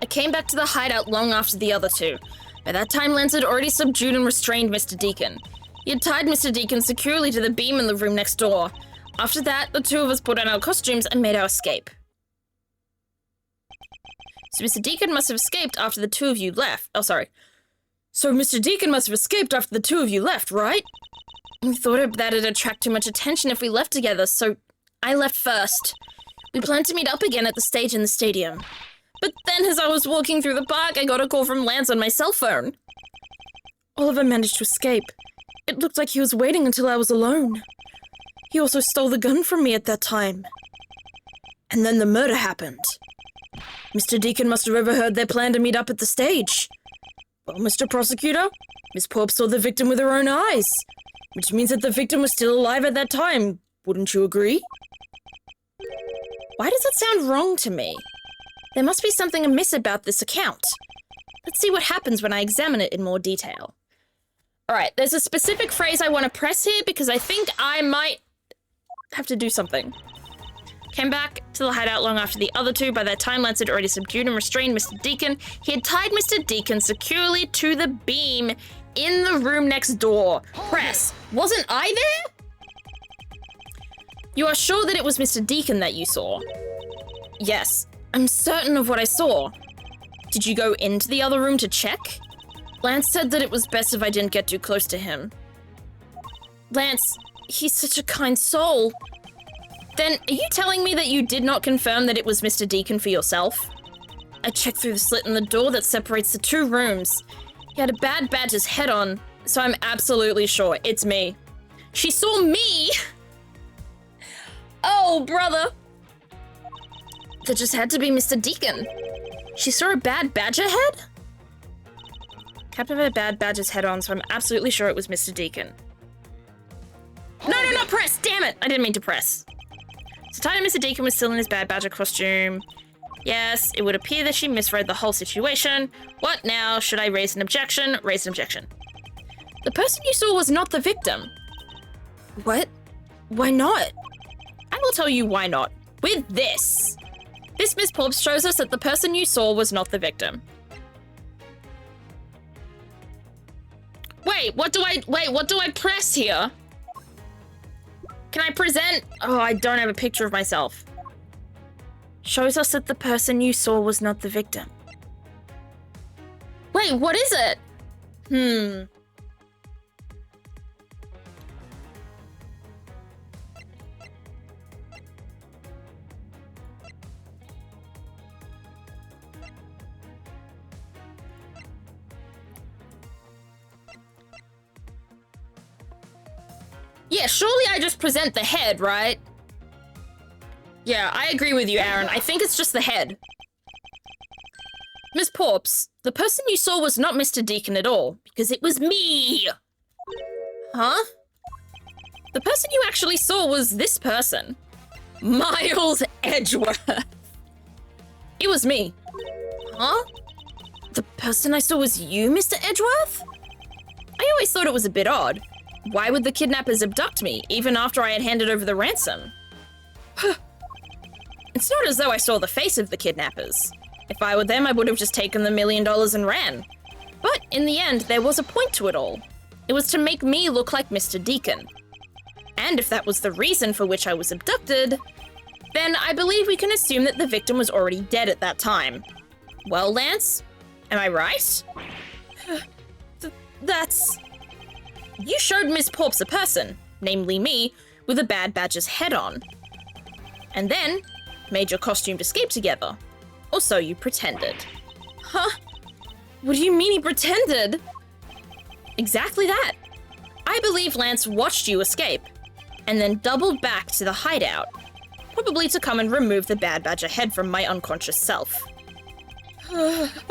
I came back to the hideout long after the other two. By that time, Lance had already subdued and restrained Mr. Deacon. He had tied Mr. Deacon securely to the beam in the room next door. After that, the two of us put on our costumes and made our escape. So Mr. Deacon must have escaped after the two of you left. Oh, sorry. So Mr. Deacon must have escaped after the two of you left, right? We thought that it'd attract too much attention if we left together, so I left first. We planned to meet up again at the stage in the stadium. But then as I was walking through the park, I got a call from Lance on my cell phone. Oliver managed to escape. It looked like he was waiting until I was alone. He also stole the gun from me at that time. And then the murder happened. Mr. Deacon must have overheard their plan to meet up at the stage. Well, Mr. Prosecutor, Miss Porp saw the victim with her own eyes, which means that the victim was still alive at that time. Wouldn't you agree? Why does that sound wrong to me? There must be something amiss about this account. Let's see what happens when I examine it in more detail. All right, there's a specific phrase I want to press here because I think I might have to do something. Came back to the hideout long after the other two. By that time, Lance had already subdued and restrained Mr. Deacon. He had tied Mr. Deacon securely to the beam in the room next door. Press. Wasn't I there? You are sure that it was Mr. Deacon that you saw? Yes, I'm certain of what I saw. Did you go into the other room to check? Lance said that it was best if I didn't get too close to him. Lance, he's such a kind soul. Then, are you telling me that you did not confirm that it was Mr. Deacon for yourself? I checked through the slit in the door that separates the two rooms. He had a Bad Badger's head on, so I'm absolutely sure it's me. She saw me? Oh, brother. That just had to be Mr. Deacon. She saw a Bad Badger head? Captain had a Bad Badger's head on, so I'm absolutely sure it was Mr. Deacon. No, not press! Damn it! I didn't mean to press. So Tiny Mr. Deacon was still in his Bad Badger costume. Yes, it would appear that she misread the whole situation. What now? Should I raise an objection? Raise an objection. The person you saw was not the victim. What? Why not? I will tell you why not. With this. This Miss Porps shows us that the person you saw was not the victim. Wait, what do I press here? Can I present? Oh, I don't have a picture of myself. Shows us that the person you saw was not the victim. Wait, what is it? Yeah, surely I just present the head, right? Yeah, I agree with you, Aaron. I think it's just the head. Miss Porps, the person you saw was not Mr. Deacon at all, because it was me! Huh? The person you actually saw was this person. Miles Edgeworth. It was me. Huh? The person I saw was you, Mr. Edgeworth? I always thought it was a bit odd. Why would the kidnappers abduct me, even after I had handed over the ransom? It's not as though I saw the face of the kidnappers. If I were them, I would have just taken the $1 million and ran. But in the end, there was a point to it all. It was to make me look like Mr. Deacon. And if that was the reason for which I was abducted, then I believe we can assume that the victim was already dead at that time. Well, Lance, am I right? That's... You showed Miss Porps a person, namely me, with a Bad Badger's head on. And then made your costumed escape together. Or so you pretended. Huh? What do you mean he pretended? Exactly that. I believe Lance watched you escape, and then doubled back to the hideout, probably to come and remove the Bad Badger head from my unconscious self. And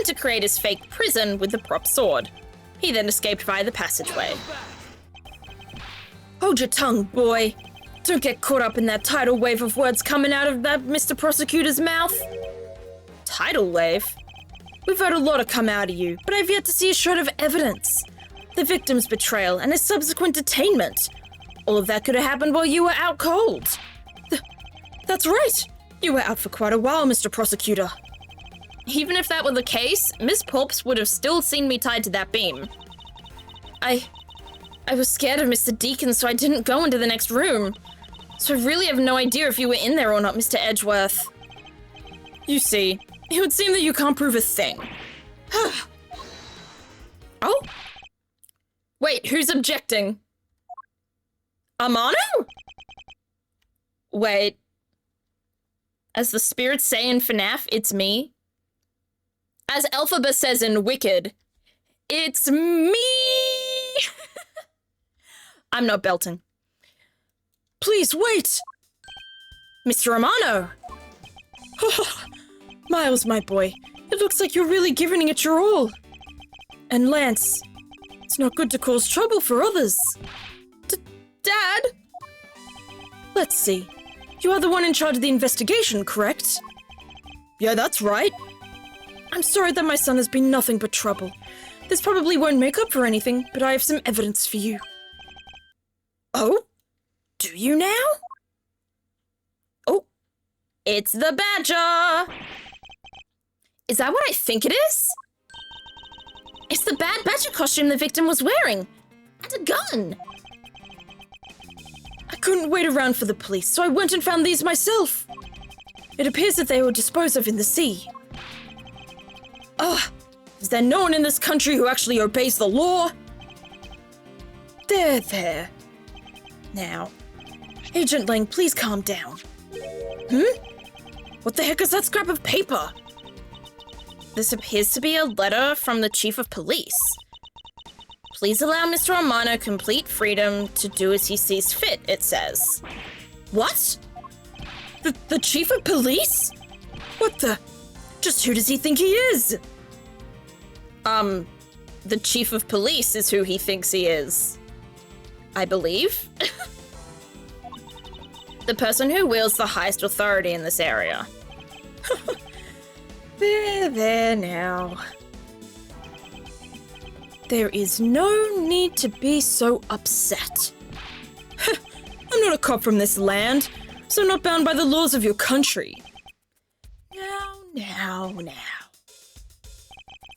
to create his fake prison with the prop sword. He then escaped via the passageway. Hold your tongue, boy. Don't get caught up in that tidal wave of words coming out of that Mr. Prosecutor's mouth. Tidal wave? We've heard a lot of come out of you, but I've yet to see a shred of evidence. The victim's betrayal and his subsequent detainment. All of that could have happened while you were out cold. That's right. You were out for quite a while, Mr. Prosecutor. Even if that were the case, Miss Porps would have still seen me tied to that beam. I was scared of Mr. Deacon, so I didn't go into the next room. So I really have no idea if you were in there or not, Mr. Edgeworth. You see, it would seem that you can't prove a thing. Oh? Wait, who's objecting? Amano? Wait. As the spirits say in FNAF, it's me. As Elphaba says in Wicked, it's me! I'm not belting. Please, wait! Mr. Amano! Miles, my boy, it looks like you're really giving it your all. And Lance, it's not good to cause trouble for others. Dad? Let's see. You are the one in charge of the investigation, correct? Yeah, that's right. I'm sorry that my son has been nothing but trouble. This probably won't make up for anything, but I have some evidence for you. Oh? Do you now? Oh, it's the Badger! Is that what I think it is? It's the Bad Badger costume the victim was wearing. And a gun. I couldn't wait around for the police, so I went and found these myself. It appears that they were disposed of in the sea. Ugh, is there no one in this country who actually obeys the law? There. Now, Agent Lang, please calm down. What the heck is that scrap of paper? This appears to be a letter from the Chief of Police. Please allow Mr. Amano complete freedom to do as he sees fit, it says. What? The Chief of Police? What the? Just who does he think he is? The Chief of Police is who he thinks he is. I believe. The person who wields the highest authority in this area. There now. There is no need to be so upset. I'm not a cop from this land, so I'm not bound by the laws of your country. Now.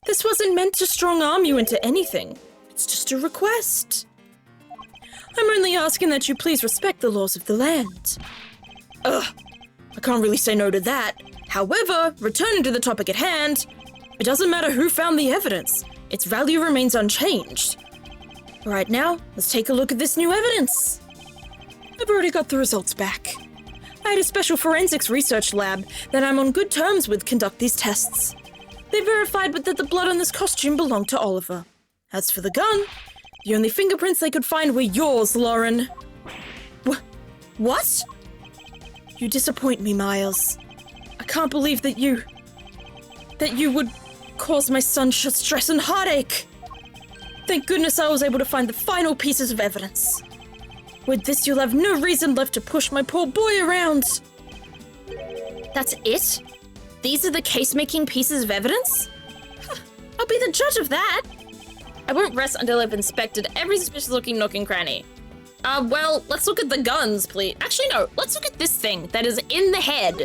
This wasn't meant to strong-arm you into anything. It's just a request. I'm only asking that you please respect the laws of the land. I can't really say no to that. However, returning to the topic at hand, it doesn't matter who found the evidence. Its value remains unchanged. Right now, let's take a look at this new evidence. I've already got the results back. I had a special forensics research lab that I'm on good terms with conduct these tests. They verified that the blood on this costume belonged to Oliver. As for the gun, the only fingerprints they could find were yours, Lauren. What? You disappoint me, Miles. I can't believe that you would cause my son such stress and heartache. Thank goodness I was able to find the final pieces of evidence. With this, you'll have no reason left to push my poor boy around. That's it? These are the case-making pieces of evidence? I'll be the judge of that. I won't rest until I've inspected every suspicious-looking nook and cranny. Well, let's look at the guns, please. Actually, no, let's look at this thing that is in the head.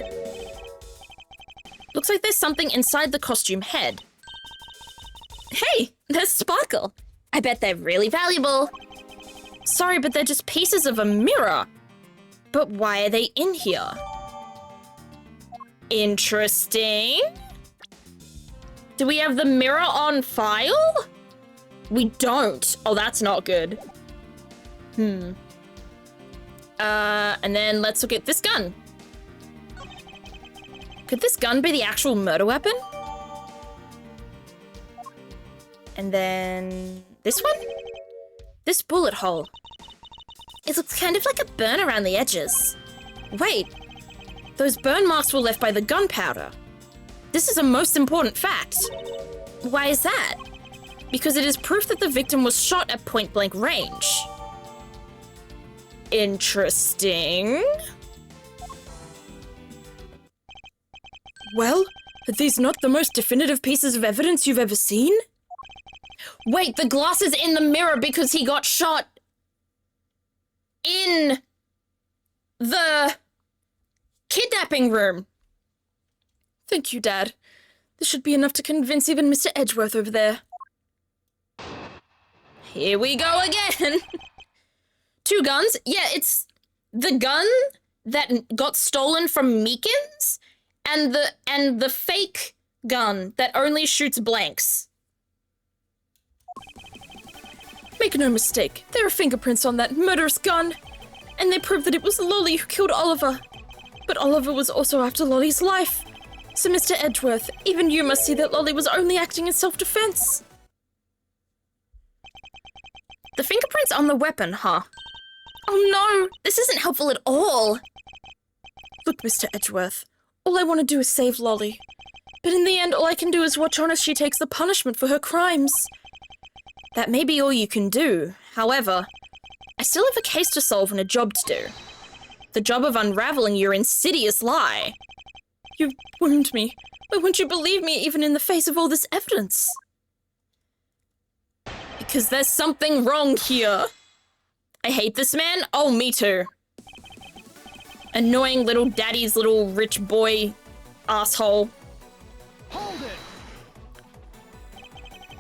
Looks like there's something inside the costume head. Hey, there's Sparkle. I bet they're really valuable. Sorry, but they're just pieces of a mirror. But why are they in here? Interesting. Do we have the mirror on file? We don't. Oh, that's not good. And then let's look at this gun. Could this gun be the actual murder weapon? And then this one? This bullet hole. It looks kind of like a burn around the edges. Wait, those burn marks were left by the gunpowder. This is a most important fact. Why is that? Because it is proof that the victim was shot at point-blank range. Interesting. Well, are these not the most definitive pieces of evidence you've ever seen? Wait, the glass is in the mirror because he got shot in the kidnapping room. Thank you, Dad. This should be enough to convince even Mr. Edgeworth over there. Here we go again. 2 guns? Yeah, it's the gun that got stolen from Meekins and the fake gun that only shoots blanks. Make no mistake, there are fingerprints on that murderous gun, and they prove that it was Lolly who killed Oliver. But Oliver was also after Lolly's life. So, Mr. Edgeworth, even you must see that Lolly was only acting in self-defense. The fingerprints on the weapon, huh? Oh no, this isn't helpful at all. Look, Mr. Edgeworth, all I want to do is save Lolly. But in the end, all I can do is watch on as she takes the punishment for her crimes. That may be all you can do. However, I still have a case to solve and a job to do. The job of unraveling your insidious lie. You wound me. Why won't you believe me even in the face of all this evidence? Because there's something wrong here. I hate this man. Oh, me too. Annoying little daddy's little rich boy asshole. Hold it!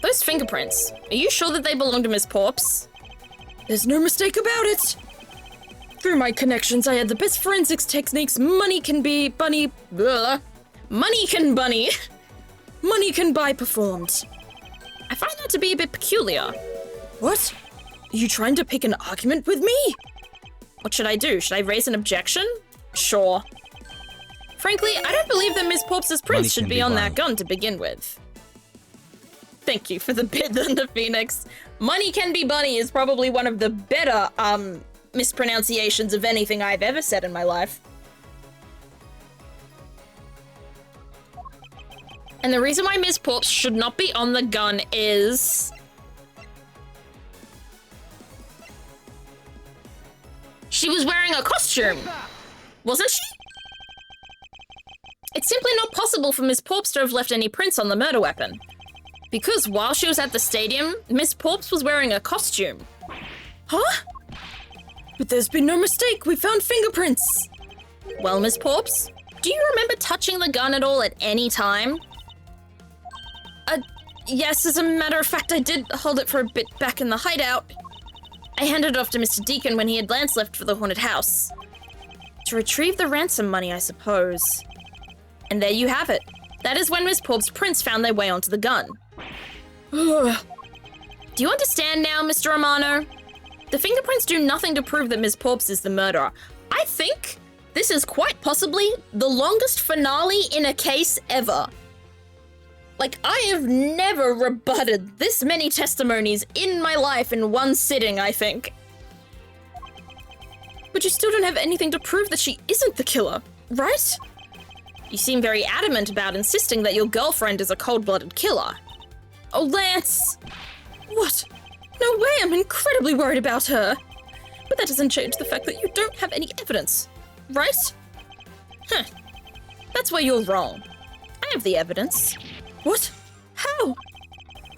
Those fingerprints, are you sure that they belong to Miss Porps? There's no mistake about it. Through my connections, I had the best forensics techniques money can be, bunny, blah, Money can bunny. money can buy performed. I find that to be a bit peculiar. What? Are you trying to pick an argument with me? What should I do? Should I raise an objection? Sure. Frankly, I don't believe that Miss Porps' Money prints should can be be on bought. that gun to begin with. Thank you for the bit, Thunder Phoenix. Money can be bunny is probably one of the better, mispronunciations of anything I've ever said in my life. And the reason why Miss Porps should not be on the gun is... she was wearing a costume, wasn't she? It's simply not possible for Miss Porps to have left any prints on the murder weapon. Because while she was at the stadium, Miss Porps was wearing a costume. Huh? But there's been no mistake. We found fingerprints. Well, Miss Porps, do you remember touching the gun at all at any time? Yes, as a matter of fact, I did hold it for a bit back in the hideout. I handed it off to Mr. Deacon when he had Lance left for the haunted house. To retrieve the ransom money, I suppose. And there you have it. That is when Miss Porps' prints found their way onto the gun. Ugh. Do you understand now, Mr. Romano? The fingerprints do nothing to prove that Miss Porps is the murderer. I think this is quite possibly the longest finale in a case ever. Like, I have never rebutted this many testimonies in my life in one sitting, I think. But you still don't have anything to prove that she isn't the killer, right? You seem very adamant about insisting that your girlfriend is a cold-blooded killer. Oh, Lance! What? No way, I'm incredibly worried about her. But that doesn't change the fact that you don't have any evidence, right? Huh. That's where you're wrong. have the evidence. What? How?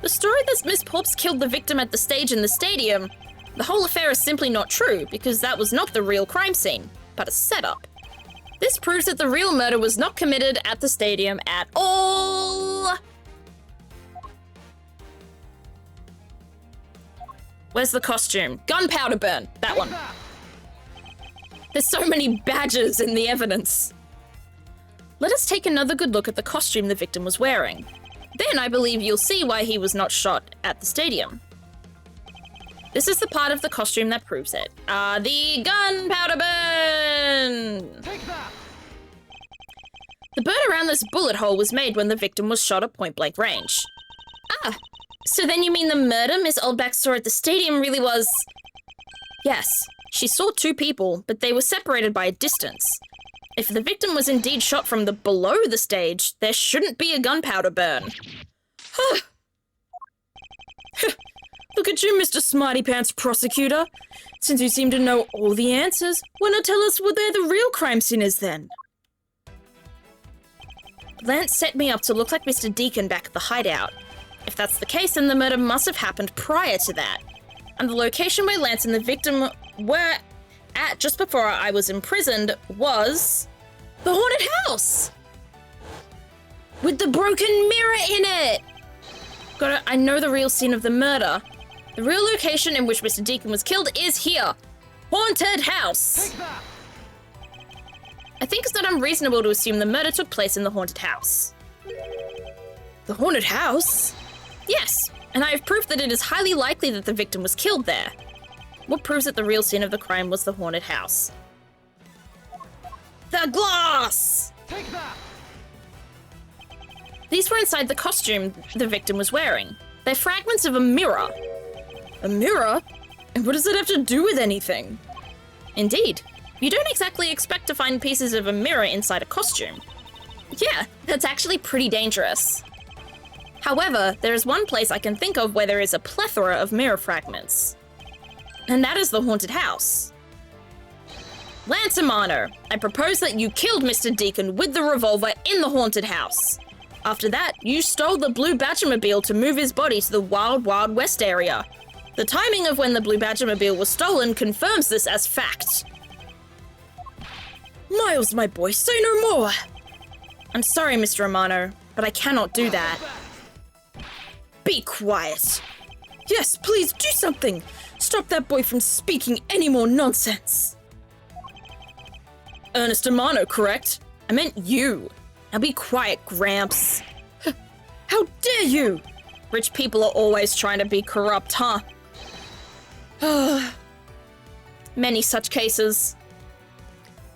The story that Miss Porps killed the victim at the stage in the stadium, the whole affair is simply not true because that was not the real crime scene, but a setup. This proves that the real murder was not committed at the stadium at all. Where's the costume? Gunpowder burn. That one. There's so many badges in the evidence. Let us take another good look at the costume the victim was wearing. Then I believe you'll see why he was not shot at the stadium. This is the part of the costume that proves it. The gunpowder burn! Take that! The burn around this bullet hole was made when the victim was shot at point-blank range. Ah, so then you mean the murder Miss Oldback saw at the stadium really was... Yes, she saw two people, but they were separated by a distance. If the victim was indeed shot from the below the stage, there shouldn't be a gunpowder burn. Look at you, Mr. Smarty Pants Prosecutor. Since you seem to know all the answers, why not tell us where the real crime scene is then? Lance set me up to look like Mr. Deacon back at the hideout. If that's the case, then the murder must have happened prior to that. And the location where Lance and the victim were at just before I was imprisoned was... the haunted house! With the broken mirror in it! I know the real scene of the murder. The real location in which Mr. Deacon was killed is here. Haunted house! Take that! I think it's not unreasonable to assume the murder took place in the haunted house. The haunted house? Yes, and I have proof that it is highly likely that the victim was killed there. What proves that the real scene of the crime was the haunted house? The glass! Take that! These were inside the costume the victim was wearing. They're fragments of a mirror. A mirror? And what does that have to do with anything? Indeed. You don't exactly expect to find pieces of a mirror inside a costume. Yeah, that's actually pretty dangerous. However, there is one place I can think of where there is a plethora of mirror fragments. And that is the haunted house. Lance Amano, I propose that you killed Mr. Deacon with the revolver in the haunted house. After that, you stole the blue Badgermobile to move his body to the Wild Wild West area. The timing of when the blue Badgermobile was stolen confirms this as fact. Miles, my boy, say no more! I'm sorry, Mr. Romano, but I cannot do that. Be quiet. Yes, please do something. Stop that boy from speaking any more nonsense. Ernest Amano, correct? I meant you. Now be quiet, Gramps. How dare you! Rich people are always trying to be corrupt, huh? Many such cases.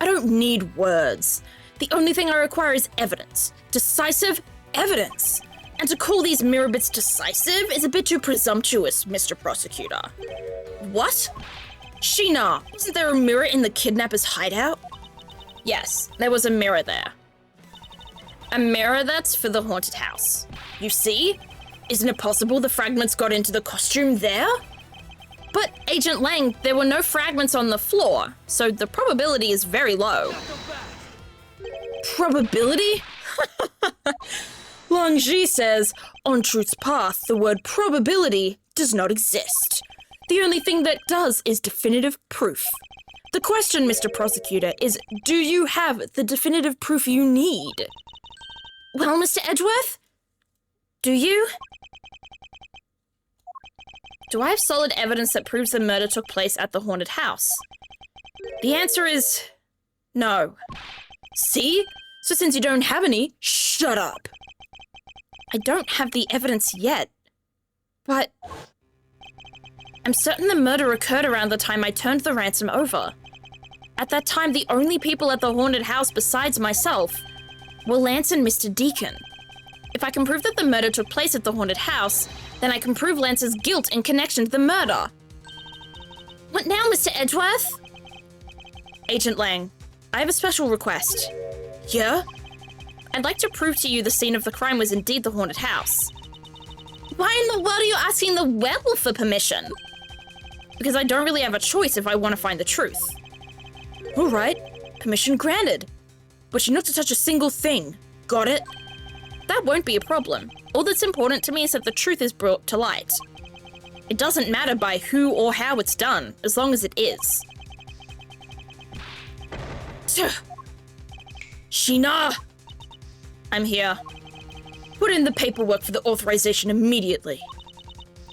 I don't need words. The only thing I require is evidence. Decisive evidence. And to call these mirror bits decisive is a bit too presumptuous, Mr. Prosecutor. What? Sheena, wasn't there a mirror in the kidnapper's hideout? Yes, there was a mirror there. A mirror that's for the haunted house. You see? Isn't it possible the fragments got into the costume there? But, Agent Lang, there were no fragments on the floor, so the probability is very low. Probability? Lang Ji says, on truth's path, the word probability does not exist. The only thing that does is definitive proof. The question, Mr. Prosecutor, is do you have the definitive proof you need? Well, Mr. Edgeworth? Do you? Do I have solid evidence that proves the murder took place at the haunted house? The answer is no. See? So since you don't have any, shut up. I don't have the evidence yet, but I'm certain the murder occurred around the time I turned the ransom over. At that time, the only people at the haunted house besides myself were Lance and Mr. Deacon. If I can prove that the murder took place at the haunted house, then I can prove Lance's guilt in connection to the murder. What now, Mr. Edgeworth? Agent Lang, I have a special request. Yeah? I'd like to prove to you the scene of the crime was indeed the haunted house. Why in the world are you asking the werewolf for permission? Because I don't really have a choice if I want to find the truth. All right, permission granted. But you're not to touch a single thing. Got it? that won't be a problem. All that's important to me is that the truth is brought to light. It doesn't matter by who or how it's done, as long as it is. Sheena! I'm here. Put in the paperwork for the authorization immediately.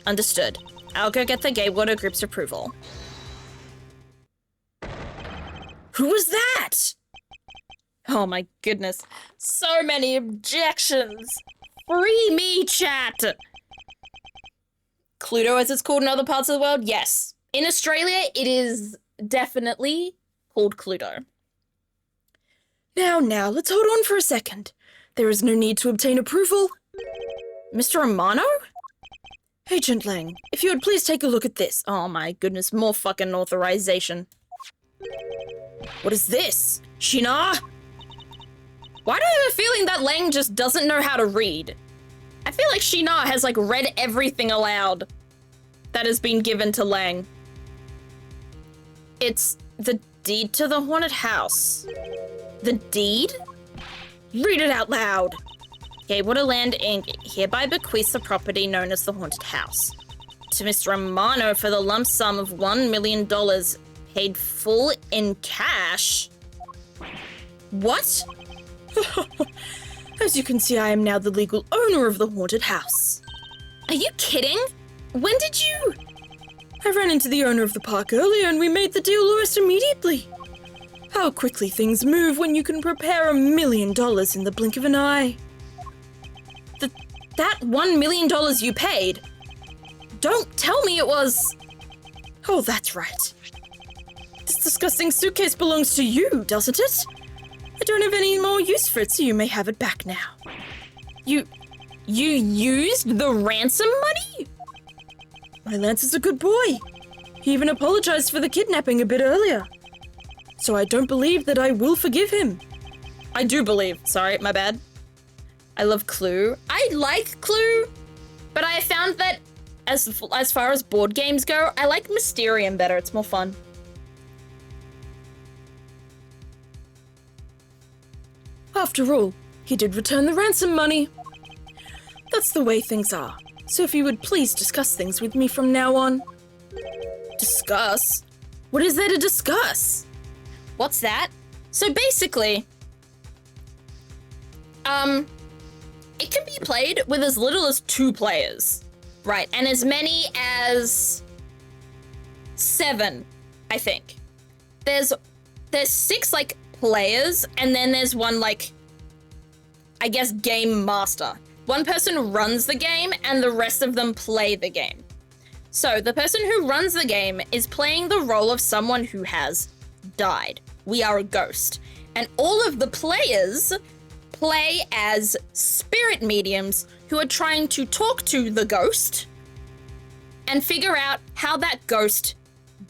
Understood. I'll go get the Gay Water Group's approval. Who was that? Oh my goodness. So many objections. Free me, chat! Cluedo, as it's called in other parts of the world? Yes. In Australia, it is definitely called Cluedo. Now, let's hold on for a second. There is no need to obtain approval. Mr. Romano? Agent Lang, if you would please take a look at this. Oh my goodness, more fucking authorization. What is this? Sheena? Why do I have a feeling that Lang just doesn't know how to read? I feel like Sheena has like read everything aloud that has been given to Lang. It's the deed to the haunted house. The deed? Read it out loud. Gatewater Land Inc. hereby bequeaths the property known as the haunted house to Mr. Romano for the lump sum of $1 million paid full in cash. What? As you can see, I am now the legal owner of the haunted house. Are you kidding? When did you? I ran into the owner of the park earlier and we made the deal almost immediately. How quickly things move when you can prepare $1 million in the blink of an eye. That $1 million you paid? Don't tell me it was... Oh, that's right. This disgusting suitcase belongs to you, doesn't it? I don't have any more use for it, so you may have it back now. You used the ransom money? My Lance is a good boy. He even apologized for the kidnapping a bit earlier. So I don't believe that I will forgive him. I do believe. Sorry, my bad. I love Clue. I like Clue, but I found that as far as board games go, I like Mysterium better. It's more fun. After all, he did return the ransom money. That's the way things are. So if you would please discuss things with me from now on. Discuss? What is there to discuss? What's that? So basically, it can be played with as little as 2 players, right? And as many as 7, I think. There's 6 like players, and then there's one like, I guess, game master. One person runs the game and the rest of them play the game. So the person who runs the game is playing the role of someone who has died. We are a ghost. And all of the players play as spirit mediums who are trying to talk to the ghost and figure out how that ghost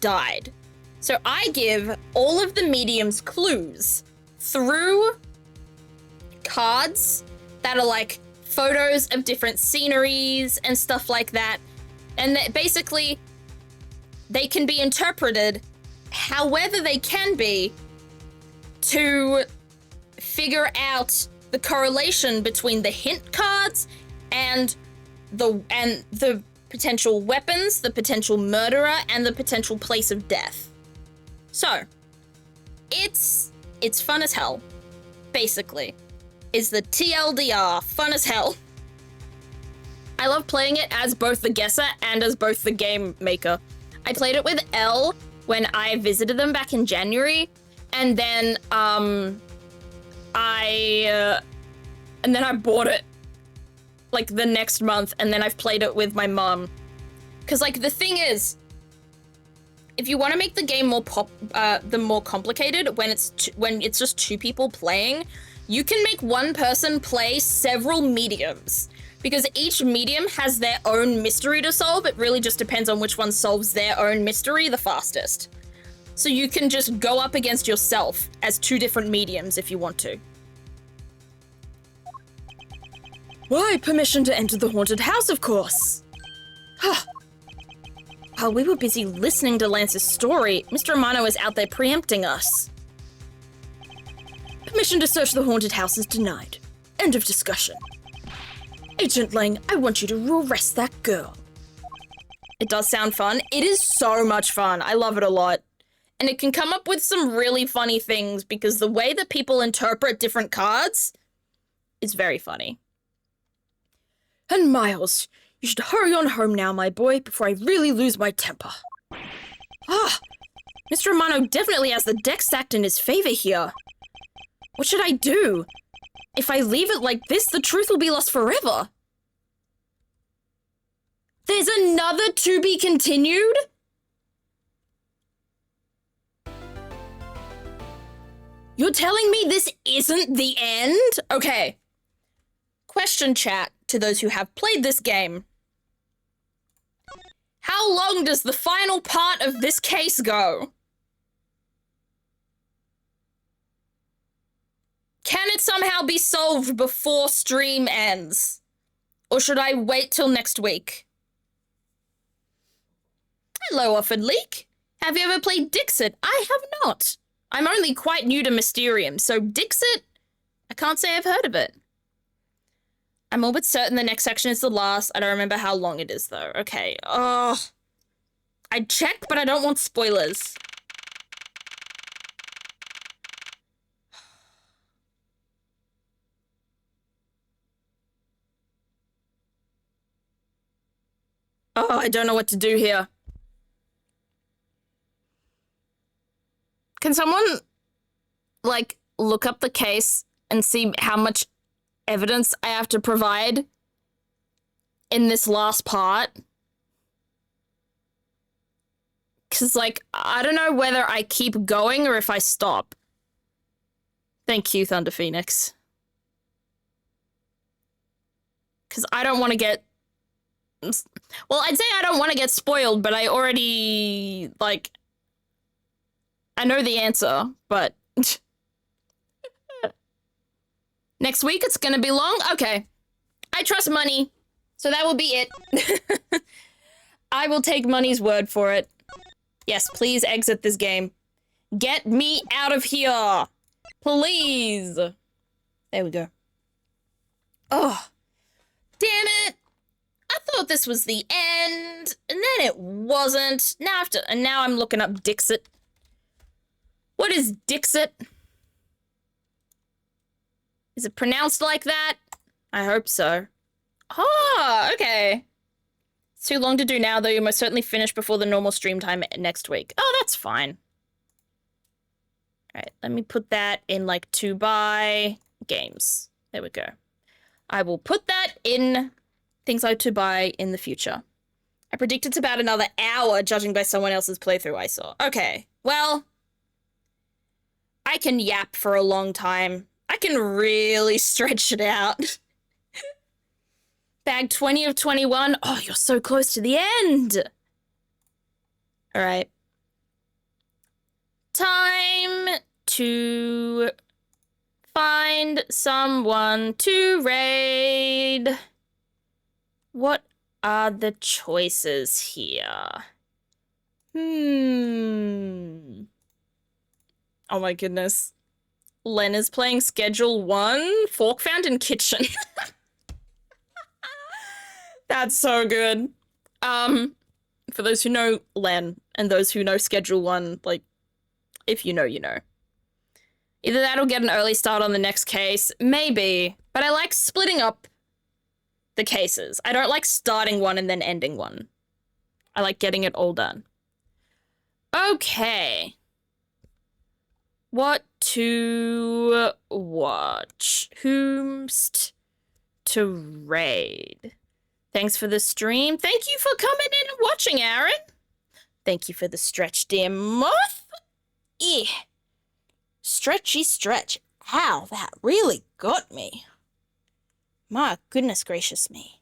died. So I give all of the mediums clues through cards that are like photos of different sceneries and stuff like that. And that basically they can be interpreted however they can be to figure out the correlation between the hint cards and the potential weapons, the potential murderer, and the potential place of death. So, it's fun as hell, basically, is the TLDR, fun as hell. I love playing it as both the guesser and as both the game maker. I played it with Elle when I visited them back in January, and then I bought it like the next month, and then I've played it with my mom. Cause like the thing is, if you want to make the game more more complicated when it's just 2 people playing, you can make one person play several mediums. Because each medium has their own mystery to solve. It really just depends on which one solves their own mystery the fastest. So you can just go up against yourself as 2 different mediums if you want to. Why, permission to enter the haunted house, of course. While we were busy listening to Lance's story, Mr. Romano is out there preempting us. Permission to search the haunted house is denied. End of discussion. Agent Lang, I want you to arrest that girl. It does sound fun. It is so much fun. I love it a lot. And it can come up with some really funny things because the way that people interpret different cards is very funny. And Miles, you should hurry on home now, my boy, before I really lose my temper. Ah, Mr. Romano definitely has the deck stacked in his favor here. What should I do? If I leave it like this, the truth will be lost forever. There's another to be continued? You're telling me this isn't the end? Okay. Question, chat, to those who have played this game. How long does the final part of this case go? Can it somehow be solved before stream ends? Or should I wait till next week? Hello, Offered Leak. Have you ever played Dixit? I have not. I'm only quite new to Mysterium, so Dixit, I can't say I've heard of it. I'm all but certain the next section is the last. I don't remember how long it is, though. Okay. Oh, I'd check, but I don't want spoilers. Oh, I don't know what to do here. Can someone, like, look up the case and see how much evidence I have to provide in this last part? Because, like, I don't know whether I keep going or if I stop. Thank you, Thunder Phoenix. Because I don't want to get... Well, I'd say I don't want to get spoiled, but I already, like... I know the answer, but... Next week it's gonna be long? Okay. I trust money, so that will be it. I will take money's word for it. Yes, please exit this game. Get me out of here! Please! There we go. Oh, damn it! I thought this was the end, and then it wasn't. Now I'm looking up Dixit. What is Dixit? Is it pronounced like that? I hope so. Oh, okay. It's too long to do now, though. You'll most certainly finish before the normal stream time next week. Oh, that's fine. All right, let me put that in, like, to buy games. There we go. I will put that in things like to buy in the future. I predict it's about another hour, judging by someone else's playthrough I saw. Okay, well... I can yap for a long time. I can really stretch it out. Bag 20 of 21. Oh, you're so close to the end. All right. Time to find someone to raid. What are the choices here? Oh my goodness. Len is playing Schedule 1, Fork Fountain Kitchen. That's so good. For those who know Len and those who know Schedule 1, like, if you know, you know. Either that or get an early start on the next case. Maybe. But I like splitting up the cases. I don't like starting one and then ending one. I like getting it all done. Okay. What to watch? Whomst to raid? Thanks for the stream. Thank you for coming in and watching, Aaron. Thank you for the stretch, dear moth. Yeah. Stretchy stretch. Ow, that really got me. My goodness gracious me.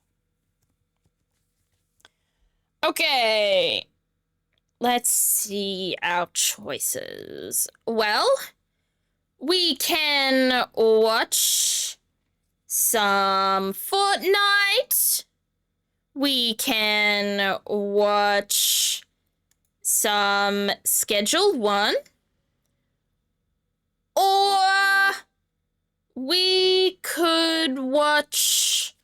Okay. Let's see our choices. Well, we can watch some Fortnite. We can watch some Schedule 1. Or we could watch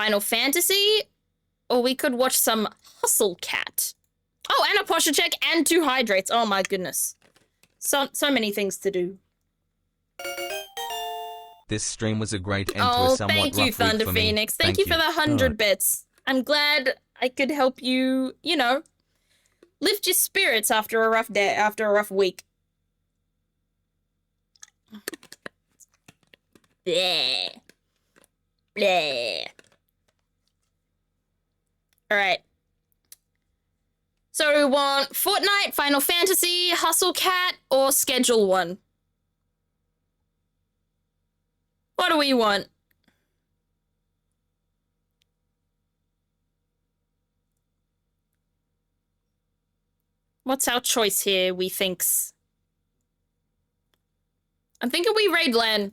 Final Fantasy, or we could watch some Hustle Cat. Oh, and a posture check and 2 hydrates. Oh my goodness. So many things to do. This stream was a great end to a Oh, somewhat thank you, rough week Thunder for me. Phoenix. Thank you for the 100 bits. I'm glad I could help you, you know, lift your spirits after a rough day, after a rough week. Bleh. Bleh. All right. So we want Fortnite, Final Fantasy, Hustle Cat, or Schedule 1? What do we want? What's our choice here, we thinks? I'm thinking we raid Len.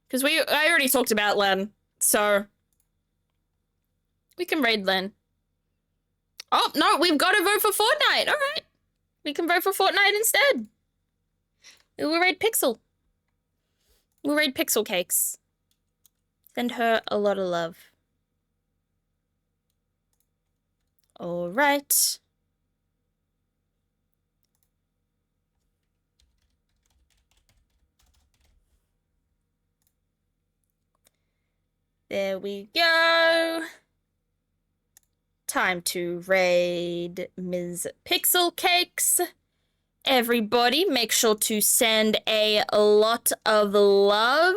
Because I already talked about Len. So we can raid Len. Oh, no, we've got to vote for Fortnite. All right. We can vote for Fortnite instead. We'll raid Pixel. We'll raid Pixel Cakes. Send her a lot of love. All right. There we go. Time to raid Ms. Pixel Cakes. Everybody, make sure to send a lot of love.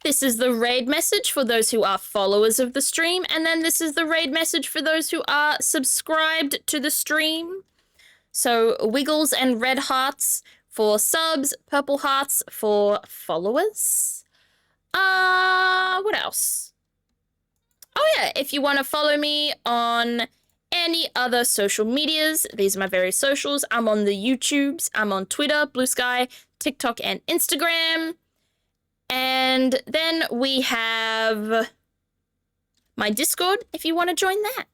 This is the raid message for those who are followers of the stream, and then this is the raid message for those who are subscribed to the stream. So, wiggles and red hearts for subs, purple hearts for followers. What else? Oh yeah, if you want to follow me on any other social medias, these are my various socials. I'm on the YouTubes, I'm on Twitter, Blue Sky, TikTok, and Instagram. And then we have my Discord, if you want to join that.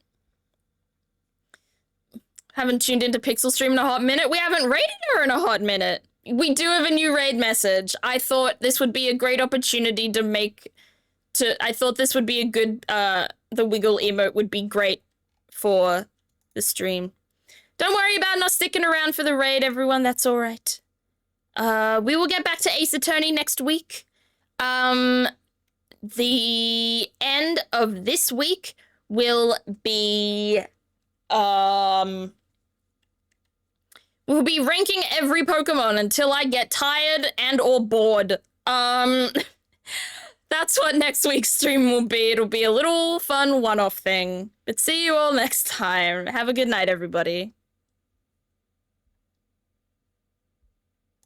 Haven't tuned into Pixel Stream in a hot minute. We haven't raided her in a hot minute. We do have a new raid message. I thought this would be a great opportunity I thought this would be a good, the wiggle emote would be great for the stream. Don't worry about not sticking around for the raid, everyone. That's all right. We will get back to Ace Attorney next week. The end of this week will be, we'll be ranking every Pokemon until I get tired and or bored. That's what next week's stream will be. It'll be a little fun one-off thing. But see you all next time. Have a good night, everybody.